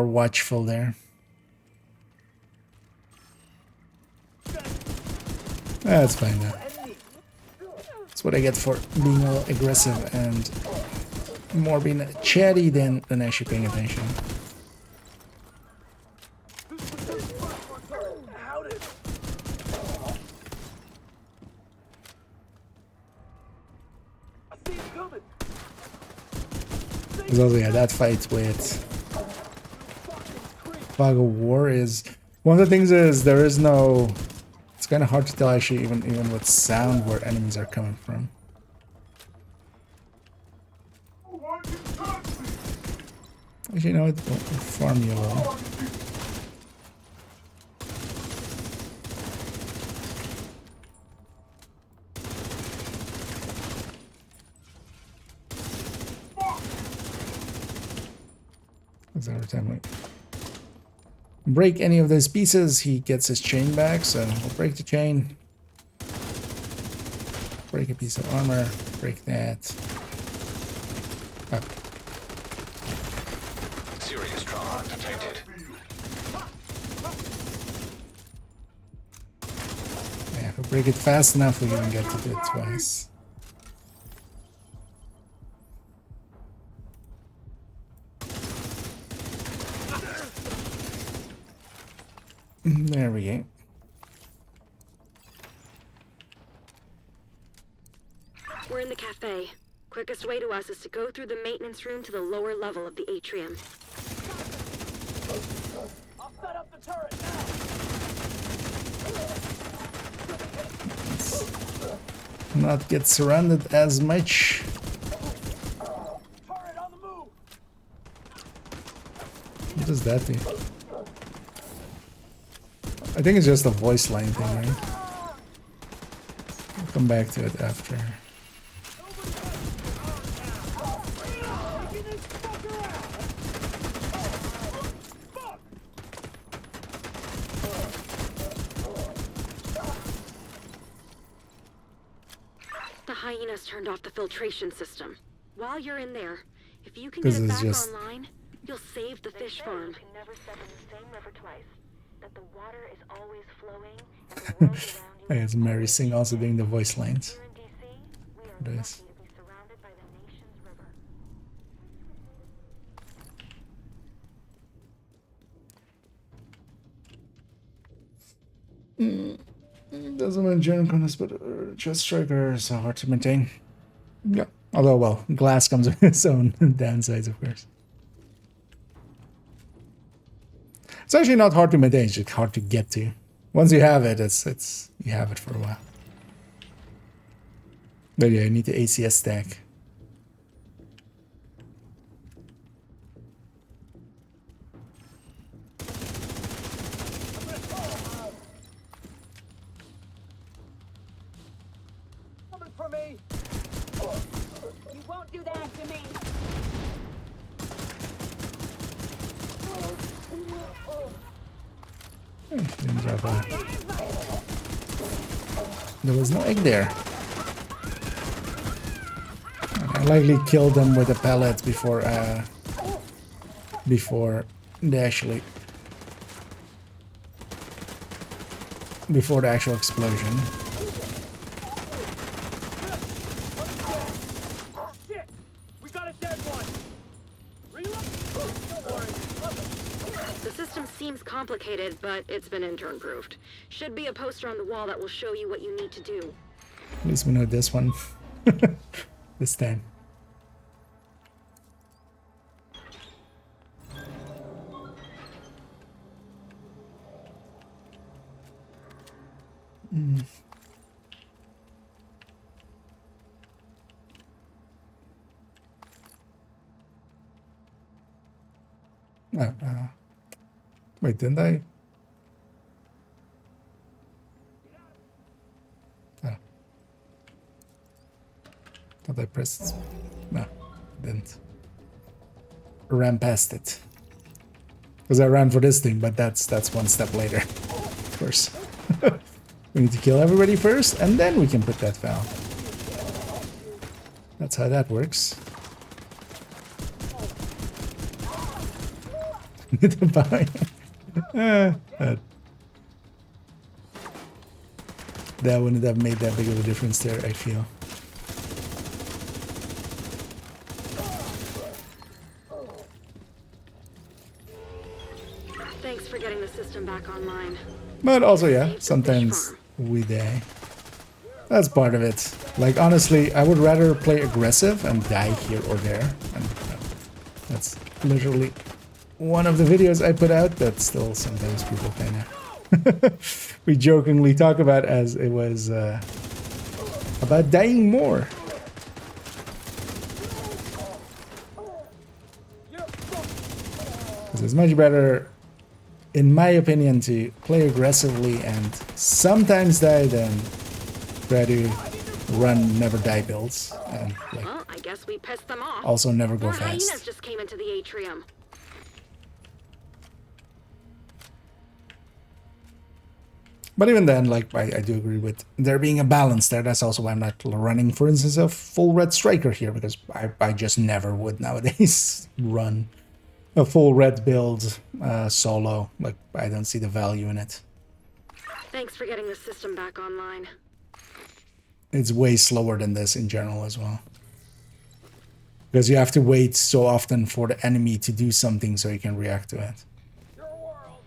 watchful there. That's fine now. That's what I get for being all aggressive and more being chatty than actually paying attention. Because also, yeah, that fight with Fog of War is one of the things is there is no. It's kind of hard to tell actually, even with sound, where enemies are coming from. Actually, you know what? We'll farm you a little. Every time we break any of those pieces, he gets his chain back, so we'll break the chain. Break a piece of armor, break that. Oh. Serious trauma detected. Yeah, if we break it fast enough, we can get to do it twice. There we go. We're in the cafe. Quickest way to us is to go through the maintenance room to the lower level of the atrium. I'll set up the turret now. Not get surrounded as much. Turret on the move. What does that do? I think it's just a voice line thing, right? I'll come back to it after. The hyenas turned off the filtration system. While you're in there, if you can This get it is back just- online, you'll save the fish farm. Can never step in the same river twice. That the water is always flowing and the world around you. Hey, it's Mary Singh also doing the voice lines. Here in DC, we are It lucky is. to be surrounded by the nation's river. Doesn't mean general contest, but just strikers are hard to maintain. Yeah. Although, well, glass comes with its own downsides, of course. It's actually not hard to maintain, it's just hard to get to. Once you have it, it's you have it for a while. But yeah, you need the ACS stack. Coming for me. You won't do that to me. Didn't drop a... There was no egg there. I likely killed them with a pellet before they actually... Before the actual explosion. Shit! We got a dead one. Reload. Don't worry. The system seems complicated, but it's been intern-proofed. Should be a poster on the wall that will show you what you need to do. At least we know this one. This time. Wait, didn't I? Oh. Thought I pressed. No, didn't. Ran past it. Because I ran for this thing, but that's one step later. Of course. We need to kill everybody first, and then we can put that valve. That's how that works. That wouldn't have made that big of a difference there, I feel. Thanks for getting the system back online. But also, yeah, sometimes we die. That's part of it. Like, honestly, I would rather play aggressive and die here or there. And that's literally one of the videos I put out that still sometimes people kind of we jokingly talk about as it was about dying more. Because it's much better, in my opinion, to play aggressively and sometimes die than try to run never die builds and like, Well, I guess we pissed them off. also never go More hyenas fast. just came into the atrium. But even then, like, I do agree with there being a balance there. That's also why I'm not running, for instance, a full red striker here, because I just never would nowadays run a full red build solo. Like, I don't see the value in it. Thanks for getting the system back online. It's way slower than this in general as well. Because you have to wait so often for the enemy to do something so you can react to it. Your world.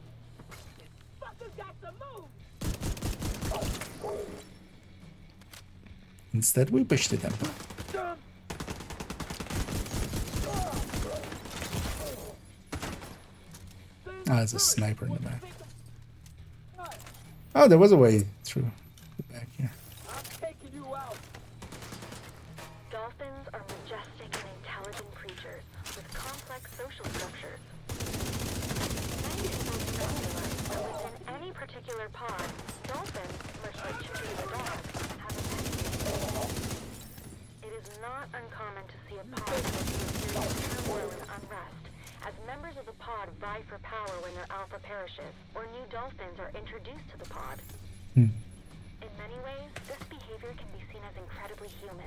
Fucking got to move. Instead, we push the tempo. Ah, there's a sniper in the back. Oh, there was a way through the back here. I'm taking you out. Dolphins are majestic and intelligent creatures with complex social structures. Many people do not realize that within any particular pod, dolphins, much like Chippy the dog, have opinions. It is not uncommon to see a pod go through a period of turmoil and unrest, as members of the pod vie for power when their alpha perishes, or new dolphins are introduced to the pod. In many ways, this behavior can be seen as incredibly human.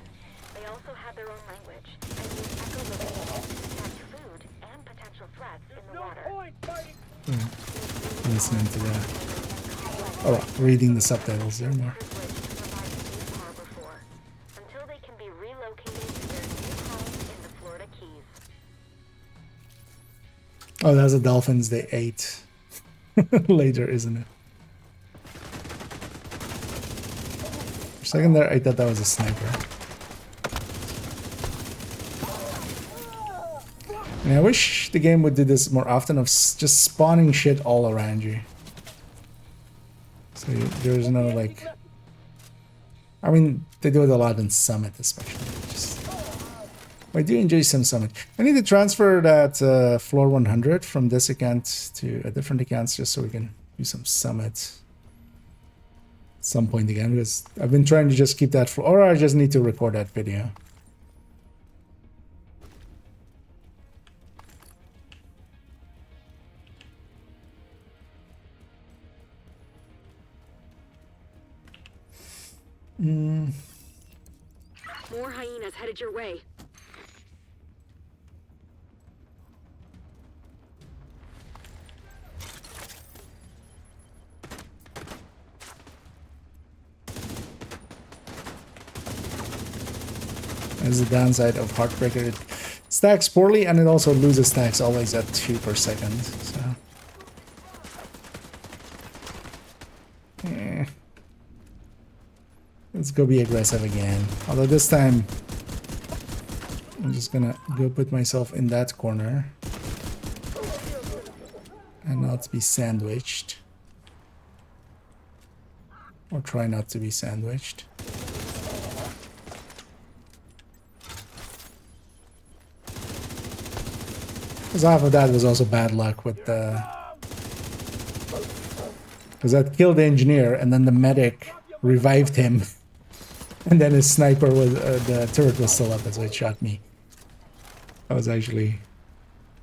They also have their own language, and use echolocation to detect food and potential threats in the water. Listening to that. Oh, reading the subtitles there more. Until they can be relocated to their new home in the Florida Keys. Oh, that's the dolphins they ate later, isn't it? For a second there, I thought that was a sniper. And I wish the game would do this more often of just spawning shit all around you. So there's no like... I mean, they do it a lot in Summit especially. I do enjoy some Summit. I need to transfer that floor 100 from this account to a different account just so we can do some Summit at some point again, because I've been trying to just keep that floor, or I just need to record that video. More hyenas headed your way. That's the downside of Heartbreaker. It stacks poorly and it also loses stacks always at 2 per second. So. Let's go be aggressive again. Although this time, I'm just gonna go put myself in that corner. And not be sandwiched. Or try not to be sandwiched. Because half of that was also bad luck with the... Because that killed the engineer and then the medic revived him. And then his sniper was, the turret was still up, so it shot me. That was actually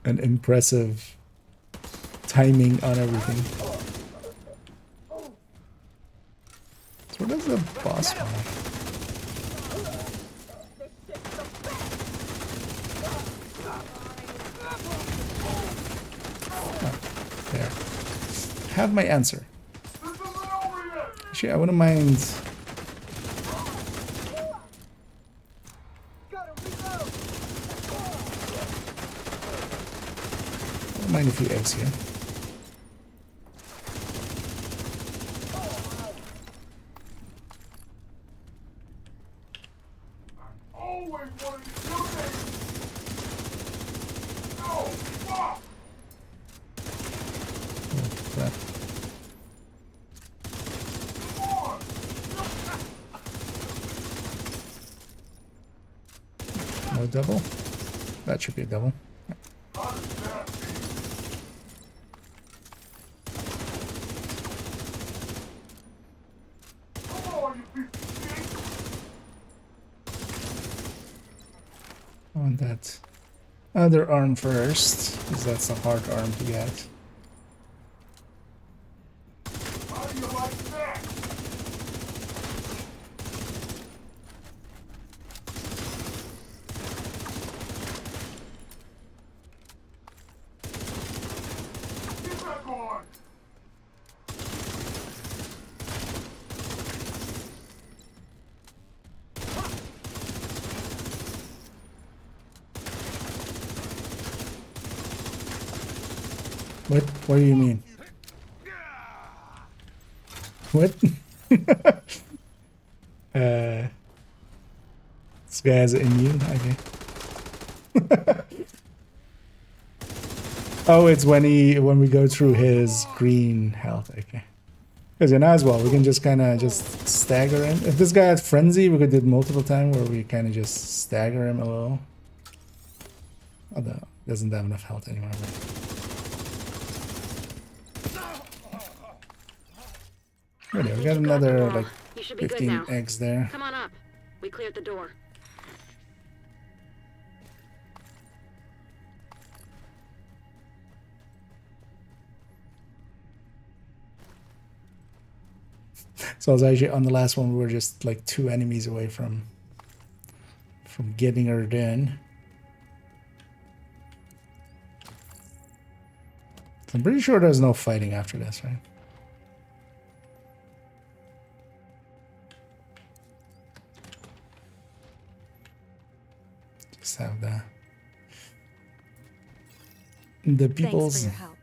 an impressive timing on everything. So what is the boss want? Oh, there. Have my answer. Actually, I wouldn't mind... Mind a few eggs here. No double? That should be a double. On that other arm first, because that's a hard arm to get. What do you mean? What? This guy has an immune? Okay. Oh, it's when we go through his green health. Okay. Because you know as well, we can just kind of just stagger him. If this guy had frenzy, we could do it multiple times where we kind of just stagger him a little. Although he doesn't have enough health anymore. But we got another like 15 eggs there. Come on up. We cleared the door. So I was actually on the last one. We were just like 2 enemies away from getting her in. I'm pretty sure there's no fighting after this, right? Just have the people's. Thanks for your help.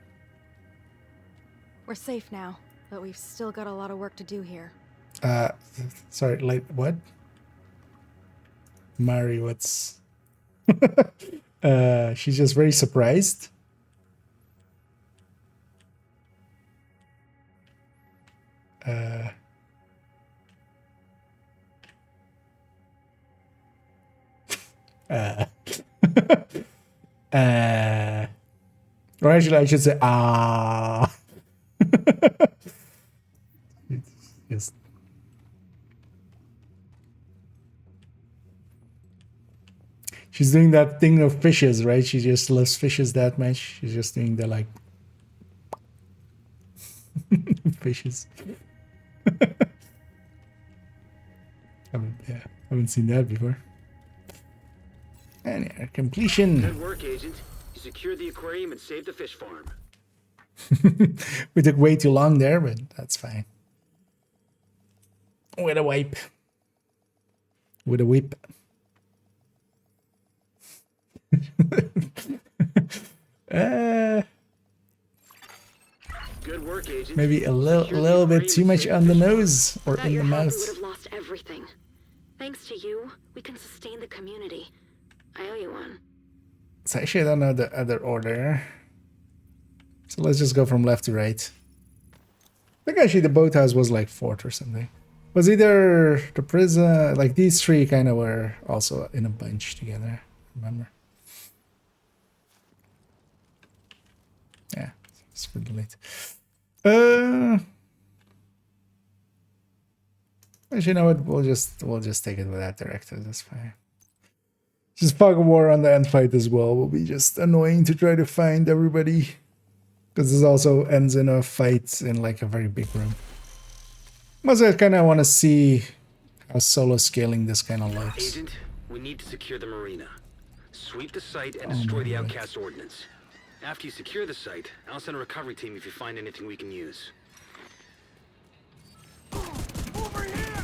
We're safe now, but we've still got a lot of work to do here. Sorry, like what? Mari, what's? She's just very surprised. Or actually, I should say, It's just. She's doing that thing of fishes, right? She just loves fishes that much. She's just doing the like fishes. Haven't seen that before. And yeah, completion. Good work, Agent. You secured the aquarium and saved the fish farm. We took way too long there, but that's fine. With a wipe. With a whip. Good work, Agent. Maybe a little bit too much on the nose or in the mouth. We would have lost everything. Thanks to you, we can sustain the community. I owe you one. So actually I don't know the other order. So let's just go from left to right. I think actually the boathouse was like 4th or something. Was either the prison, like these 3 kind of were also in a bunch together, remember? Yeah, it's pretty late. Actually, you know what? We'll just take it with that directive. That's fine. Just fog of war on the end fight as well will be just annoying to try to find everybody, because this also ends in a fight in like a very big room. Also, I kind of want to see how solo scaling this kind of looks. Agent, we need to secure the marina. Sweep the site and destroy the outcast ordnance. After you secure the site, I'll send a recovery team if you find anything we can use. Over here!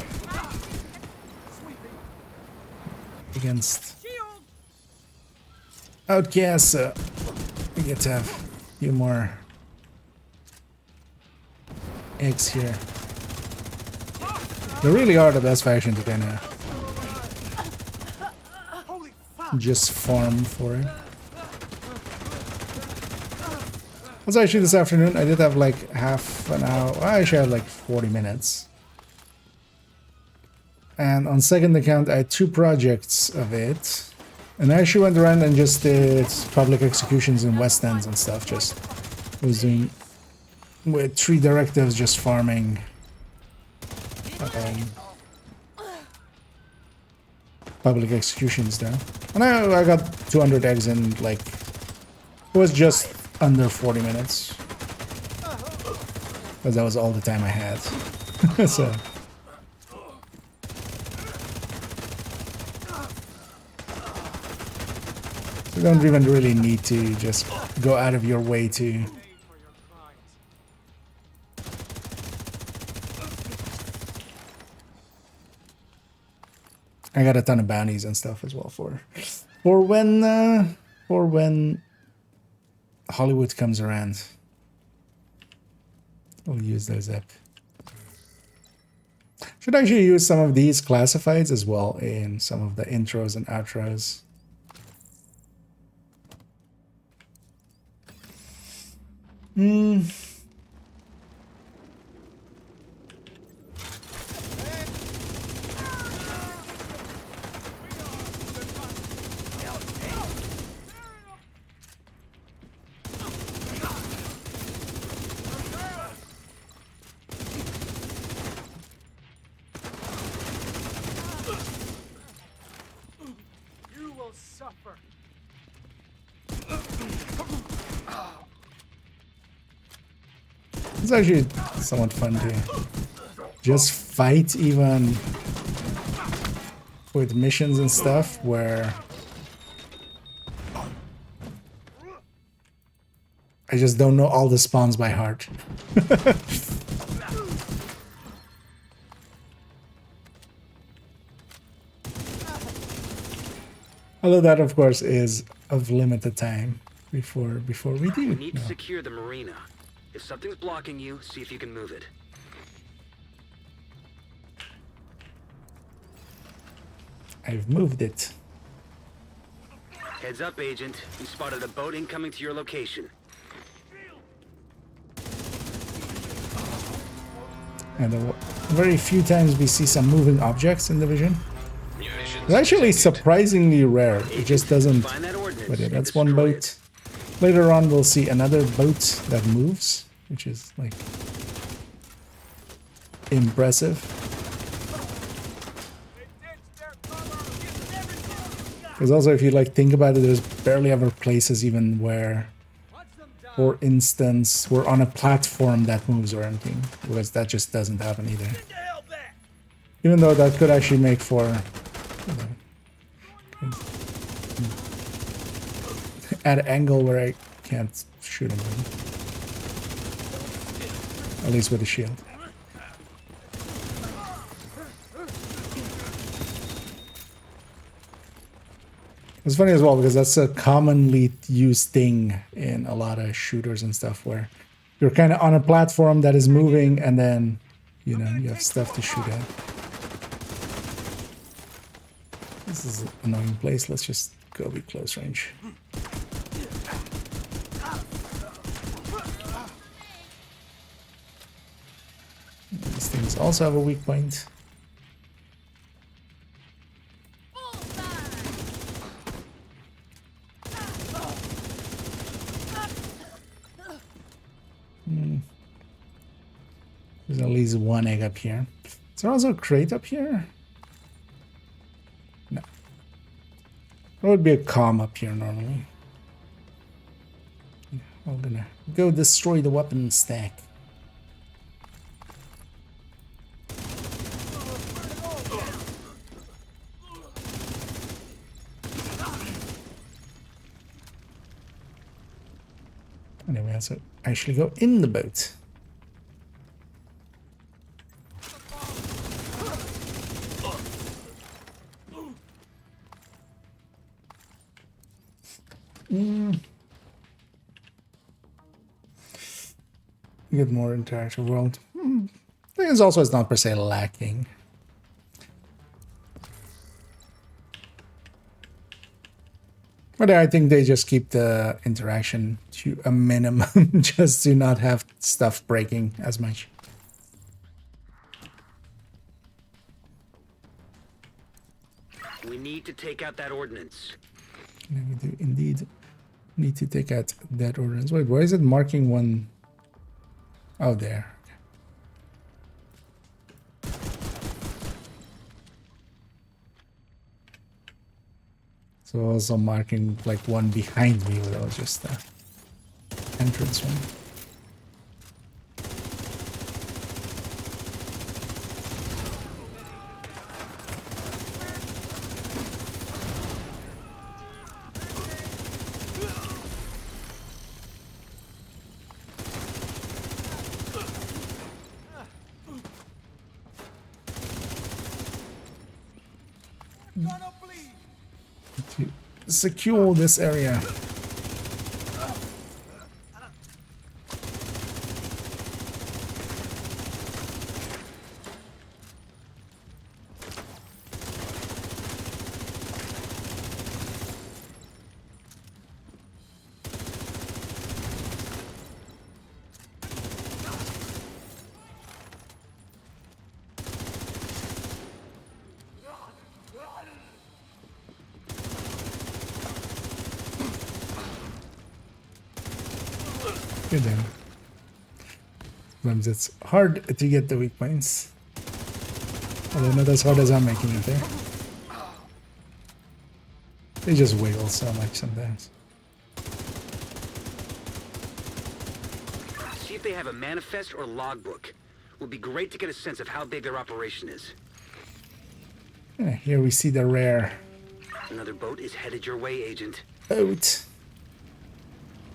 Against outcasts, we get to have a few more eggs here. They really are the best faction to kind of just farm for it. Also, actually this afternoon I did have like half an hour. I actually had like 40 minutes. And on second account I had 2 projects of it. And I actually went around and just did public executions in West Ends and stuff. Just was doing with 3 directives, just farming public executions there. And I got 200 eggs in like, it was just under 40 minutes. Because that was all the time I had. So. You don't even really need to just go out of your way to I got a ton of bounties and stuff as well for when Hollywood comes around. We'll use those up. Should actually use some of these classifieds as well in some of the intros and outros. Hmm. You will suffer. It's actually somewhat fun to just fight, even with missions and stuff where I just don't know all the spawns by heart. Although that, of course, is of limited time before we do. We need to secure the marina. If something's blocking you, see if you can move it. I've moved it. Heads up, Agent. You spotted a boat incoming to your location. And very few times we see some moving objects in Division. It's actually surprisingly rare. It just doesn't. But yeah, that's one boat. Later on, we'll see another boat that moves, which is like impressive. Because also, if you like think about it, there's barely ever places even where, for instance, we're on a platform that moves or anything, because that just doesn't happen either. Even though that could actually make for, at an angle where I can't shoot him, at least with a shield. It's funny as well because that's a commonly used thing in a lot of shooters and stuff where you're kind of on a platform that is moving and then, you know, you have stuff to shoot at. This is an annoying place. Let's just go be close range. These things also have a weak point. There's at least one egg up here. Is there also a crate up here? No. There would be a comm up here normally. I'm gonna go destroy the weapon stack. Anyway, I have to actually go in the boat. Get more interactive world. I think it's also not per se lacking. But I think they just keep the interaction to a minimum just to not have stuff breaking as much. We need to take out that ordnance. And we do indeed need to take out that ordnance. Wait, why is it marking one? Oh, there. So also marking like one behind me, but that was just the entrance one. To secure this area. Good then. Sometimes it's hard to get the weak points. Although not as hard as I'm making it there. They just wiggle so much sometimes. See if they have a manifest or logbook. Would be great to get a sense of how big their operation is. Yeah, here we see the rare Another boat is headed your way, Agent. boat.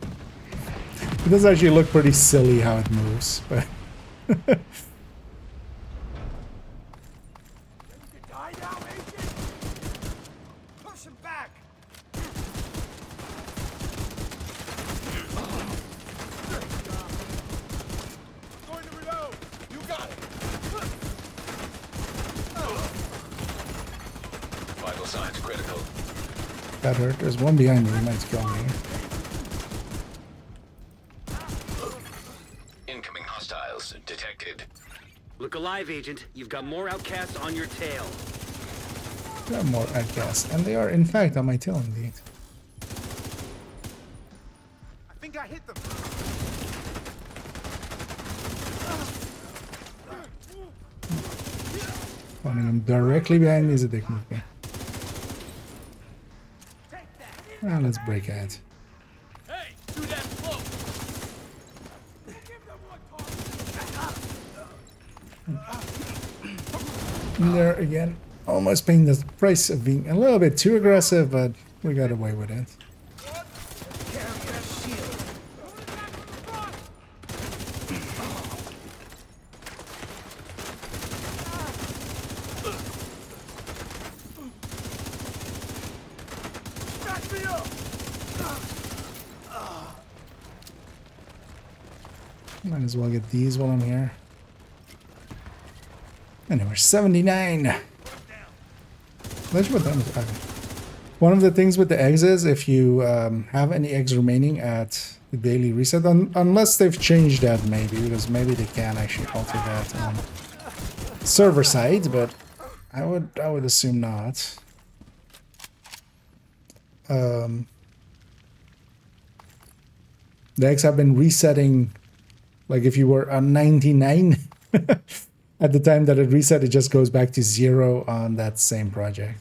It does actually look pretty silly how it moves, but Die now, Agent! Push him back! Going to reload! You got it! Vital signs critical. that hurt. There's one behind me. He might kill me. Incoming hostiles detected. Look alive, Agent. You've got more outcasts on your tail. There are more outcasts, and they are in fact on my tail indeed. I think I hit them! Finding him directly behind me is a dick move. Well, let's break out. Hey! Do that slow! There again, almost paying the price of being a little bit too aggressive, but we got away with it. Back me up! Might as well get these while I'm here. And we're 79. Let's put that. Okay. One of the things with the eggs is if you have any eggs remaining at the daily reset, unless they've changed that maybe, because maybe they can actually alter that on server side, but I would assume not. The eggs have been resetting, like if you were on 99 at the time that it reset, it just goes back to 0 on that same project,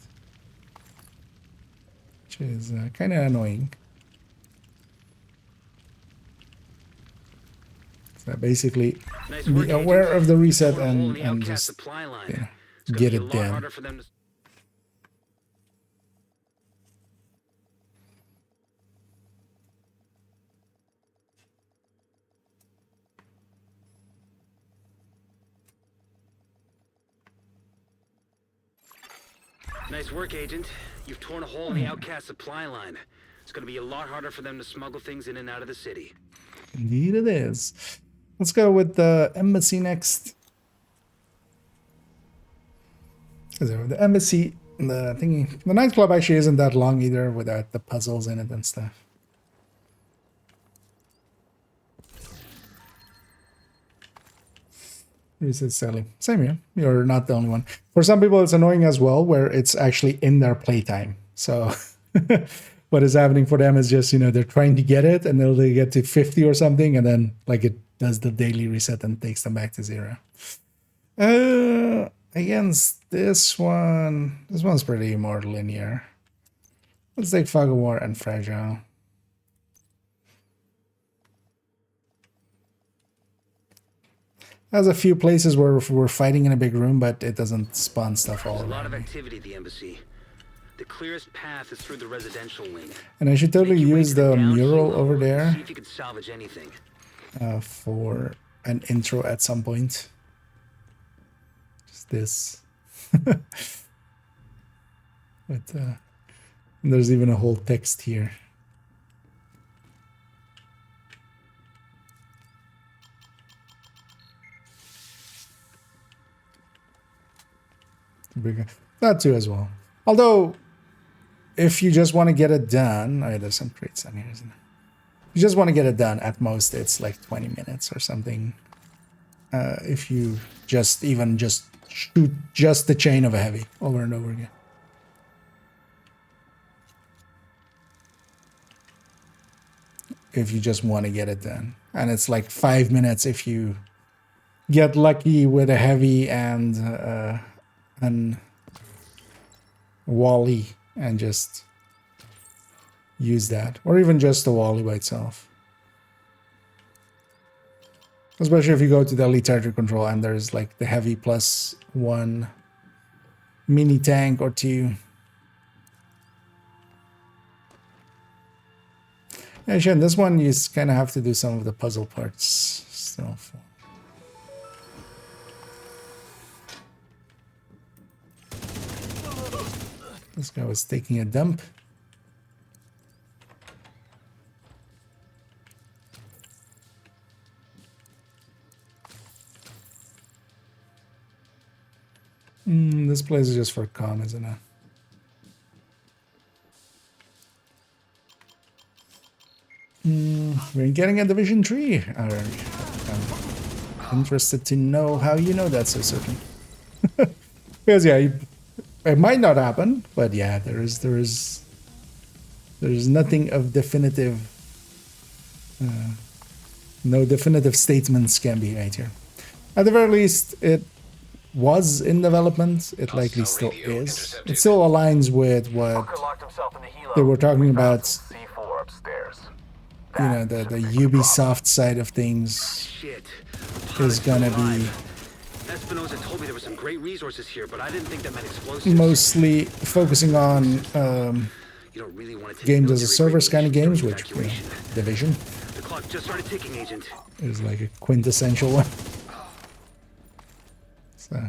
which is kind of annoying. So basically, be aware of the reset and just get it done. Nice work, Agent. You've torn a hole in the outcast supply line. It's gonna be a lot harder for them to smuggle things in and out of the city. Indeed it is. Let's go with the embassy next. The embassy, the thingy, the nightclub actually isn't that long either without the puzzles in it and stuff. This is silly. Same here. You're not the only one. For some people, it's annoying as well, where it's actually in their playtime. So what is happening for them is just, you know, they're trying to get it, and they get to 50 or something, and then like it does the daily reset and takes them back to 0. Against this one's pretty more linear. Let's take Fog of War and Fragile. There's a few places where we're fighting in a big room, but it doesn't spawn stuff all around. There's a lot of activity at the embassy. The clearest path is through the residential wing. And I should totally use the mural over there See if you can salvage anything. For an intro at some point. Just this. But there's even a whole text here. That too as well. Although, if you just want to get it done, oh, there's some crates on here, isn't it? If you just want to get it done, at most it's like 20 minutes or something. If you just shoot just the chain of a heavy over and over again. if you just want to get it done. And it's like 5 minutes if you get lucky with a heavy and Wally and just use that. Or even just the Wally by itself. Especially if you go to the elite territory control and there's like the heavy plus 1 mini tank or 2. Actually, in this one, you kind of have to do some of the puzzle parts still. This guy was taking a dump. This place is just for calm, isn't it? We're getting a Division 3. I'm interested to know how you know that so certain. Because yeah, it might not happen, but yeah, there's nothing of definitive. No definitive statements can be made here. At the very least, it was in development. It likely still is. It still aligns with what they were talking about. C4 upstairs. You know, the Ubisoft side of things is gonna be Espinosa told me there were some great resources here, but I didn't think that meant explosives. mostly focusing on You don't really want to take games as a military service kind of games, which evacuation. Division The clock just started ticking, Agent. is like a quintessential one. So.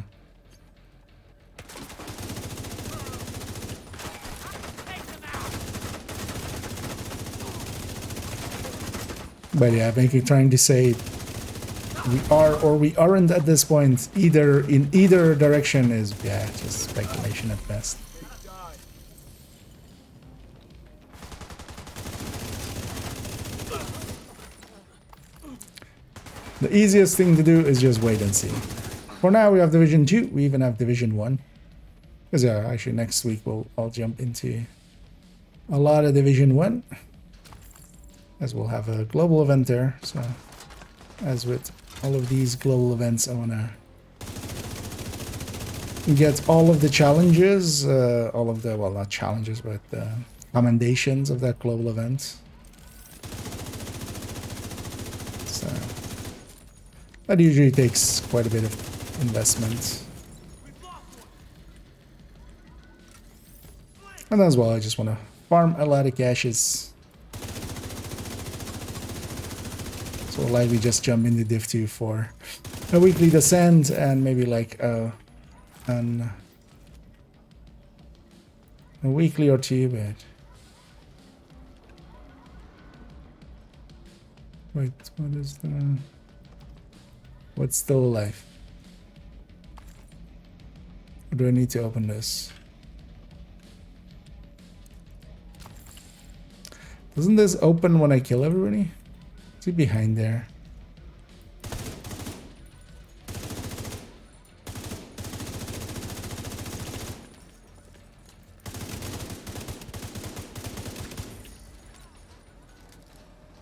But yeah, basically trying to say we are or we aren't at this point, either in either direction is, yeah, just speculation at best. The easiest thing to do is just wait and see. For now, we have Division 2. We even have Division 1. Because yeah, actually next week I'll jump into a lot of Division 1. As we'll have a global event there. So, as with all of these global events, I want to get all of the challenges, all of the, well, not challenges, but commendations of that global event. So, that usually takes quite a bit of investment. And as well, I just want to farm a lot of caches. So we'll likely just jump into Div 2 for a weekly descent and maybe like a weekly or two, but wait, what is the what's still alive? Or do I need to open this? Doesn't this open when I kill everybody? Is he behind there?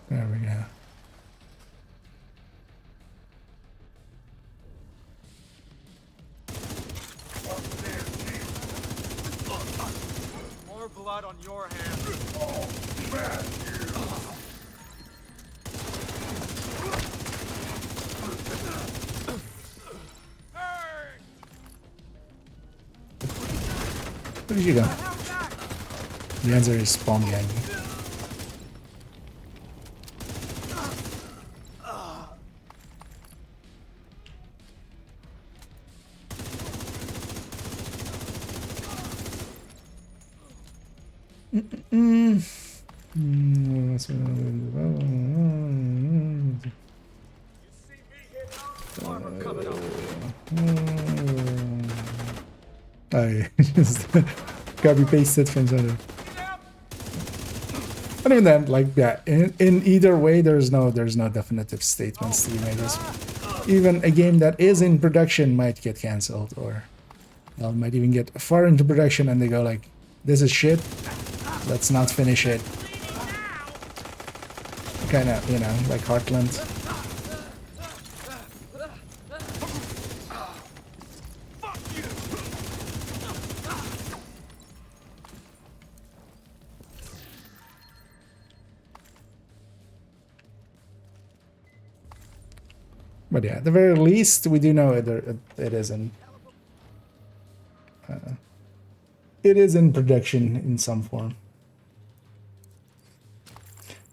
There we go. More blood on your hands. Where did you go? The answer is spawn behind me. I just copy pasted from somewhere. But even then, like, yeah, in either way, there's no definitive statements to be made. Even a game that is in production might get cancelled, or might even get far into production and they go like, "This is shit. Let's not finish it." kind of, you know, like Heartland. But yeah, at the very least, we do know it is in it is in production in some form.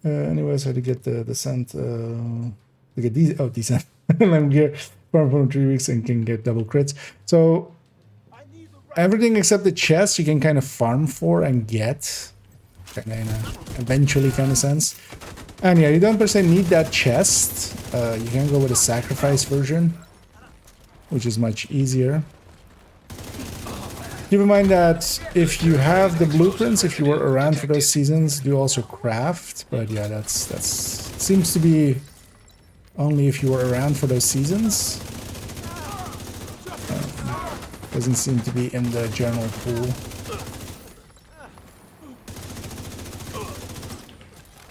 Anyways, I had to get the descent. To get these descent lime gear from 3 weeks and can get double crits. So everything except the chest you can kind of farm for and get, kind of in a eventually kind of sense. And yeah, you don't per se need that chest. You can go with a sacrifice version, which is much easier. Keep in mind that if you have the blueprints, if you were around for those seasons, do also craft. But yeah, that's seems to be only if you were around for those seasons. Doesn't seem to be in the general pool.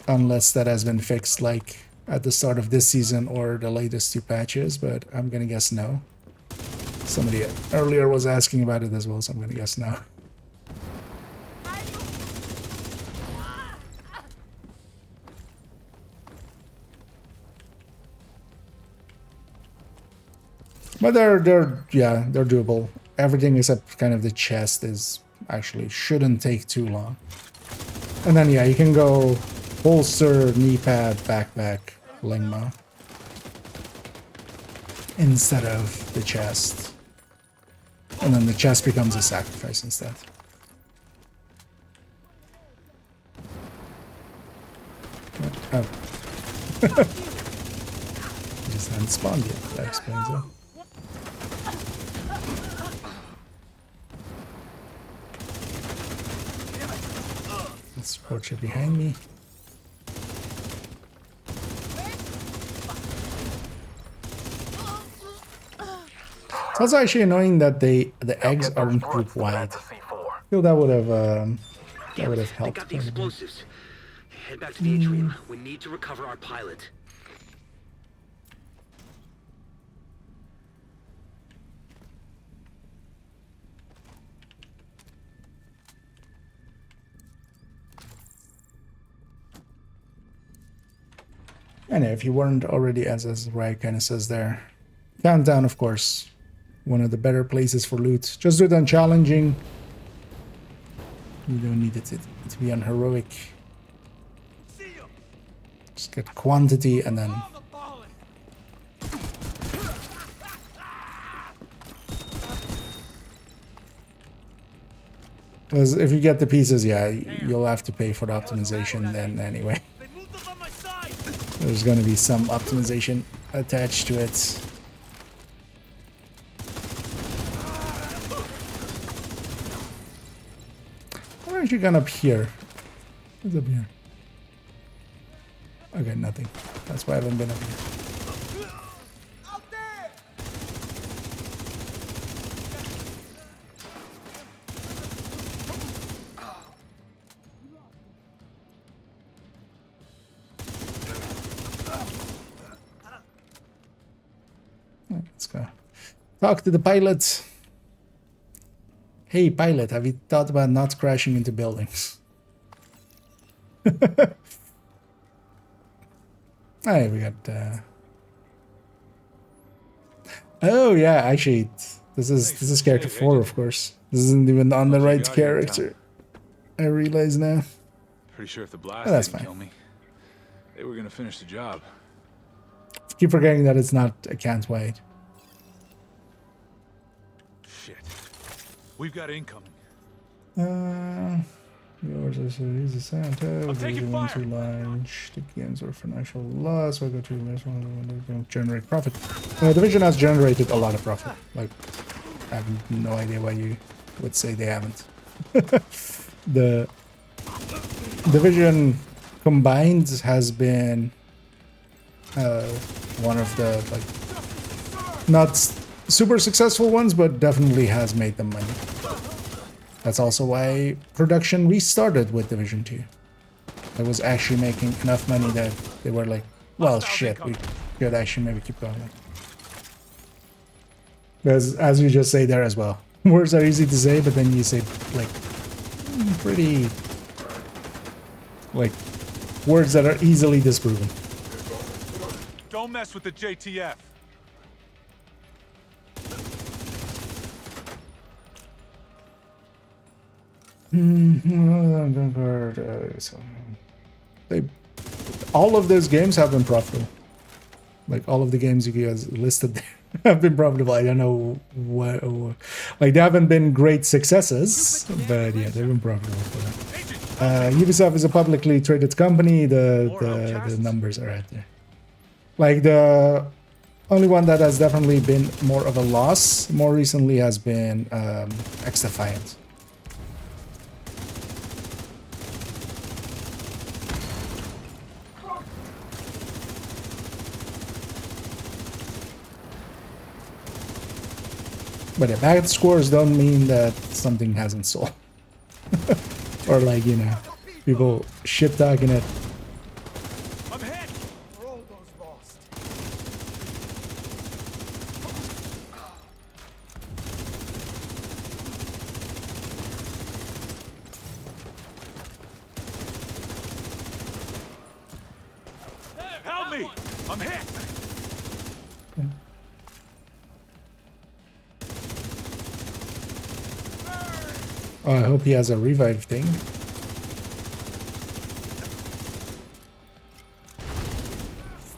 Unless that has been fixed, like at the start of this season or the latest 2 patches, but I'm gonna guess no. Somebody earlier was asking about it as well, so I'm gonna guess no. But they're doable. Everything except kind of the chest is actually shouldn't take too long. And then yeah, you can go holster, knee pad, backpack, lingma instead of the chest. And then the chest becomes a sacrifice instead. Oh. Just hadn't spawned yet, that explains it. Scorcher behind me. It's also actually annoying that the eggs aren't group wide. I feel that would have helped. They got the explosives. Head back to the atrium. We need to recover our pilot. And if you weren't already, as Rai kind of says there, Countdown, of course, one of the better places for loot. Just do it on challenging. You don't need it to be on heroic. Just get quantity and then. Because if you get the pieces, yeah, you'll have to pay for the optimization then anyway. There's going to be some optimization attached to it. Why aren't you gone up here? What's up here? Okay, nothing. That's why I haven't been up here. Let's go. Talk to the pilot. Hey, pilot, have you thought about not crashing into buildings? Hey, we got... Oh, yeah, actually, this is character 4, of course. This isn't even on the right character. I realize now. Pretty sure if the blast didn't kill me, they were gonna finish the job. Keep forgetting that it's not a can't wait. Shit. We've got incoming. Yours is a Santa. Taking fire. Too large. The gains or financial loss. We'll go to this one. Don't generate profit. Division has generated a lot of profit. Like, I have no idea why you would say they haven't. The Division combined has been one of the not super successful ones, but definitely has made them money. That's also why production restarted with Division 2. that was actually making enough money that they were like, well, shit, we could actually maybe keep going. Because, as you just say there as well, words are easy to say, but then you say, like, pretty, like, words that are easily disproven. Don't mess with the JTF. All of those games have been profitable. Like all of the games you guys listed there have been profitable. I don't know what, like they haven't been great successes, but yeah, they've been profitable for that. Ubisoft is a publicly traded company. The numbers are out there. Like the only one that has definitely been more of a loss more recently has been X-Defiant. But yeah, bad scores don't mean that something hasn't sold. Or like, you know, people shit talking it. I'm hit. Roll those lost. Help me! I'm hit. Oh, I hope he has a revive thing.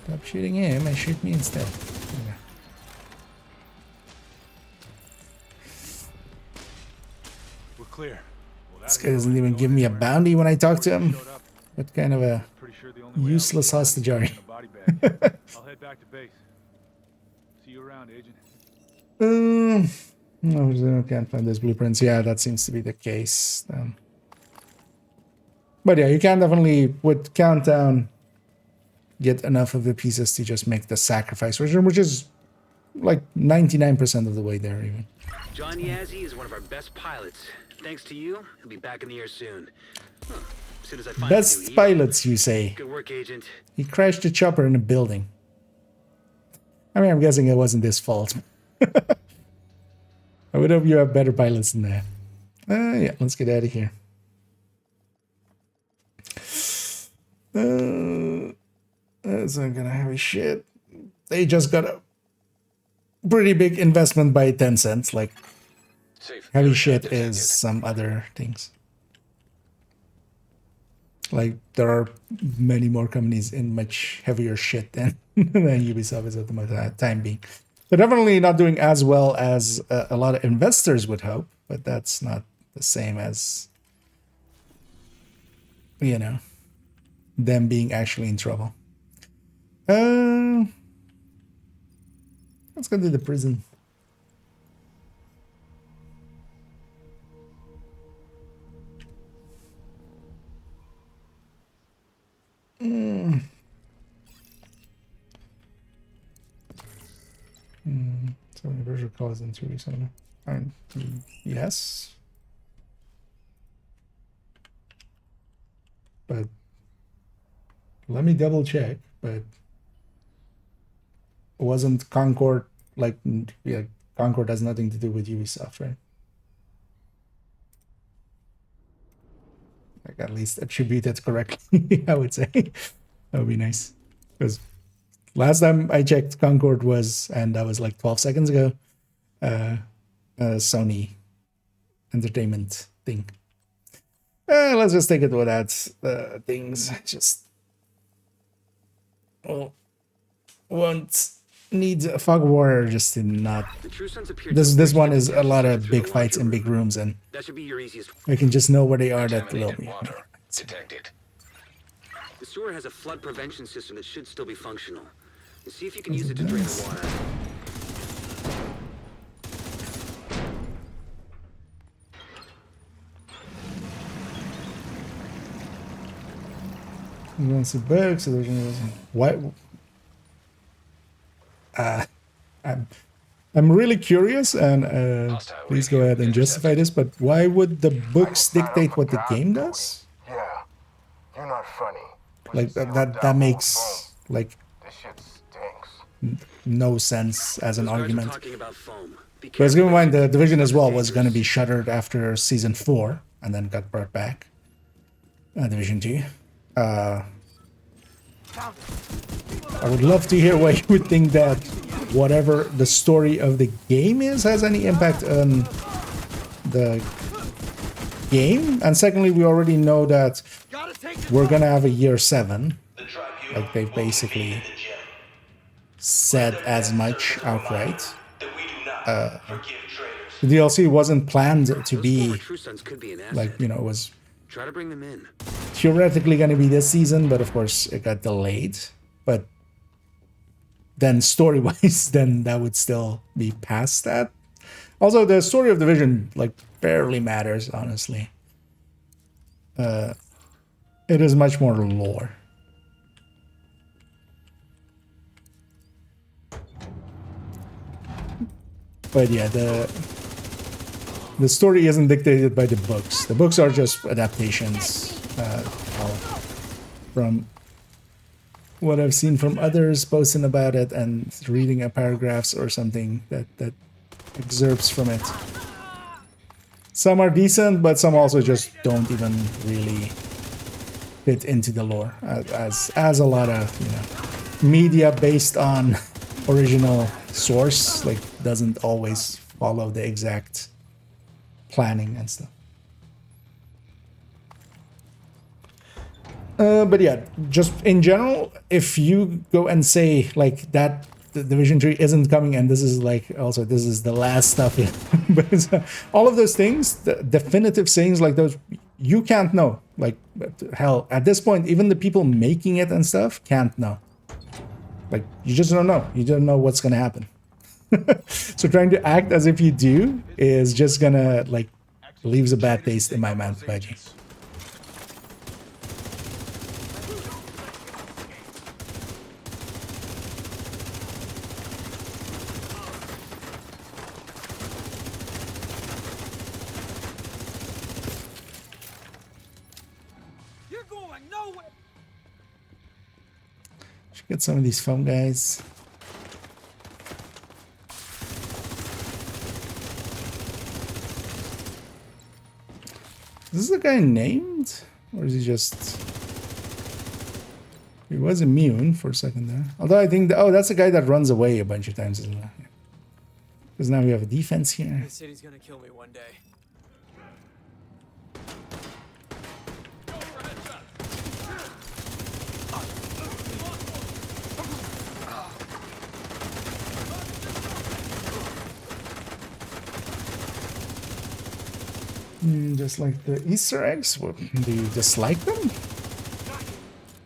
Stop shooting him and shoot me instead. Yeah. We're clear. This guy doesn't even give me a bounty when I talk to him. What kind of a useless hostage are you? I'll head back to base. See you around, Agent. No, I can't find those blueprints. Yeah, that seems to be the case. But yeah, you can definitely, with Countdown, get enough of the pieces to just make the sacrifice version, which is like 99% of the way there even. John Yazzie is one of our best pilots. Thanks to you, he'll be back in the air soon. As soon as I find Best pilots, you say? Good work, Agent. He crashed a chopper in a building. I mean, I'm guessing it wasn't his fault. I would hope you have better pilots than that. Yeah, let's get out of here. That's not gonna have a shit. They just got a pretty big investment by Tencent. Like, heavy shit is some other things. Like, there are many more companies in much heavier shit than Ubisoft is at the time being. They're definitely not doing as well as a lot of investors would hope, but that's not the same as, you know, them being actually in trouble. Let's go to the prison. So many virtual calls in 2 weeks. Yes. But let me double check. But wasn't Concord like, yeah, Concord has nothing to do with Ubisoft, right? Like at least attribute it correctly, I would say. That would be nice. Because last time I checked, Concord was, and that was like 12 seconds ago, Sony Entertainment thing. Let's just take it without things. Just won't need a fog warrior just to not. This one is a lot of big fights in big rooms, and I can just know where they are that little bit. Detected. The sewer has a flood prevention system that should still be functional. See if you can use it to drain the water. You want to see bugs? So there's what? I'm really curious, and please go ahead and justify this. But why would the books dictate what the game does? Yeah. You're not funny. Like that makes like This shit stinks. no sense as an Those guys are argument. talking about foam. Be But keep in careful, mind the Agent. Division as Stuff is well was going to be dangerous. shuttered after season 4 and then got brought back. Division 2. I would love to hear why you would think that whatever the story of the game is has any impact on the game. And secondly, we already know that we're gonna have a year 7. Like they basically said as much outright. The DLC wasn't planned to Those former be True Sons could be an asset. like, you know, it was Try to bring them in. theoretically going to be this season, but of course it got delayed. But then story-wise, then that would still be past that. Also, the story of Division like barely matters, honestly. It is much more lore. But yeah, the story isn't dictated by the books. The books are just adaptations from what I've seen from others posting about it and reading a paragraphs or something that excerpts from it. Some are decent, but some also just don't even really fit into the lore, as a lot of, you know, media based on original source like doesn't always follow the exact planning and stuff. But yeah, just in general, if you go and say like that the Division 3 isn't coming and this is like also this is the last stuff, yeah. But all of those things, the definitive sayings like those, you can't know. Like hell, at this point, even the people making it and stuff can't know. Like you just don't know. You don't know what's gonna happen. So trying to act as if you do is just gonna like leaves a bad taste in my mouth, Budgie. You're going nowhere. Should get some of these foam guys. Is this a guy named? Or is he just... He was immune for a second there. Although I think... Oh, that's the guy that runs away a bunch of times as well. Because now we have a defense here. This city's gonna kill me one day. Just like the Easter eggs? What, do you dislike them?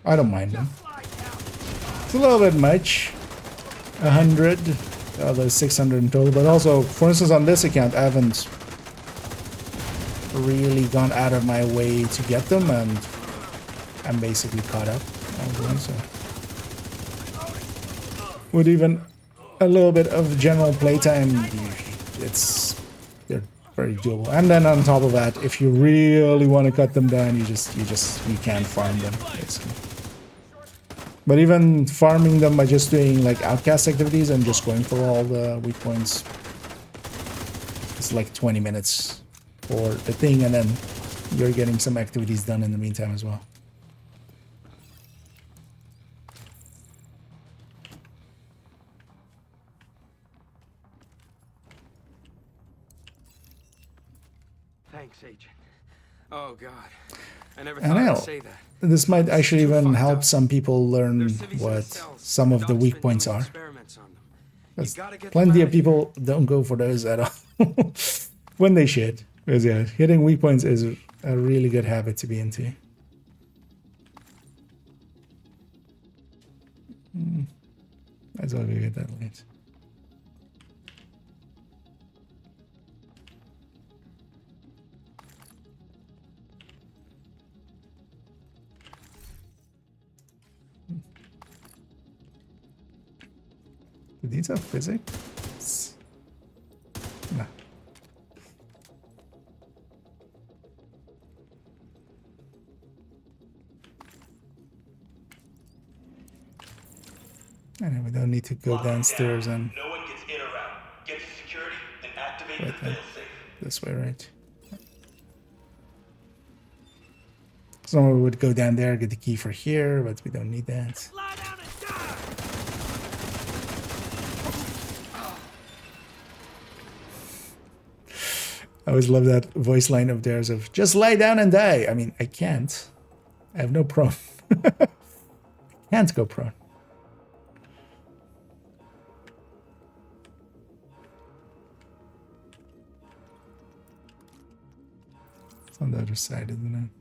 I don't mind them. It's a little bit much. 100, although 600 in total. But also, for instance, on this account, I haven't really gone out of my way to get them, and I'm basically caught up. So, with even a little bit of general playtime, they're very doable. And then on top of that, if you really want to cut them down, you can't farm them, basically. But even farming them by just doing like outcast activities and just going for all the weak points, it's like 20 minutes for the thing, and then you're getting some activities done in the meantime as well. Thanks, Agent. Oh, God. I never And thought hell, I'd say that. this might actually even help some people learn what some of the weak points are. Because plenty of people don't go for those at all. When they should. Because yeah, hitting weak points is a really good habit to be into. Might as well go get that late. Do these have physics? No. And we don't need to go downstairs and No one gets in or out. Get to security and activate the right then. failsafe. This way, right? Someone would go down there, get the key for here, but we don't need that. I always love that voice line of theirs of just lie down and die. I mean, I can't. I have no prone. I can't go prone. It's on the other side, isn't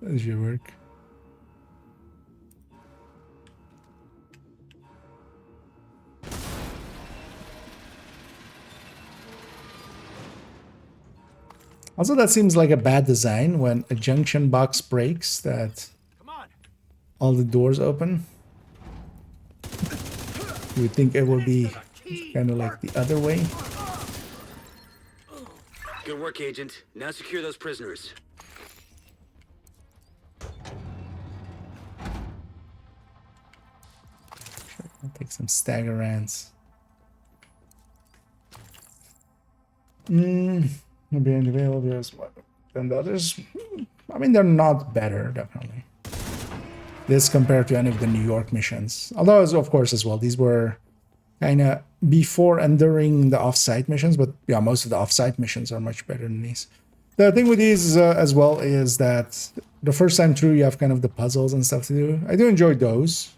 it? That should work. Also, that seems like a bad design when a junction box breaks, that all the doors open. You would think it would be kind of like the other way. Good work, Agent. Now secure those prisoners. Sure, I'll take some stagger rounds. Maybe available than the others. I mean, they're not better, definitely. This compared to any of the New York missions. Although, of course, as well, these were kind of before and during the off-site missions. But yeah, most of the off-site missions are much better than these. The thing with these as well is that the first time through, you have kind of the puzzles and stuff to do. I do enjoy those.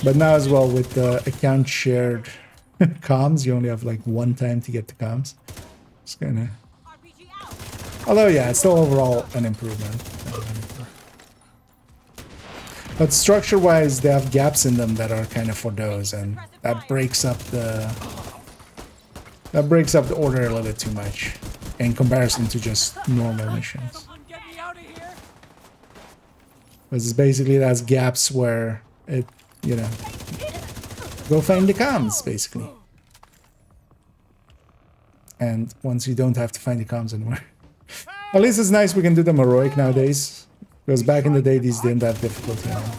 But now as well, with the account shared comms, you only have like one time to get the comms. It's kind of... Although, yeah, it's still overall an improvement. But structure-wise, they have gaps in them that are kind of for those, and that breaks up the... That breaks up the order a little bit too much in comparison to just normal missions. Because basically, it has gaps where it, you know... Go find the comms, basically. And once you don't have to find the comms anymore. At least it's nice we can do them heroic nowadays. Because back in the day, these didn't have difficulty on them.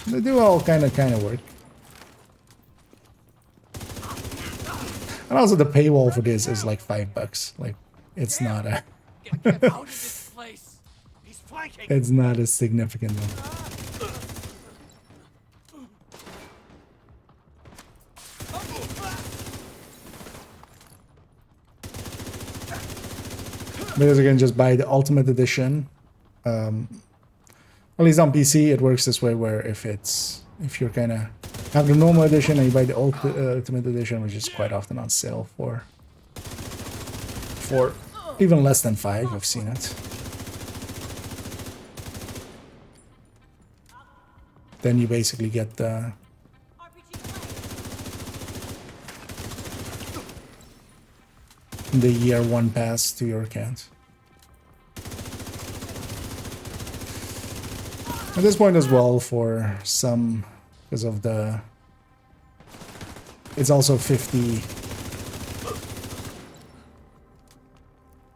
They do all kind of work. And also the paywall for this is like $5. Like, it's not a... It's not a significant one. Because you can just buy the Ultimate Edition. At least on PC, it works this way, where if you're kind of have the normal edition and you buy the Ultimate Edition, which is quite often on sale for even less than $5, I've seen it. Then you basically get the year one pass to your account. At this point as well, for some, because of the... It's also 50...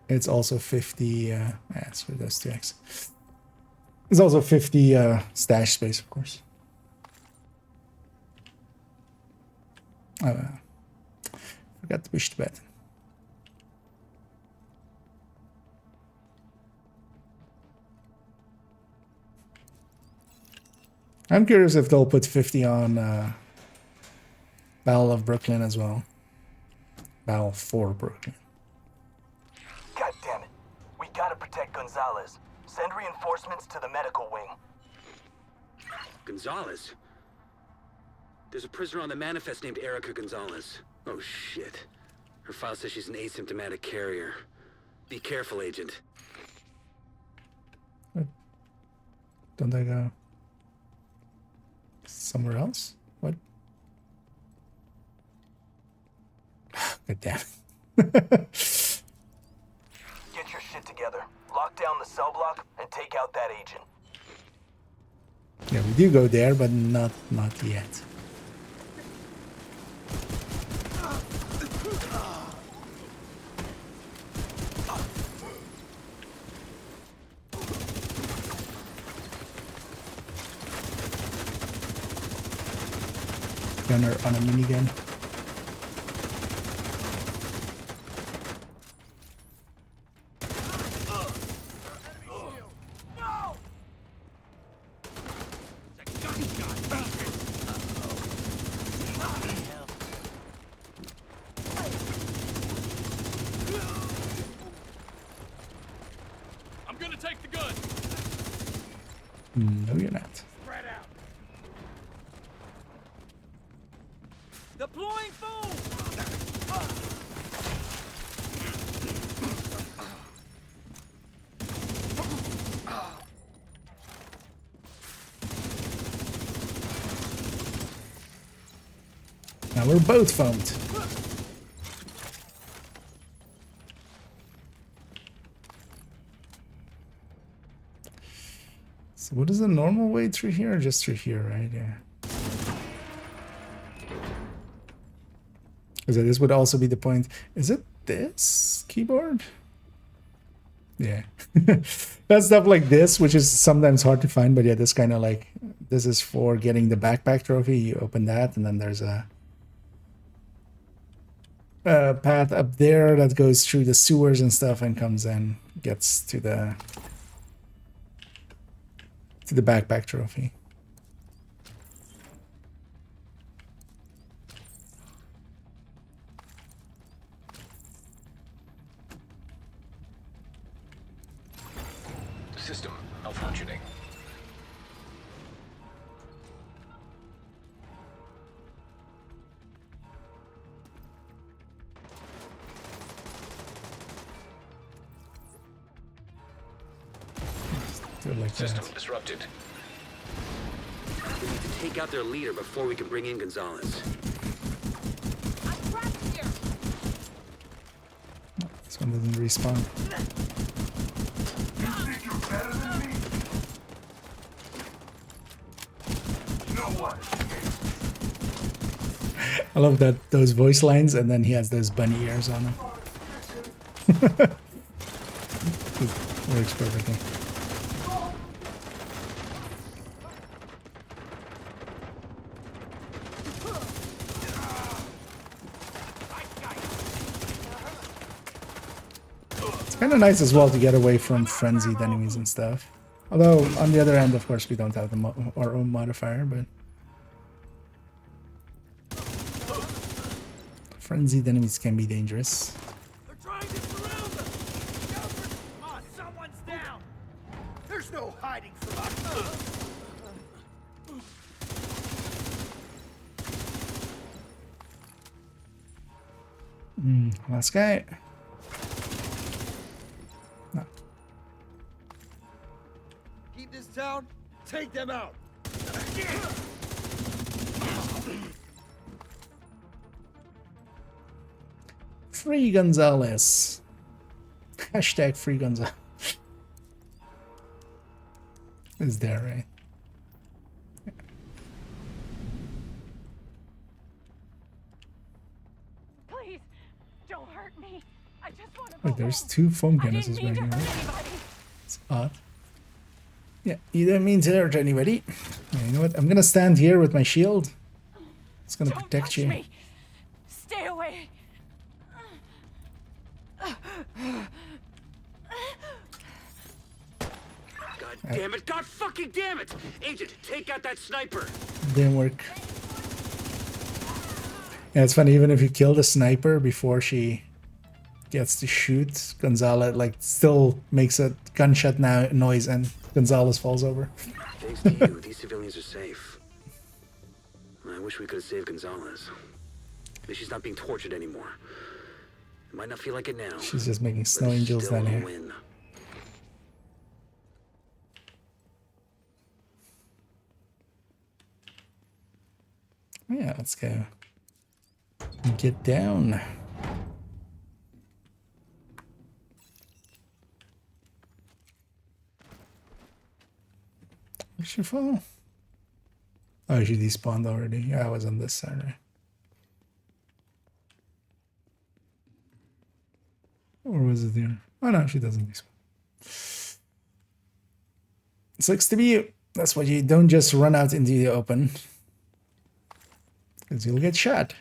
It's also 50... yeah, screw those 2x. It's also 50 stash space, of course. Forgot to push the button. I'm curious if they'll put 50 on Battle of Brooklyn as well. Battle for Brooklyn. God damn it. We gotta protect Gonzalez. Send reinforcements to the medical wing. Gonzalez? There's a prisoner on the manifest named Erica Gonzalez. Oh shit. Her file says she's an asymptomatic carrier. Be careful, Agent. Don't I go somewhere else? What? God damn it. Get your shit together. Lock down the cell block and take out that agent. Yeah, we do go there, but not yet. gunner on a minigun. I'm gonna take the gun. No, you're not. Spread out. Deploying fool. Now we're both foamed. So what is the normal way through here? Just through here, right? Yeah. Because this would also be the point. Is it this keyboard? Yeah. That's stuff like this, which is sometimes hard to find, but yeah, this kind of like, this is for getting the backpack trophy. You open that, and then there's a path up there that goes through the sewers and stuff and comes in, gets to the backpack trophy. System malfunctioning. Do it like System that. disrupted. We need to take out their leader before we can bring in Gonzalez. I'm trapped here. This one doesn't respawn. You think you're better than me? No one. I love that, those voice lines, and then he has those bunny ears on him. It works perfectly. It's kind of nice as well to get away from frenzied enemies and stuff. Although, on the other hand, of course, we don't have our own modifier, but... frenzied enemies can be dangerous. They're trying to surround us. Come on, someone's down. There's no hiding from us. Last guy. No. Keep this down. Take them out. Free Gonzalez. Hashtag free Gonzalez. Is there, right? Please, don't hurt me. I just want to. Wait, there's two foam cannons right here. It's odd. Yeah, you don't mean to hurt anybody. Yeah, you know what? I'm gonna stand here with my shield. It's gonna protect you. Me. Stay away. God damn it! God fucking damn it! Agent, take out that sniper! Didn't work. Yeah, it's funny, even if you kill the sniper before she gets to shoot, Gonzalez like still makes a gunshot noise and Gonzalez falls over. Thanks to you, these civilians are safe. I wish we could have saved Gonzalez. At least she's not being tortured anymore. It might not feel like it now. She's just making snow but it's angels still down a here. win. Yeah, let's go. Get down. Where'd she fall? Oh, she despawned already. Yeah, I was on this side, right? Or was it there? Oh no, she doesn't despawn. Sucks to be you. That's why you don't just run out into the open. Because you'll get shot.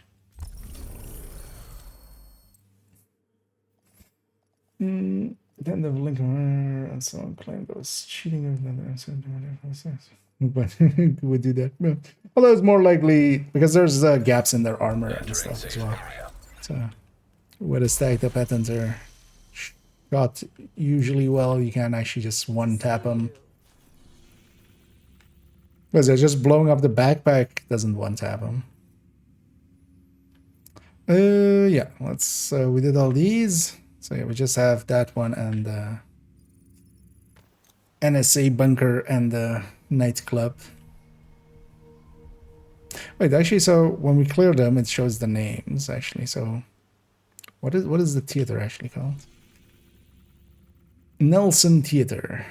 Then the Lincoln and someone claimed that was cheating of another. But would do that. Yeah. Although it's more likely because there's gaps in their armor and stuff as well. So where the stacked up patterns are shot usually well, you can actually just one tap them. Because they're just blowing up the backpack doesn't one tap them. Yeah, let's we did all these. So yeah, we just have that one and the NSA bunker and the nightclub. Wait, actually, so when we clear them, it shows the names actually. So what is the theater actually called? Nelson Theater.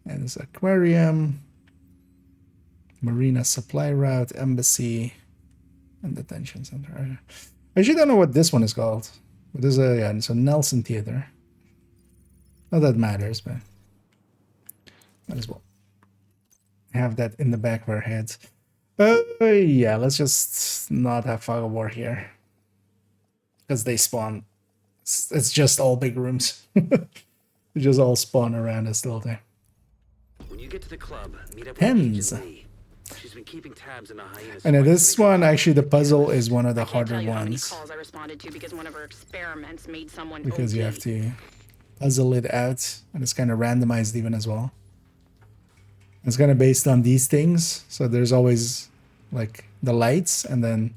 And it's aquarium, marina supply route, embassy, and detention center. I actually don't know what this one is called. But there's a, yeah, so Nelson Theater. Not that matters, but might as well have that in the back of our heads. Yeah, let's just not have fog of war here. Because they spawn. It's just all big rooms. They just all spawn around us all day. When you get to the club, meet up with Hens. She's been keeping tabs on the hyenas. And this one, actually, the puzzle is one of the harder How many ones. calls I responded to because one of her experiments made someone Because OD. you have to puzzle it out. And it's kind of randomized even as well. It's kind of based on these things. So there's always like the lights. And then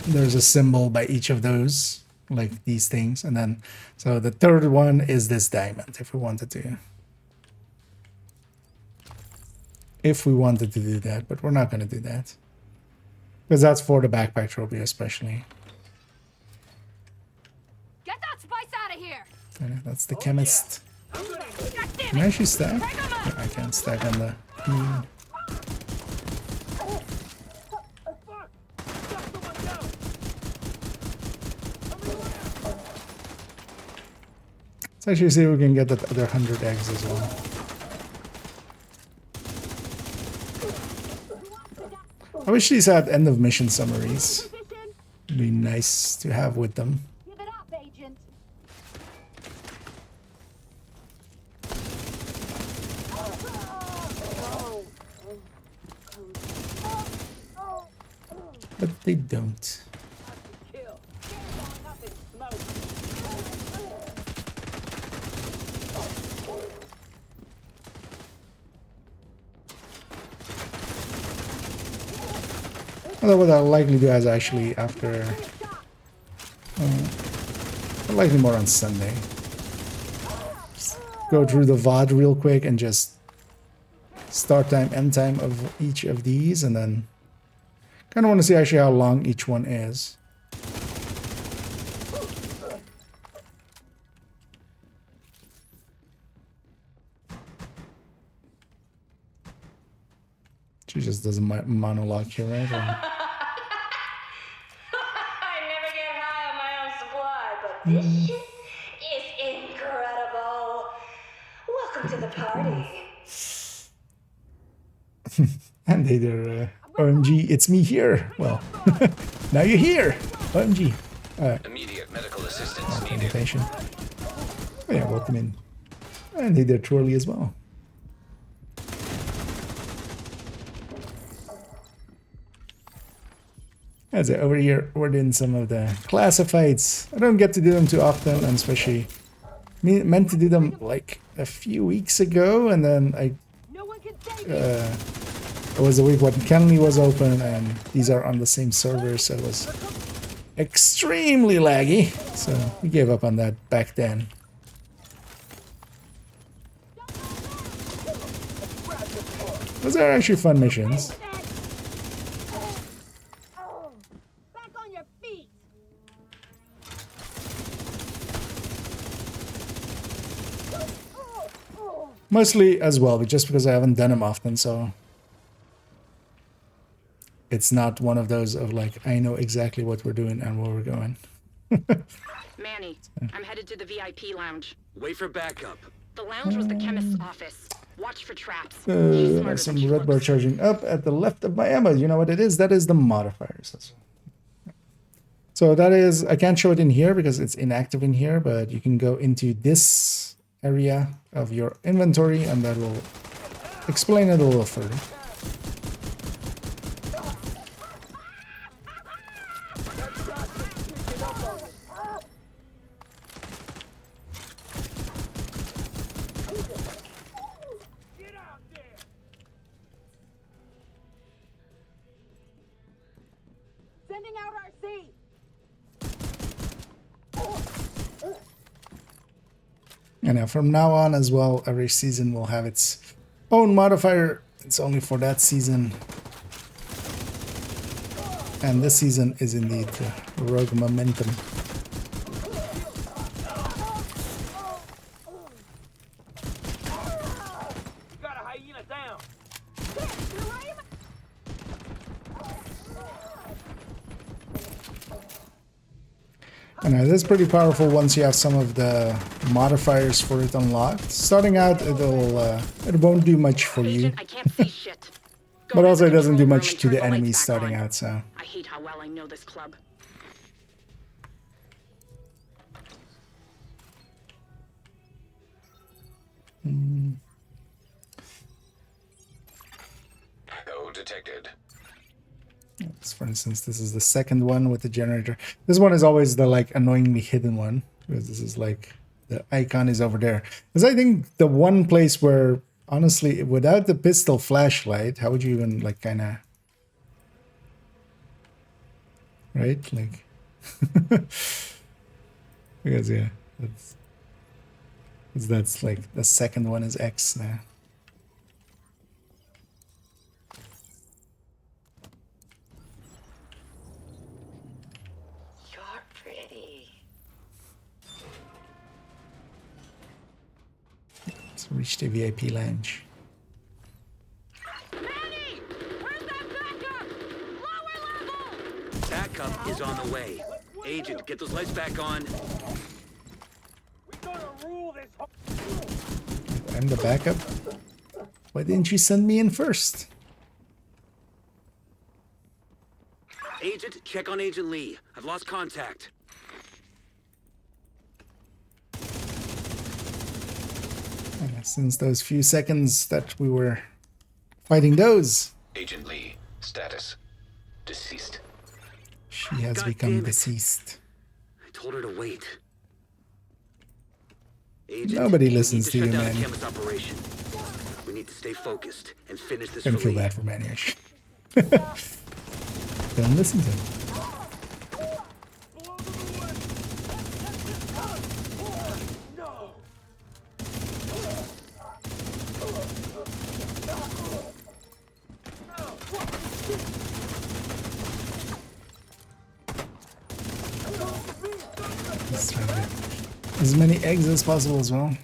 there's a symbol by each of those. Like these things. And then, so the third one is this diamond. If we wanted to. If we wanted to do that, but we're not going to do that. Because that's for the backpack trophy especially. Get that spice out of here! Okay, that's the chemist. Can I actually stack? Yeah, I can stack on the... Let's actually see if we can get that other 100 eggs as well. I wish these had end of mission summaries. It'd be nice to have with them. Give it up, Agent. But they don't. Although what I'll likely do is actually after... likely more on Sunday. Just go through the VOD real quick and just start time, end time of each of these, and then kind of want to see actually how long each one is. She just does a monologue here, right? Or... I never get high on my own supply, but this shit is incredible. Welcome to the party. And they there, OMG, it's me here. Well, now you're here. OMG. Immediate medical assistance needed. Invitation. Oh yeah, welcome in. And they there Trolley as well. As over here, we're doing some of the classifieds. I don't get to do them too often, and especially meant to do them like a few weeks ago, and then it was a week when Kenley was open, and these are on the same server, so it was extremely laggy. So we gave up on that back then. Those are actually fun missions. Mostly as well, but just because I haven't done them often, so it's not one of those of like, I know exactly what we're doing and where we're going. Manny, I'm headed to the VIP lounge. Wait for backup. The lounge was the chemist's office. Watch for traps. There's some red bar charging up at the left of my ammo. You know what it is? That is the modifiers. So that is, I can't show it in here because it's inactive in here, but you can go into this area of your inventory and that will explain it a little further. Sending out RC. And now from now on as well, every season will have its own modifier. It's only for that season. And this season is indeed Rogue Momentum. Got a hyena down. And this is pretty powerful once you have some of the modifiers for it unlocked. Starting out, it won't do much for you. I can't see shit. But also it doesn't do much to the enemies starting out, so. I hate how well I know this club. Code detected. So for instance, this is the second one with the generator. This one is always the like annoyingly hidden one because this is like the icon is over there. Because I think the one place where honestly, without the pistol flashlight, how would you even like kind of right like because yeah, that's like the second one is X now. Reach the VIP lounge. Penny! Where's that backup? Lower level! Backup is on the way. Agent, get those lights back on. We're gonna rule this. I'm the backup. Why didn't you send me in first? Agent, check on Agent Lee. I've lost contact. Since those few seconds that we were fighting those. Agent Lee, status deceased. She has become deceased. I told her to wait. Agent, nobody listens to you, man. Operation. We need to stay focused and finish this. Don't feel bad for Maniac. Don't listen to him. As many eggs as possible as well.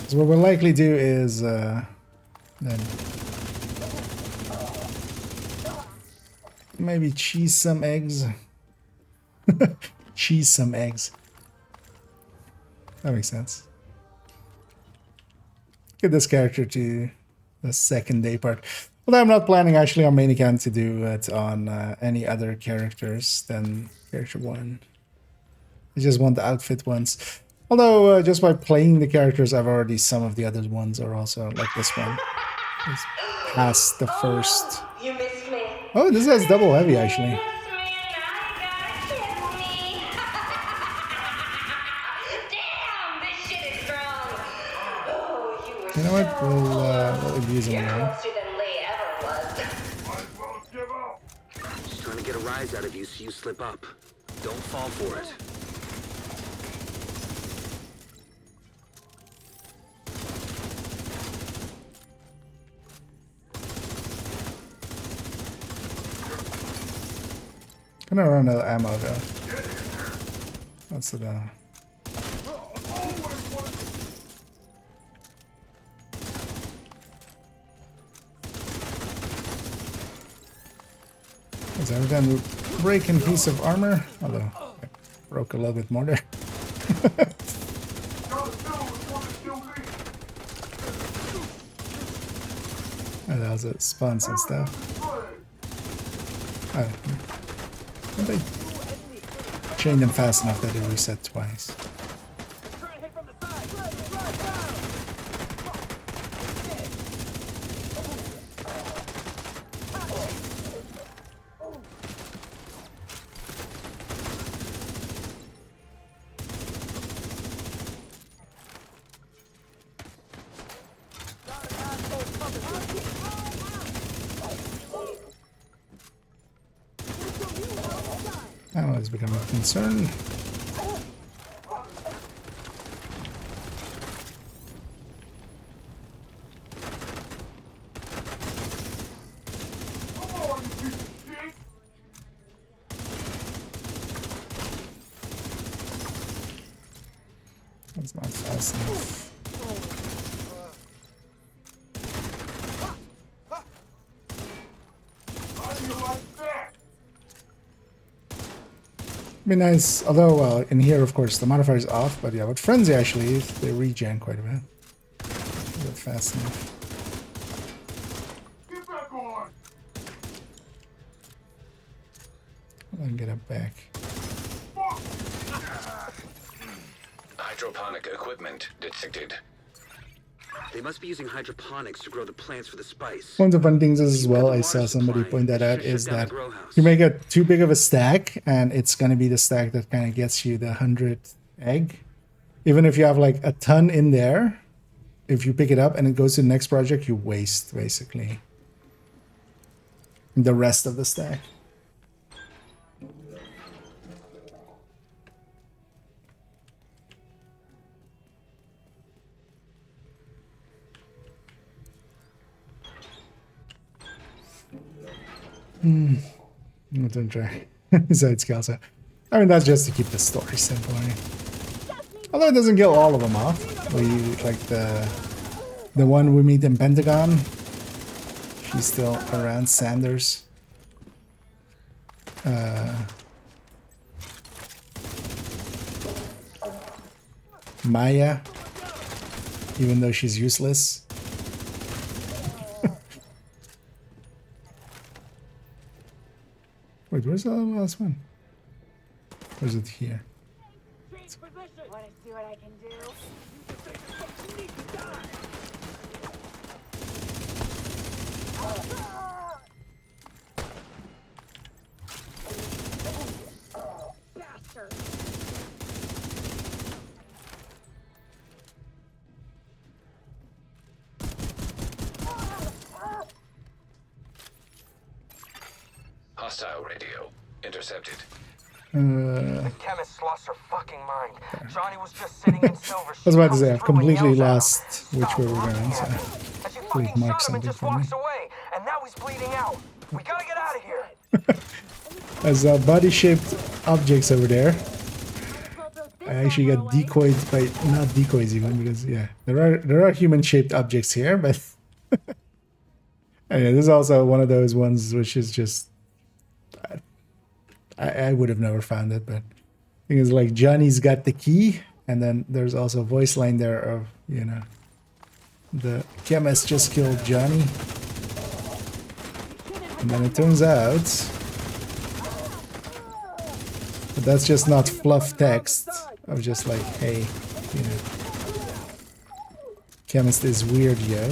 So what we'll likely do is then maybe cheese some eggs. Cheese some eggs. That makes sense. Get this character to the second day part. Although I'm not planning actually on main account to do it on any other characters than character 1. I just want the outfit ones. Although just by playing the characters, I've already some of the other ones are also like this one. It's past the first. You missed me. Oh, this has double heavy actually. Damn, this shit is strong. Oh, you were You know what? We'll abuse him now. closer than Lee ever was. Just trying to get a rise out of you so you slip up. Don't fall for it. Gonna run out of ammo though. That's it. Is every time we break a piece of armor, although I broke a little bit more there. And that was it. Spawns and stuff. Oh. Did they chain them fast enough that they reset twice? Ammo has become a concern. That's not fast enough. Be nice, although, well, in here, of course, the modifier is off, but yeah, with Frenzy, actually, they regen quite a bit. Fast enough. Get back on! And get it back. Hydroponic equipment detected. They must be using hydroponics to grow the plants for the spice. One of the fun things as well, I saw somebody point that out, is that you make it too big of a stack, and it's going to be the stack that kind of gets you the 100th egg. Even if you have like a ton in there, if you pick it up and it goes to the next project, you waste basically the rest of the stack. Not to try. Besides Kelso. I mean, that's just to keep the story simple. Right? Although it doesn't kill all of them off. We like the one we meet in Pentagon. She's still around. Sanders. Maya. Even though she's useless. Wait, where's the last one? Or is it here? Wanna see what I can do? Bastard! Hostile radio intercepted. The chemist lost her fucking mind. Johnny was just sitting in silver. I was about to say, I've completely lost which way we're going, so please mark something for me. Away, and now he's bleeding out. We gotta get out of here. There's body-shaped objects over there. I actually got decoyed by, not decoys even, because yeah, there are human-shaped objects here, but anyway, this is also one of those ones which is just I would have never found it, but the thing is, like, Johnny's got the key, and then there's also a voice line there of, you know, the chemist just killed Johnny. And then it turns out that that's just not fluff text of just like, hey, you know, chemist is weird, yo.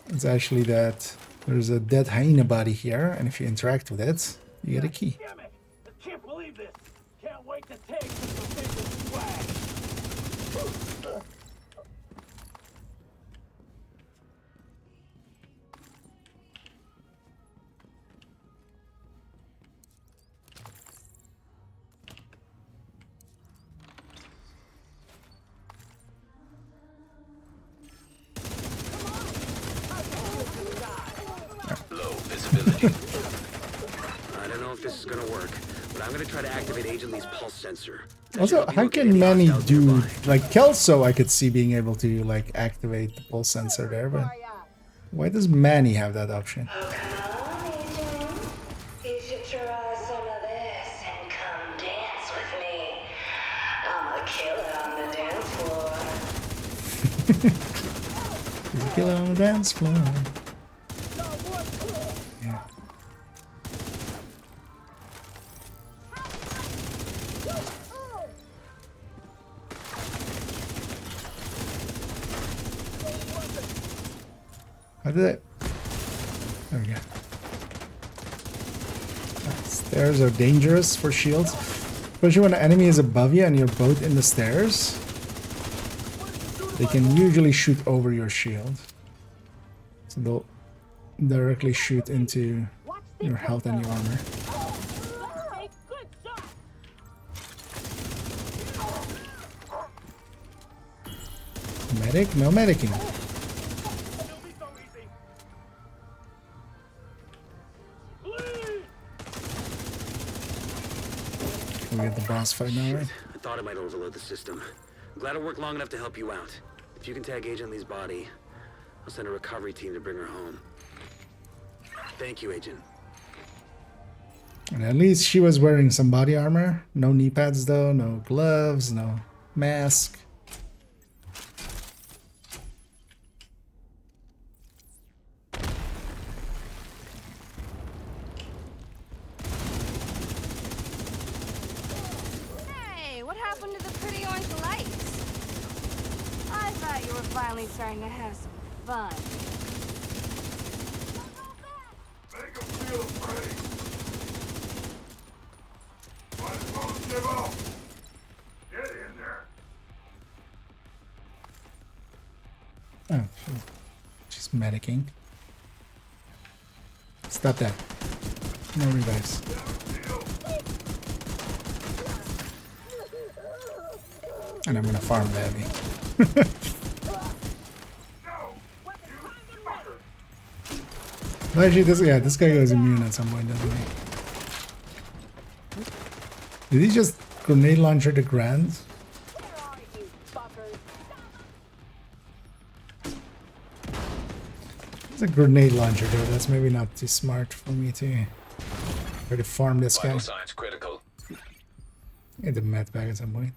It's actually that there's a dead hyena body here, and if you interact with it, you get a key. Damn it! I can't believe this! Can't wait to take this official swag! I don't know if this is gonna work, but I'm gonna try to activate Agent Lee's pulse sensor. Also, how can Manny do, like, Kelso I could see being able to, like, activate the pulse sensor there, but why does Manny have that option? You should try some of this and come dance with me. I'm a killer on the dance floor. There's a killer on the dance floor. Yeah. How did I? There we go. Stairs are dangerous for shields, especially when an enemy is above you and you're both in the stairs. They can usually shoot over your shield, so they'll directly shoot into your health and your armor. Medic? No medicing. We get the boss fight now, right? I thought it might overload the system. I'm glad it worked long enough to help you out. If you can tag Agent Lee's body, I'll send a recovery team to bring her home. Thank you, Agent. And at least she was wearing some body armor. No knee pads though, no gloves, no mask. Starting to have some fun. Make them feel afraid. Might as well give up. Get in there. Oh, she's medicing. Stop that. No revives. And I'm gonna farm the heavy. Actually, this guy goes immune at some point, doesn't he? Did he just grenade launcher the Grand? It's a grenade launcher though, that's maybe not too smart for me to try to farm this guy. Vital signs critical. Get the med back at some point.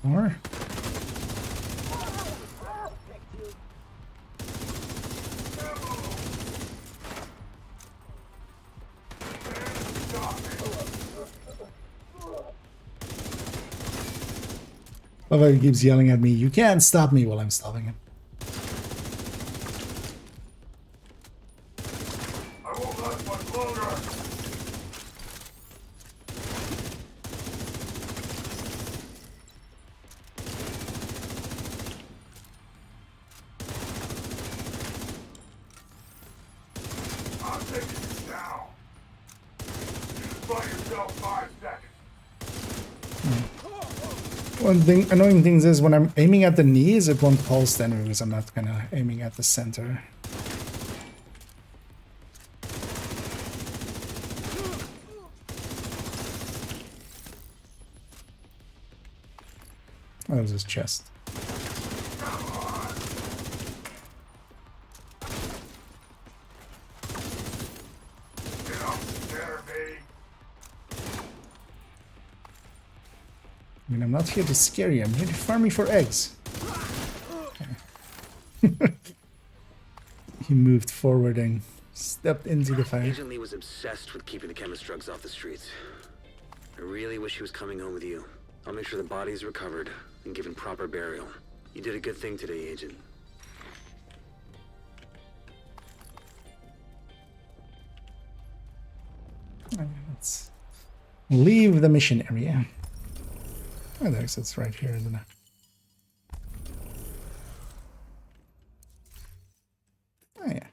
More. Love how he keeps yelling at me, "You can't stop me," while I'm stopping him. I won't last much longer. I'm taking you down. You just buy yourself 5 seconds. One thing, annoying things is when I'm aiming at the knees, it won't pulse then because I'm not kind of aiming at the center. Oh, there's his chest. I mean, I'm not here to scare you, I'm here to farm you for eggs. Okay. He moved forward and stepped into the fire. Agent Lee was obsessed with keeping the chemist drugs off the streets. I really wish he was coming home with you. I'll make sure the body is recovered and given proper burial. You did a good thing today, Agent. Let's leave the mission area. Oh, the exit's right here, isn't it? Oh, yeah.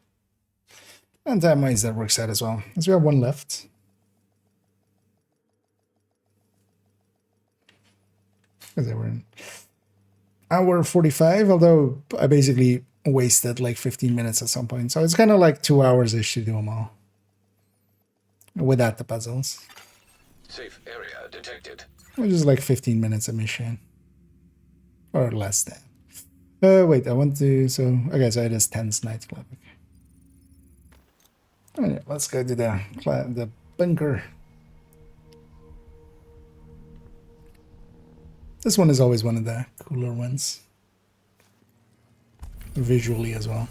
And time-wise, that works out as well. As we have one left. Because they were in hour 45, although I basically wasted like 15 minutes at some point. So it's kind of like 2 hours-ish to do them all. without the puzzles. Safe area detected. Which is like 15 minutes a mission. Or less than. Wait, I want to... So, okay, so it is 10's nightclub. Okay. Alright, let's go to the bunker. This one is always one of the cooler ones. Visually as well.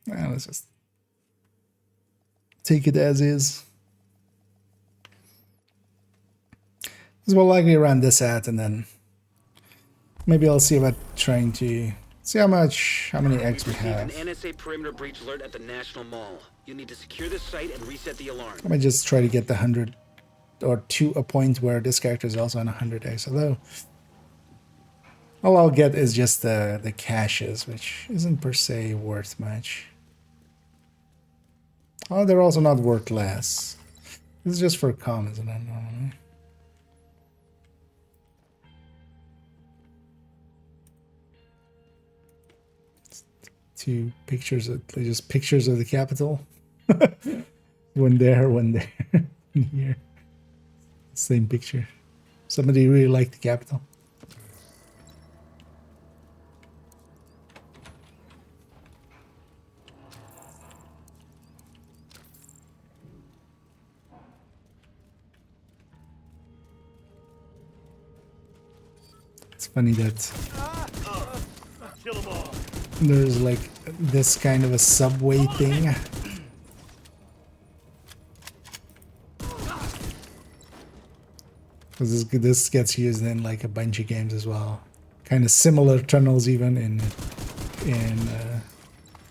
Let's just take it as is. This will likely run this at, and then maybe I'll see about trying to see how many eggs we have. An NSA perimeter breach alert at the National Mall. You need to secure the site and reset the alarm. I might just try to get the 100 or to a point where this character is also on 100 eggs. Although all I'll get is just the caches, which isn't per se worth much. Oh, they're also not worth less. This is just for commons, and then normally. Two pictures of just pictures of the capital. One there, one there, and here. Same picture. Somebody really liked the capital. It's funny that there's like this kind of a subway thing. Because this gets used in like a bunch of games as well. Kind of similar tunnels even in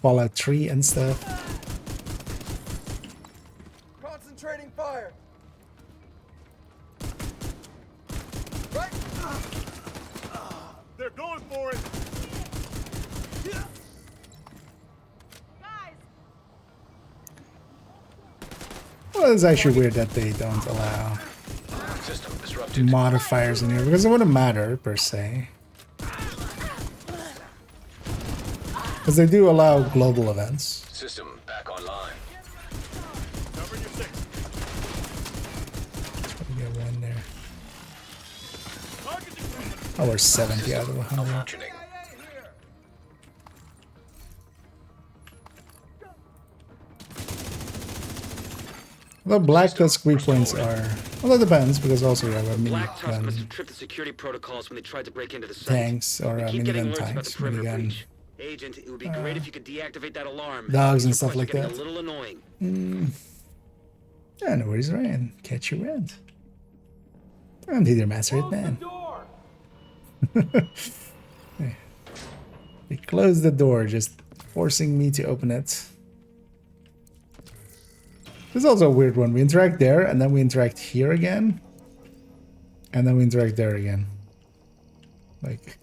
Fallout 3 and stuff. Concentrating fire. Right. They're going for it. Well, it's actually weird that they don't allow modifiers in here, because it wouldn't matter per se. Because they do allow global events. System back online. Cover your six. We get one there. Oh, we're 70 out of 100. Although black dust weak points are... Well, that depends, because also you have a minigun must have tripped the security protocols when they tried to break into the site. tanks, or minigun tanks, minigun Agent, it would be great if you could deactivate that alarm. dogs and stuff like that. A little annoying. Yeah, no worries, Ryan. Catch your rent. I'm either master it, man. They closed the door, just forcing me to open it. This is also a weird one. We interact there, and then we interact here again. And then we interact there again. Like...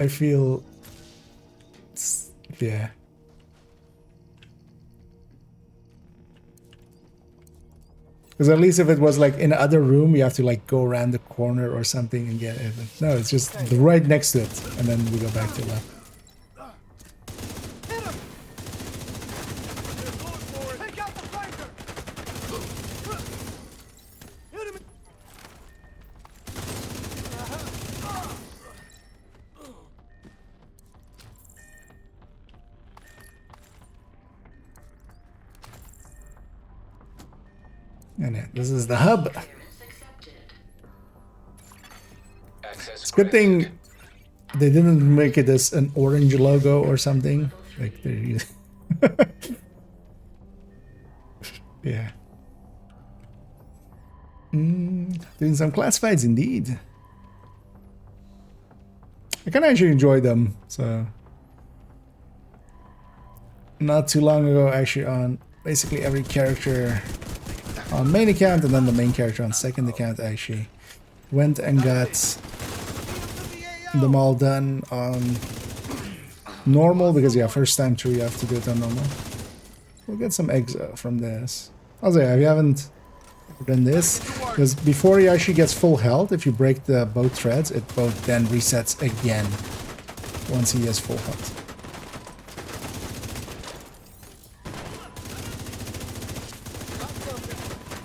I feel... Yeah. Because at least if it was like in another room, you have to like go around the corner or something and get it. No, it's just right next to it, and then we go back to left. And this is the hub. It's a good thing they didn't make it as an orange logo or something. Like they're using. Yeah. Doing some classifieds indeed. I can actually enjoy them. So not too long ago, actually, on basically every character on main account and then the main character on second account, I actually went and got them all done on normal, because yeah, first time through you have to do it on normal. We'll get some eggs from this. Also, yeah, if you haven't done this, because before he actually gets full health, if you break the both threads, it both then resets again once he has full health.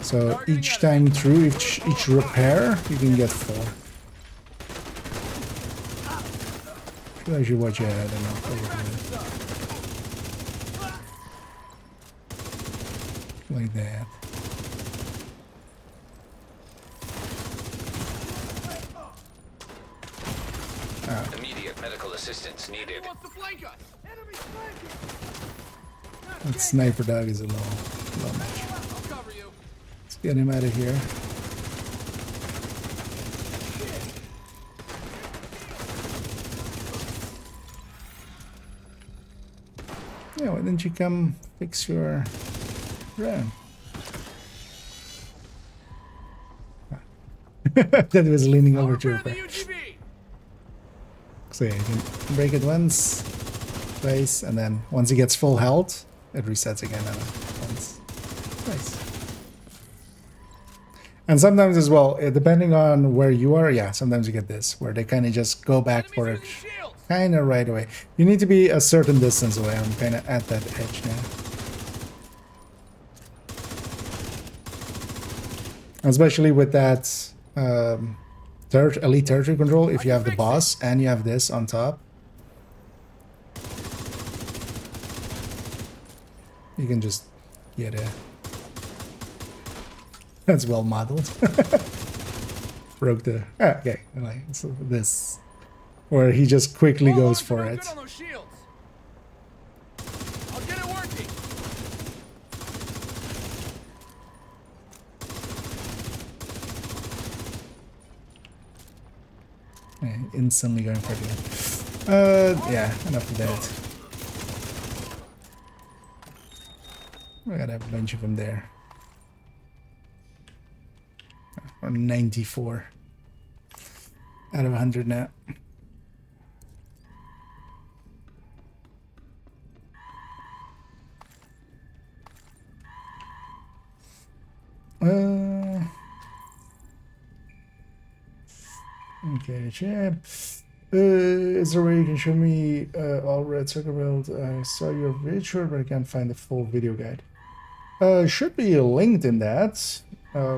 So each time through, each repair, you can get 4. Should you watch your head enough? Like that. Immediate medical assistance needed. That sniper dog is a little much. Let's get him out of here. Yeah, why didn't you come fix your RAM? That was leaning over to repair. So yeah, you can break it once, twice, and then once it gets full health, it resets again once. Nice. And sometimes as well, depending on where you are, yeah, sometimes you get this, where they kind of just go back for it kind of right away. You need to be a certain distance away. I'm kind of at that edge now. Especially with that elite territory control, if you have the boss and you have this on top, you can just get it. That's well modeled. Broke the... okay, like so this, where he just quickly goes for it. Instantly going for it. Yeah, enough of that. We gotta have a bunch of them there. Or 94 out of 100 now. Okay, champ. Is there a way you can show me all red circle build? I saw your video, but I can't find the full video guide. Should be linked in that. I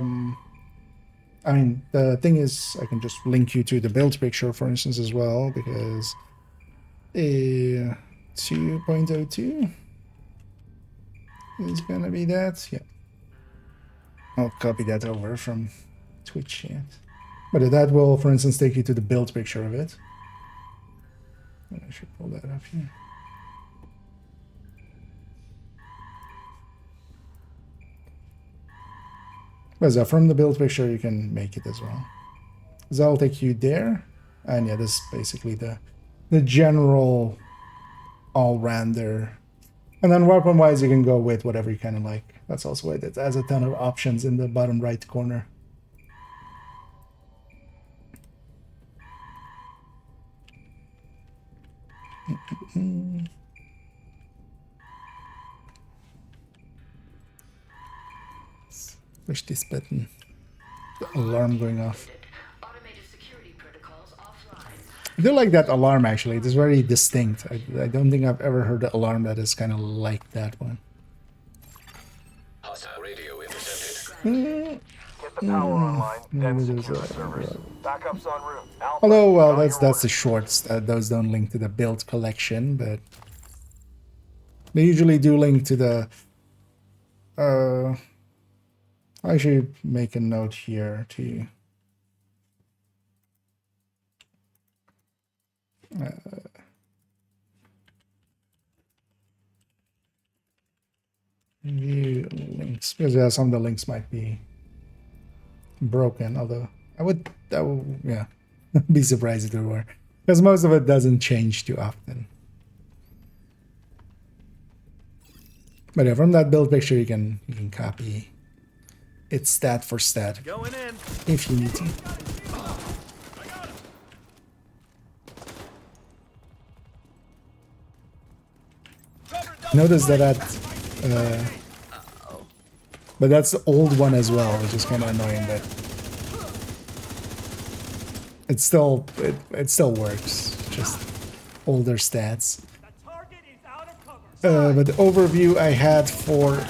mean, the thing is, I can just link you to the build picture, for instance, as well, because 2.02 is gonna be that. Yeah, I'll copy that over from Twitch chat. But that will, for instance, take you to the build picture of it. I should pull that up here. But so from the build picture, you can make it as well. So I'll take you there. And yeah, this is basically the general all-rounder. And then weapon-wise, you can go with whatever you kind of like. That's also it. It has a ton of options in the bottom right corner. Push this button. The alarm going off. I do like that alarm actually. It is very distinct. I don't think I've ever heard an alarm that is kind of like that one. Hostile radio intercepted. Get the power online, then secure the servers. Backups en route. Alpha, although, well, that's the shorts. Those don't link to the build collection, but they usually do link to the. I should make a note here to. View links, because some of the links might be broken, although I would yeah be surprised if there were, because most of it doesn't change too often. But yeah, from that build picture you can copy it stat for stat if you need to. Notice that but that's the old one as well, which is kind of annoying, but it still works, just older stats. But the overview I had for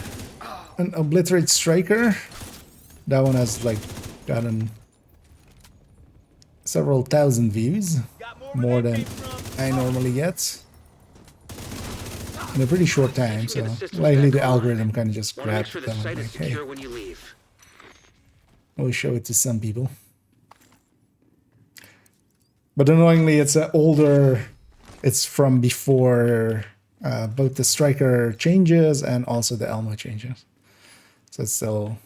an Obliterate Striker That one has like gotten several thousand views, more than I normally get in a pretty short time. So likely the algorithm kind of just grabbed them and like, hey, we'll show it to some people. But annoyingly, it's an older. It's from before both the striker changes and also the Elmo changes. So it's still.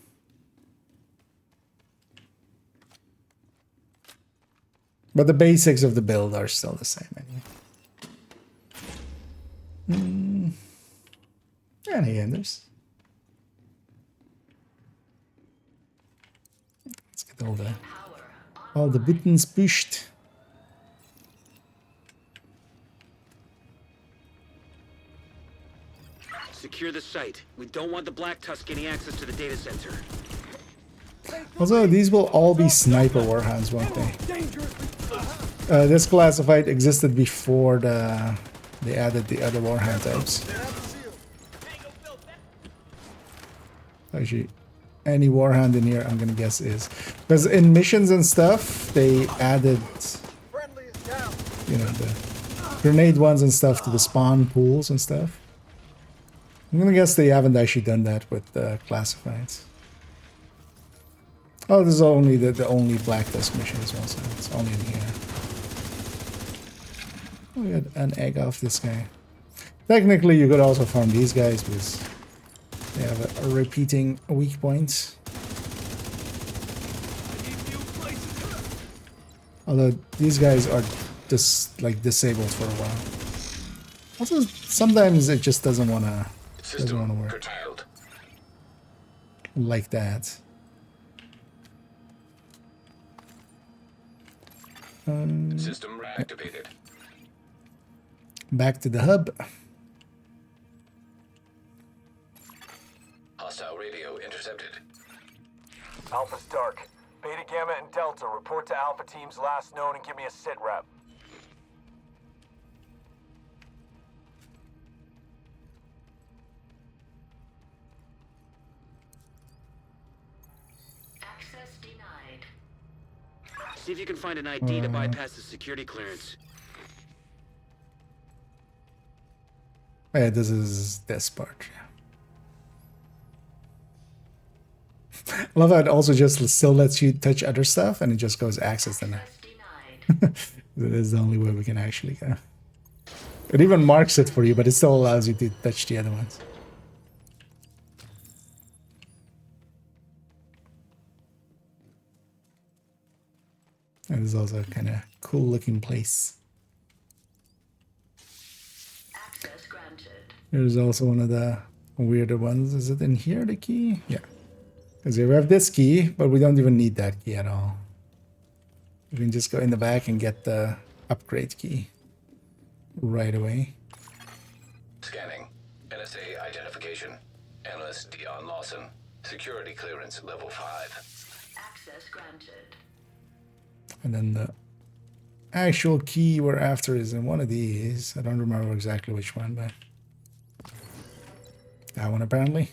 But the basics of the build are still the same anyway. And again, there's. Let's get all the buttons pushed. Secure the site. We don't want the Black Tusk getting access to the data center. Also, these will all be sniper warhounds, won't they? This classified existed before they added the other warhound types. Actually, any warhound in here, I'm gonna guess is because in missions and stuff they added, you know, the grenade ones and stuff to the spawn pools and stuff. I'm gonna guess they haven't actually done that with the classifieds. Oh, this is only the only Black Tusk mission as well, so it's only in here. We got an egg off this guy. Technically, you could also farm these guys because they have a repeating weak point. Although these guys are just like disabled for a while. Also, sometimes it just doesn't want to work curtailed. like that. System reactivated. Back to the hub. Hostile radio intercepted. Alpha's dark. Beta, Gamma, and Delta report to Alpha teams last known and give me a sit rep. Access denied. See if you can find an ID to bypass the security clearance. Yeah, this is this part. I love how it also just still lets you touch other stuff and it just goes access then. That is the only way we can actually go. It even marks it for you, but it still allows you to touch the other ones. And it's also a kind of cool looking place. Access granted. Here's also one of the weirder ones. Is it in here, the key? Yeah. Because we have this key, but we don't even need that key at all. We can just go in the back and get the upgrade key right away. Scanning. NSA identification. Analyst Dion Lawson. Security clearance level 5. Access granted. And then the actual key we're after is in one of these. I don't remember exactly which one, but that one apparently.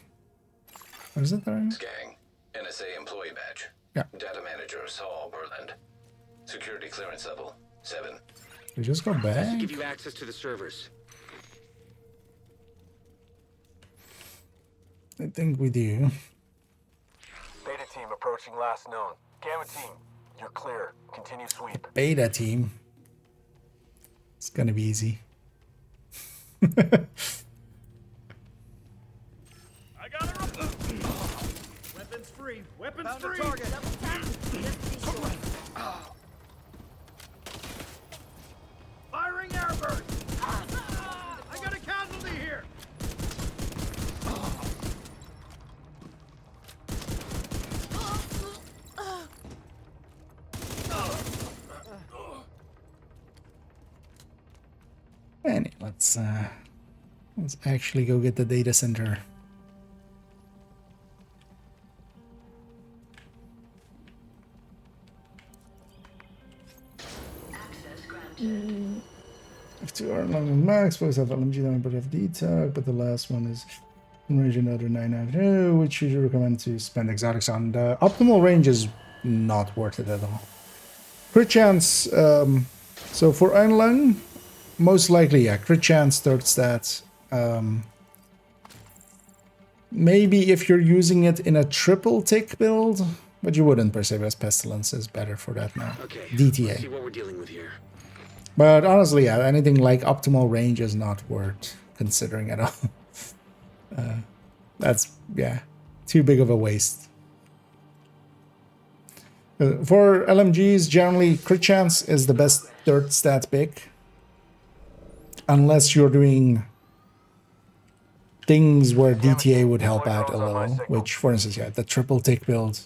What is it there? Scanning. NSA employee badge. Yeah. Data manager Saul Berland. Security clearance level 7. We just go back. To give you access to the servers. I think we do. Beta team approaching last known. Gamma team, you're clear. Continue sweep. Beta team. It's gonna be easy. I got her. Weapons free. Weapons free. Target. Firing airburst. I got a casualty here. Anyway, let's actually go get the data center. If two are along with max, both have LMG down but have DTAG, but the last one is Range another 992, which you recommend to spend exotics on. The optimal range is not worth it at all. Crit chance, so for Einlang, most likely, yeah, crit chance, third stat. Maybe if you're using it in a triple tick build, but you wouldn't per se, because Pestilence is better for that now. Okay, DTA. let's see what we're dealing with here. But honestly, yeah, anything like optimal range is not worth considering at all. That's, yeah, too big of a waste. For LMGs, generally, crit chance is the best third stat pick. Unless you're doing things where DTA would help out a little, which, for instance, yeah, the triple tick build,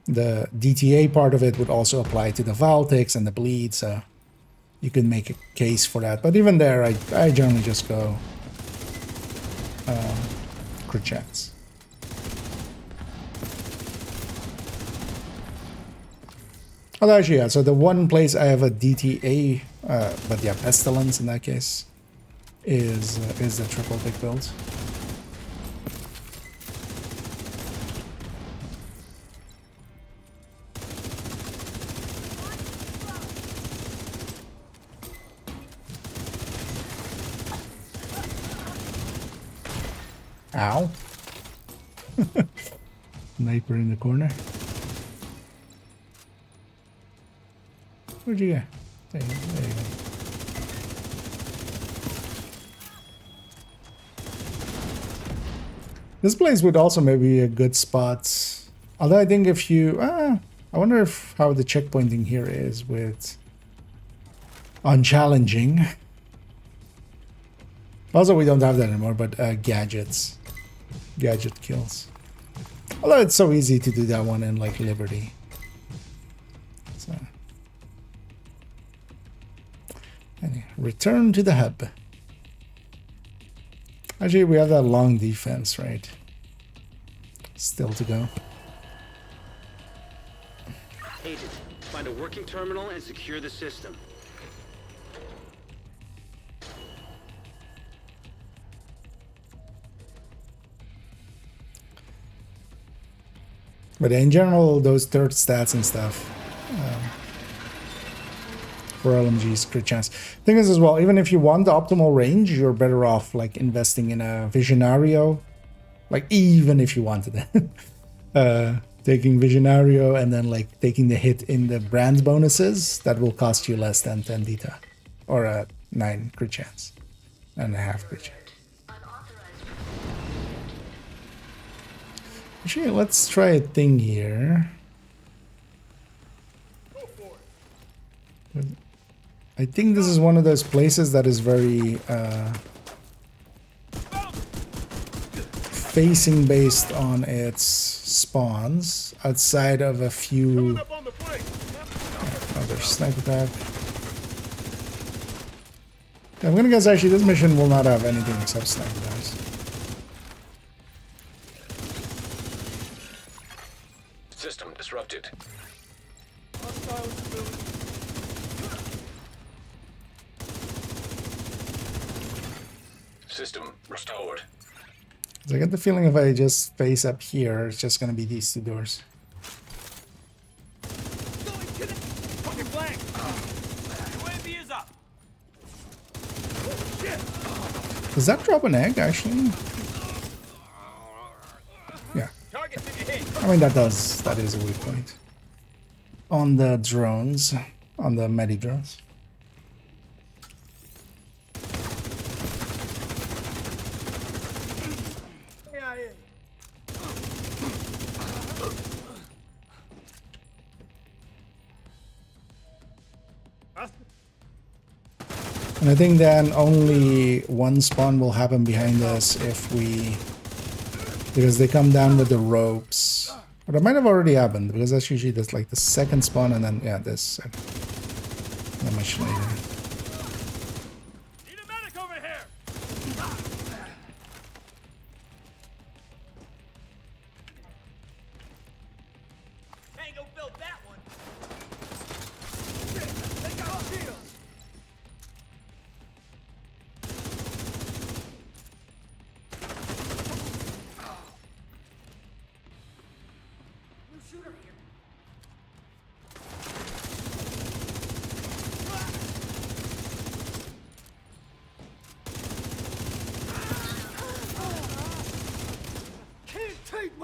the DTA part of it would also apply to the Val ticks and the bleed, so you could make a case for that. But even there, I generally just go crit chance. Oh, actually, yeah, so the one place I have a DTA, but yeah, Pestilence in that case, is the triple tick build. Ow. Sniper in the corner. Where'd you go? There you go. This place would also maybe be a good spot. Although I think if you... I wonder if how the checkpointing here is with... on challenging. Also, we don't have that anymore, but gadgets. Gadget kills. Although it's so easy to do that one in, like, Liberty. So... anyway, return to the hub. Actually, we have that long defense, right? Still to go. Agent, find a working terminal and secure the system. But in general, those third stats and stuff for LMGs, crit chance. Thing is as well, even if you want the optimal range, you're better off like investing in a Visionario. Like even if you wanted it. Taking Visionario and then like taking the hit in the brand bonuses, that will cost you less than 10 Dita. Or a 9 crit chance. And a half crit chance. Actually, let's try a thing here. I think this is one of those places that is very facing based on its spawns outside of a few other sniper attack. I'm gonna guess actually this mission will not have anything except sniper attacks. System disrupted. System restored. So I get the feeling if I just face up here, it's just gonna be these two doors. Does that drop an egg actually? Yeah. I mean that is a weak point. On the drones, on the medi drones. And I think then only one spawn will happen behind us if we... because they come down with the ropes. But it might have already happened, because that's usually just like the second spawn and then, yeah, this. Not much later. Need a medic over here! Tango built that one! They got shields!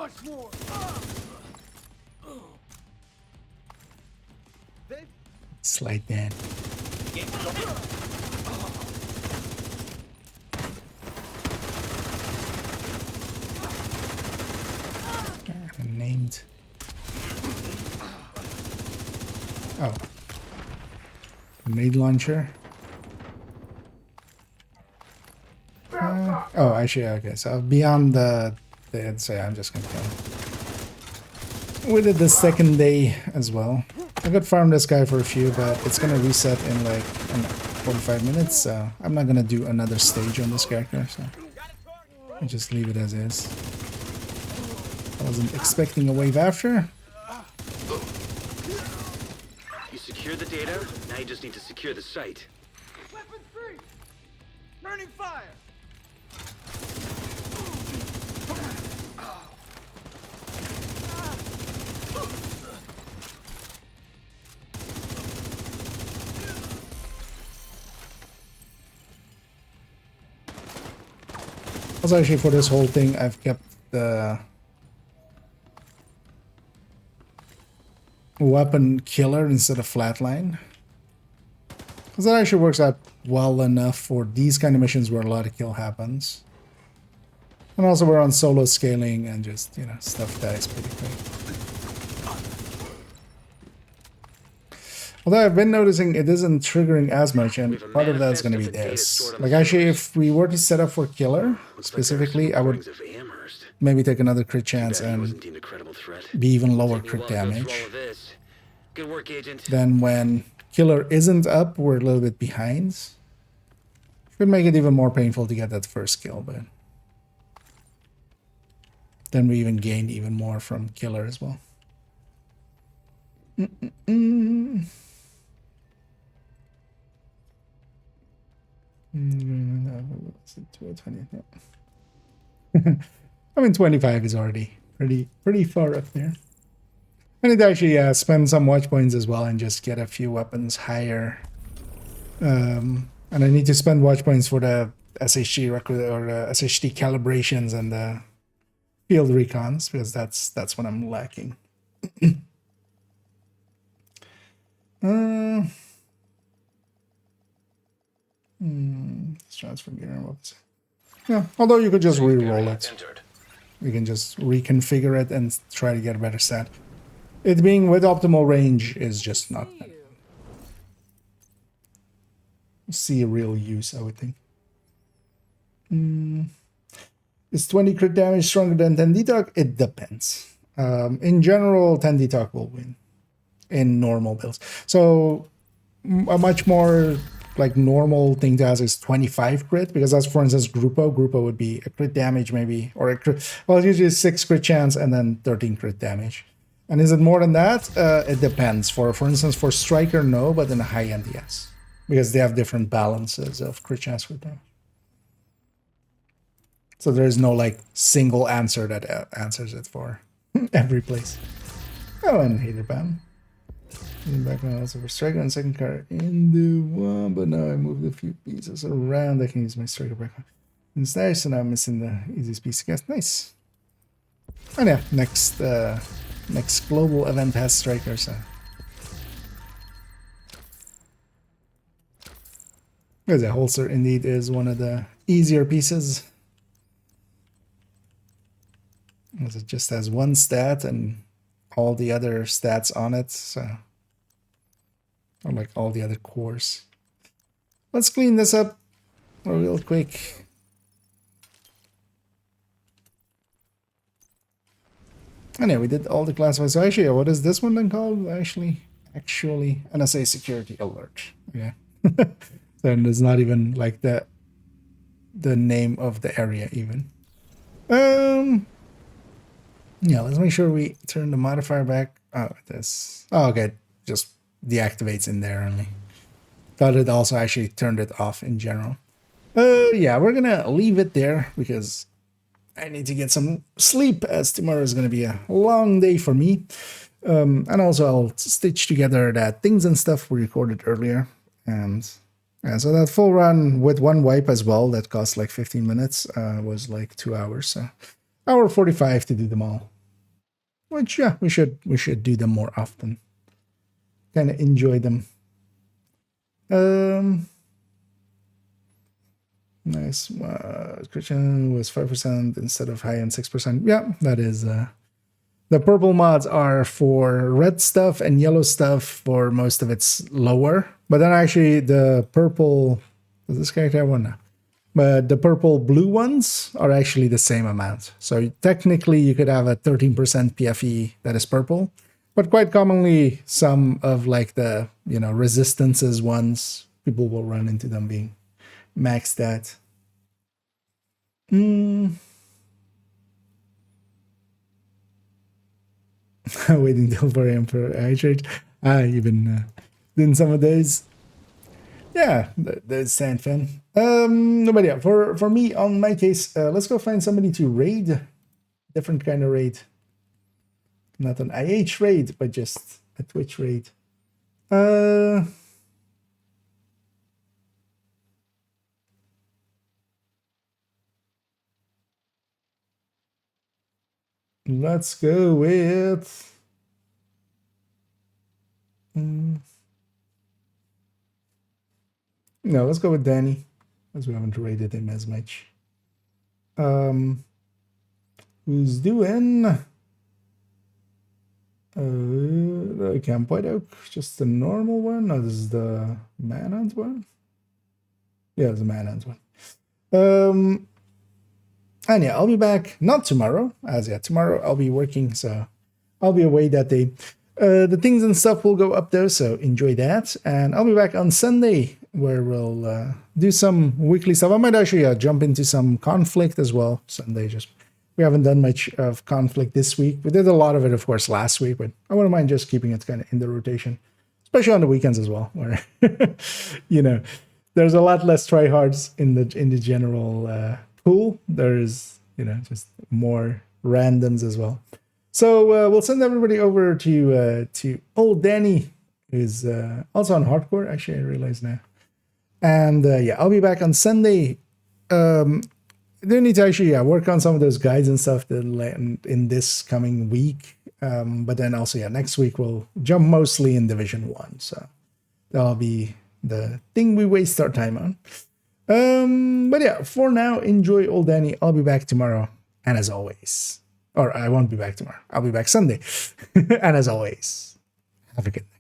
much more. It's like that. Named. Oh. Grenade launcher. Oh, actually, okay. So beyond the so yeah, I'm just gonna kill. We did the second day as well. I could farm this guy for a few, but it's gonna reset in like 45 minutes, so I'm not gonna do another stage on this character, so I'll just leave it as is. I wasn't expecting a wave after. You secured the data, now you just need to secure the site. Weapon free! Turning fire! Also, actually, for this whole thing, I've kept the weapon killer instead of flatline, because that actually works out well enough for these kind of missions where a lot of kill happens. And also we're on solo scaling and just, you know, stuff dies pretty quick. Although I've been noticing it isn't triggering as much, and part of that's going to be this. Like actually, if we were to set up for killer specifically, I would maybe take another crit chance and be even lower crit damage. Good work, Agent. Then when killer isn't up, we're a little bit behind. Could make it even more painful to get that first kill, but then we even gain even more from killer as well. I mean, 25 is already pretty far up there. I need to actually spend some watch points as well and just get a few weapons higher. And I need to spend watch points for the SHD SHD calibrations and the field recons, because that's what I'm lacking. Transfer gear and whoops. Yeah, although you could just re-roll it. You can just reconfigure it and try to get a better stat. It being with optimal range is just not see real use, I would think. Is 20 crit damage stronger than 10 detox? It depends. In general, 10 detox will win in normal builds. So a much more like normal thing to ask is 25 crit, because that's, for instance, Grupo. Grupo would be a crit damage maybe, or a crit, well, usually 6 crit chance and then 13 crit damage. And is it more than that? It depends. For instance, for Striker, no, but in a high end, yes, because they have different balances of crit chance with them. So there is no like single answer that answers it for every place. Oh, and hater bam. In the background also for Striker and second card in the one, but now I moved a few pieces around. I can use my Striker background instead, so now I'm missing the easiest piece to cast. Nice. And yeah, next global event has Striker, so. Because the holster indeed is one of the easier pieces. Because it just has one stat and all the other stats on it, so. Or like all the other cores. Let's clean this up real quick. And yeah, we did all the classifieds. So actually, what is this one then called? Actually, NSA security alert. Yeah. Then there's not even like the name of the area even. Yeah, let's make sure we turn the modifier back. Oh, this. Oh, okay. Just deactivates in there only. Thought it also actually turned it off in general. Yeah, we're gonna leave it there because I need to get some sleep, as tomorrow is gonna be a long day for me. And also I'll stitch together the things and stuff we recorded earlier. And so that full run with one wipe as well, that cost like 15 minutes, was like 2 hours. So hour 45 to do them all. which yeah, we should do them more often. Kind of enjoy them. Nice. Christian was 5% instead of high end 6%. Yeah, that is. The purple mods are for red stuff and yellow stuff. For most of it's lower, but then actually the purple. Does this character have one now? But the purple blue ones are actually the same amount. So technically you could have a 13% PFE that is purple, but quite commonly some of like the, you know, resistances ones, people will run into them being maxed at. Waiting till 4 a.m. for hydrate. You've been doing some of those. Yeah, there's Sand Fan. But yeah, for me, on my case, let's go find somebody to raid. Different kind of raid. Not an IH raid, but just a Twitch raid. Let's go with... No, let's go with Danny, as we haven't rated him as much. Who's doing the Camp White Oak? Just the normal one? No, this is the Manhunt one? Yeah, it's the Manhunt one. And yeah, I'll be back, not tomorrow, as yeah, tomorrow I'll be working, so I'll be away that day. The things and stuff will go up there, so enjoy that. And I'll be back on Sunday, where we'll do some weekly stuff. I might actually jump into some Conflict as well Sunday. Just we haven't done much of Conflict this week. We did a lot of it, of course, last week, but I wouldn't mind just keeping it kind of in the rotation, especially on the weekends as well, where you know there's a lot less tryhards in the general pool. There's just more randoms as well. So we'll send everybody over to old Danny, who's also on hardcore. Actually, I realize now. And yeah, I'll be back on Sunday. I do need to actually work on some of those guides and stuff in this coming week. But then also, yeah, next week we'll jump mostly in Division 1. So that'll be the thing we waste our time on. But yeah, for now, enjoy old Danny. I'll be back tomorrow. And as always, or I won't be back tomorrow. I'll be back Sunday. And as always, have a good night.